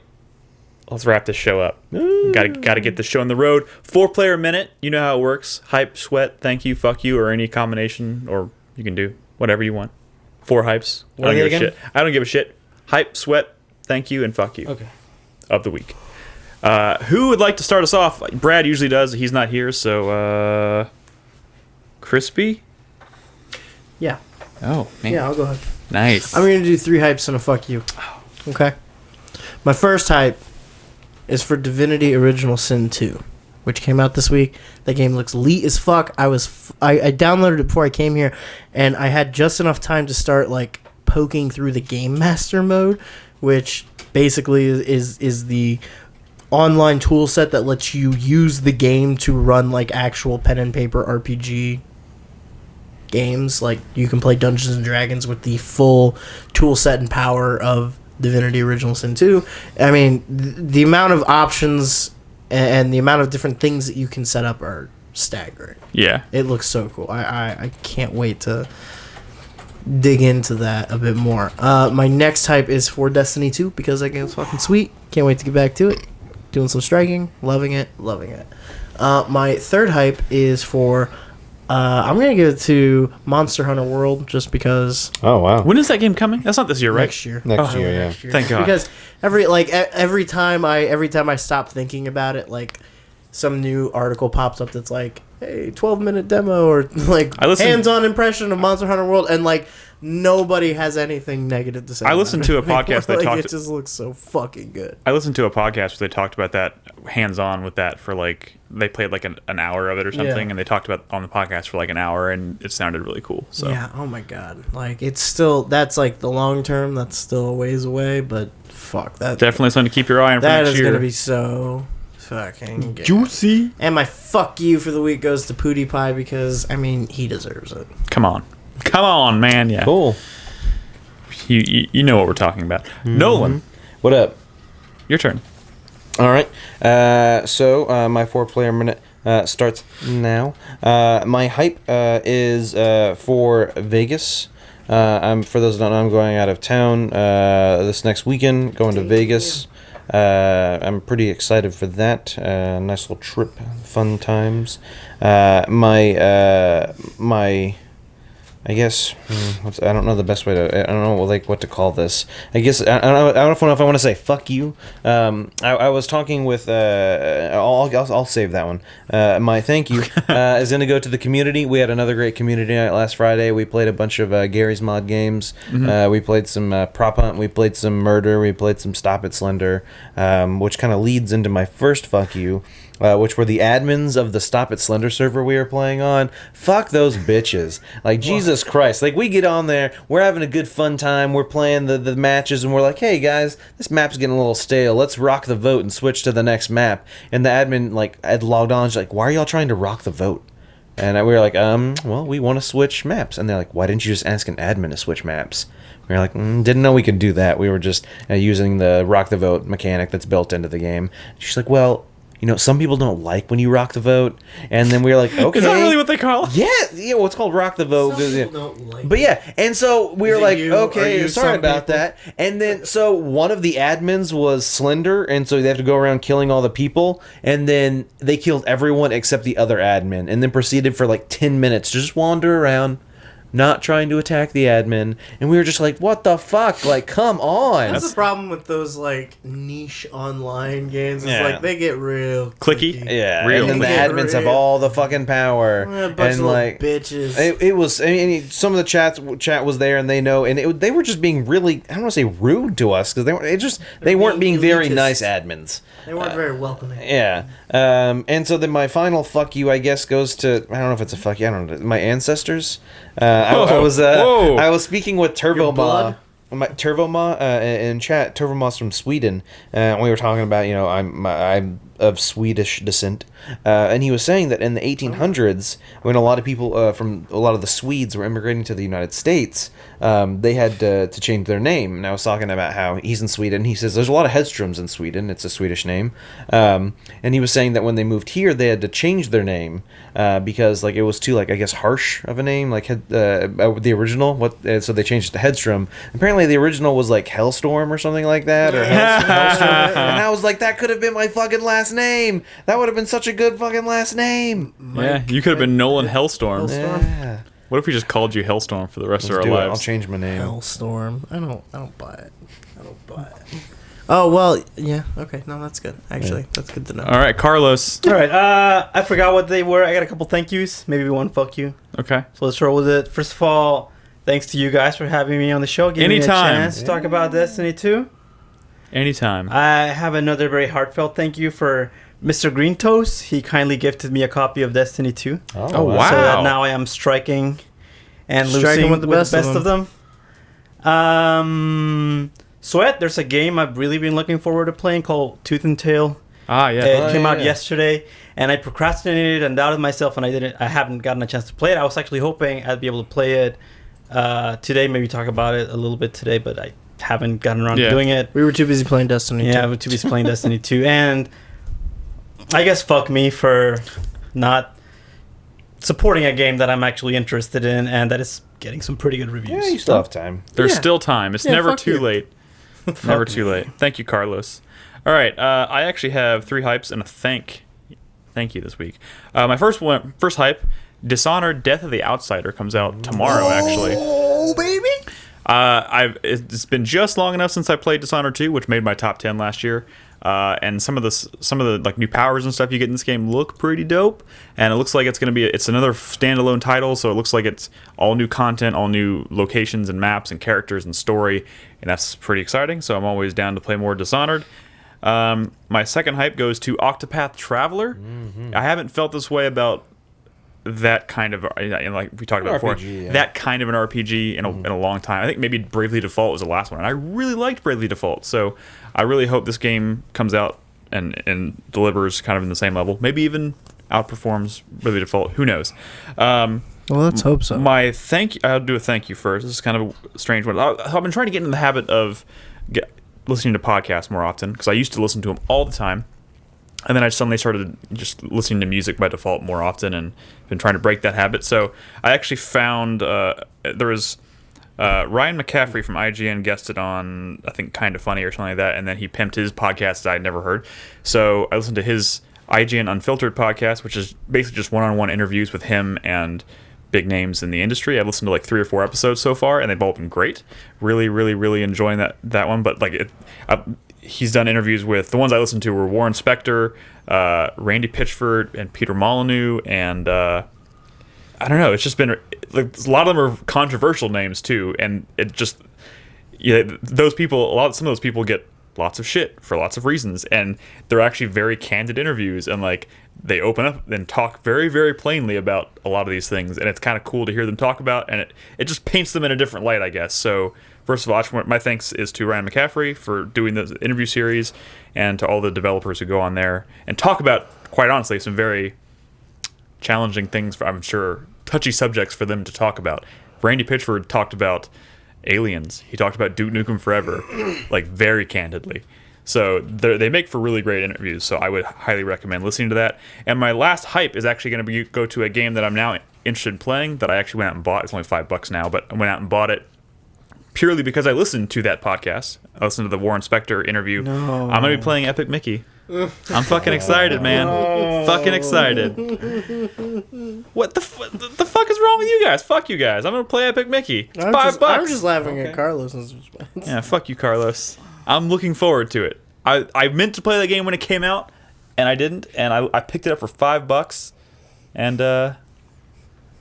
Let's wrap this show up. Got to get the show on the road. 4-player minute. You know how it works. Hype, sweat, thank you, fuck you, or any combination, or you can do whatever you want. 4 hypes. I don't give a shit. I don't give a shit. Hype, sweat, thank you, and fuck you. Okay. Of the week. Who would like to start us off? Brad usually does. He's not here, so Krispy? Yeah. Oh, man. Yeah, I'll go ahead. Nice. I'm going to do 3 hypes and a fuck you. Okay. My first hype is for Divinity Original Sin 2, which came out this week. That game looks elite as fuck. I downloaded it before I came here, and I had just enough time to start like poking through the Game Master mode, which basically is the online tool set that lets you use the game to run like actual pen and paper RPG games. Like, you can play Dungeons and Dragons with the full tool set and power of Divinity Original Sin 2. I mean, the amount of options and the amount of different things that you can set up are staggering. Yeah. It looks so cool. I can't wait to dig into that a bit more. My next hype is for Destiny 2 because that game's fucking sweet. Can't wait to get back to it. Doing some striking. Loving it. My third hype is for... I'm going to give it to Monster Hunter World just because... Oh, wow. When is that game coming? That's not this year, right? Next year. Next year, yeah. Next year. Thank God. Because every time I stop thinking about it, like, some new article pops up that's like, hey, 12-minute demo or like hands-on impression of Monster Hunter World, and like nobody has anything negative to say. I listened to a podcast that talked. It just looks so fucking good. I listened to a podcast where they talked about that hands-on with that for like they played like an hour of it or something, and they talked about on the podcast for like an hour, and it sounded really cool. So yeah, oh my god, like it's still that's like the long term. That's still a ways away, but fuck that. Definitely something to keep your eye on for that next is year. gonna be so fucking good. Juicy. And my fuck you for the week goes to PewDiePie because I mean he deserves it. Come on, man. Yeah. Cool. You know what we're talking about. Nolan, What up? your turn. All right. So my 4-player minute starts now. My hype is for Vegas. For those who don't know, I'm going out of town this next weekend, going to Vegas. I'm pretty excited for that. Nice little trip, fun times. I guess I don't know the best way to. I don't know what to call this. I guess I don't know if I want to say fuck you. I was talking with. I'll save that one. My thank you is going to go to the community. We had another great community night last Friday. We played a bunch of Gary's Mod games. We played some Prop Hunt. We played some Murder. We played some Stop It Slender, which kind of leads into my first fuck you. Which were the admins of the Stop It Slender server we were playing on. Fuck those bitches. Like, Jesus Christ. Like, we get on there, we're having a good fun time, we're playing the matches, and we're like, hey, guys, this map's getting a little stale. Let's rock the vote and switch to the next map. And the admin, like, had logged on, she's like, why are y'all trying to rock the vote? And we were like, well, we want to switch maps. And they're like, why didn't you just ask an admin to switch maps? We were like, didn't know we could do that. We were just using the rock the vote mechanic that's built into the game. She's like, well, you know, some people don't like when you rock the vote. And then we were like, okay. Is that really what they call it? Yeah, well, it's called rock the vote. Some people don't like But yeah, and so we were like, okay, sorry some about people? that. And then, so one of the admins was Slender, and so they have to go around killing all the people. And then they killed everyone except the other admin, and then proceeded for like 10 minutes to just wander around, not trying to attack the admin. And we were just like, what the fuck? Like, come on. That's the problem with those like niche online games. It's Yeah. like they get real Clicky. Yeah, Real. and then the Yeah, admins have real. all the fucking power. A bunch and of like, little bitches. it was. I mean, some of the chat was there, and they know, and they were just being really. I don't want to say rude to us because they weren't being very elitist. nice admins. They weren't very welcoming. Yeah. And so then my final fuck you, I guess, goes to, I don't know if it's a fuck you, I don't know, my ancestors. I was speaking with Your blood? Turvoma in chat. Turvoma's from Sweden. We were talking about, you know, I'm of Swedish descent, and he was saying that in the 1800s, when a lot of people from a lot of the Swedes were immigrating to the United States, they had to change their name. And I was talking about how he's in Sweden. He says there's a lot of Hedstroms in Sweden. It's a Swedish name, and he was saying that when they moved here, they had to change their name because like it was too, like, I guess, harsh of a name, like the original. So they changed it to Hedstrom. Apparently, the original was like Hellstorm or something like that, or Hellstorm. And I was like, that could have been my fucking last name. That would have been such a good fucking last name. Yeah, you could have been Nolan Hellstorm. Yeah. What if we just called you Hellstorm for the rest of our Do it. lives? I'll change my name. Hellstorm. I don't buy it. I don't buy it. Oh well, yeah. Okay, no, that's good. Actually, that's good to know. All right, Carlos. All right. I forgot what they were. I got a couple thank yous. Maybe one fuck you. Okay. So let's roll with it. First of all, thanks to you guys for having me on the show. Giving Anytime. me a chance to talk about Destiny 2. Anytime. I have another very heartfelt thank you for Mr. Green Toast. He kindly gifted me a copy of Destiny 2. Oh, wow. So that now I am striking and Striking losing with the best of them. Sweat, there's a game I've really been looking forward to playing called Tooth and Tail. Ah, yeah. It came out yesterday, and I procrastinated and doubted myself, and I haven't gotten a chance to play it. I was actually hoping I'd be able to play it today, maybe talk about it a little bit today, but I haven't gotten around to doing it. We were too busy playing Destiny. Yeah, I was too busy playing Destiny 2, and I guess fuck me for not supporting a game that I'm actually interested in and that is getting some pretty good reviews. Yeah, you still have time. There's Yeah. still time. It's Yeah, never fuck too you. late. Never too late. Thank you, Carlos. All right. I actually have 3 hypes and a thank you this week. My first hype, Dishonored: Death of the Outsider comes out tomorrow. Actually. Oh baby. It's been just long enough since I played Dishonored 2, which made my top 10 last year. And some of the like new powers and stuff you get in this game look pretty dope, and it looks like it's another standalone title, so it looks like it's all new content, all new locations and maps and characters and story, and that's pretty exciting. So I'm always down to play more Dishonored. My second hype goes to Octopath Traveler. Mm-hmm. I haven't felt this way about that kind of, like we talked about before, RPG, yeah. that kind of an RPG in a long time. I think maybe Bravely Default was the last one, and I really liked Bravely Default, so I really hope this game comes out and delivers kind of in the same level, maybe even outperforms Bravely Default. Who knows? Well, let's hope so. I'll do a thank you first. This is kind of a strange one. I've been trying to get in the habit of listening to podcasts more often, because I used to listen to them all the time. And then I suddenly started just listening to music by default more often and been trying to break that habit. So I actually found there was Ryan McCaffrey from IGN guested on, I think, Kind of Funny or something like that, and then he pimped his podcast that I'd never heard. So I listened to his IGN Unfiltered podcast, which is basically just one-on-one interviews with him and big names in the industry. I've listened to like 3 or 4 episodes so far, and they've all been great. Really, really, really enjoying that one. But like, he's done interviews with, the ones I listened to were Warren Spector, Randy Pitchford, and Peter Molyneux, and I don't know. It's just been like a lot of them are controversial names too, and it just those people. Some of those people get lots of shit for lots of reasons, and they're actually very candid interviews, and like they open up and talk very, very plainly about a lot of these things, and it's kind of cool to hear them talk about, and it just paints them in a different light, I guess. So first of all, my thanks is to Ryan McCaffrey for doing the interview series, and to all the developers who go on there and talk about, quite honestly, some very challenging things, I'm sure, touchy subjects for them to talk about. Randy Pitchford talked about aliens. He talked about Duke Nukem Forever, like very candidly. So they make for really great interviews. So I would highly recommend listening to that. And my last hype is actually going to go to a game that I'm now interested in playing that I actually went out and bought. It's only $5 now, but I went out and bought it purely because I listened to that podcast. I listened to the Warren Spector interview. No. I'm going to be playing Epic Mickey. I'm fucking excited, man. Fucking excited. What the fuck is wrong with you guys? Fuck you guys. I'm gonna play Epic Mickey. It's $5. I'm just laughing at Carlos's response. Yeah, fuck you, Carlos. I'm looking forward to it. I meant to play that game when it came out, and I didn't, and I picked it up for $5, and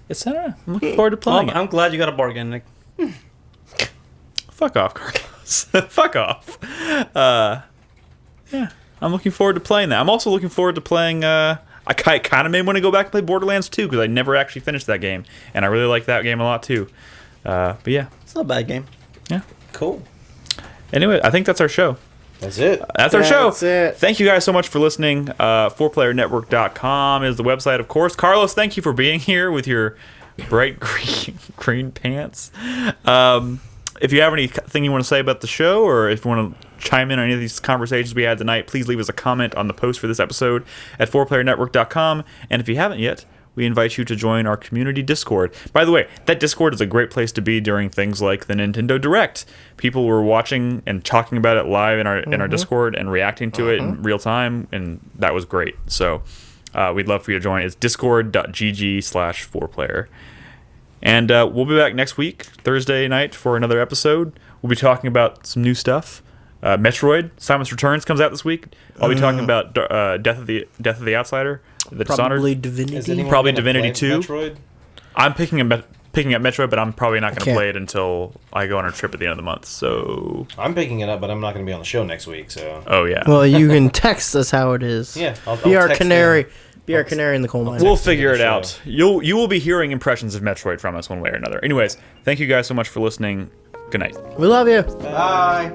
it's I don't know. I'm looking forward to playing it. I'm glad you got a bargain, Nick. Fuck off, Carlos. Fuck off. Yeah. I'm looking forward to playing that. I'm also looking forward to playing... I kind of may want to go back and play Borderlands 2, because I never actually finished that game, and I really like that game a lot, too. But yeah. It's not a bad game. Yeah. Cool. Anyway, I think that's our show. That's it. That's our show. That's it. Thank you guys so much for listening. 4playernetwork.com is the website, of course. Carlos, thank you for being here with your bright green pants. If you have anything you want to say about the show, or if you want to chime in on any of these conversations we had tonight, please leave us a comment on the post for this episode at 4playernetwork.com. And if you haven't yet, we invite you to join our community Discord. By the way, that Discord is a great place to be during things like the Nintendo Direct. People were watching and talking about it live in our Discord and reacting to it in real time, and that was great. So we'd love for you to join. It's discord.gg/4player. And we'll be back next week, Thursday night, for another episode. We'll be talking about some new stuff. Metroid, Samus Returns comes out this week. I'll be talking about Death of the Outsider, the Probably Dishonored. Divinity. Probably Divinity 2. Metroid? I'm picking up Metroid, but I'm probably not going to play it until I go on a trip at the end of the month. So I'm picking it up, but I'm not going to be on the show next week. So. Oh yeah. Well, you can text us how it is. Yeah, Be I'll our text canary. you. Be our canary in the coal mine. We'll figure it out. You will be hearing impressions of Metroid from us one way or another. Anyways, thank you guys so much for listening. Good night. We love you. Bye.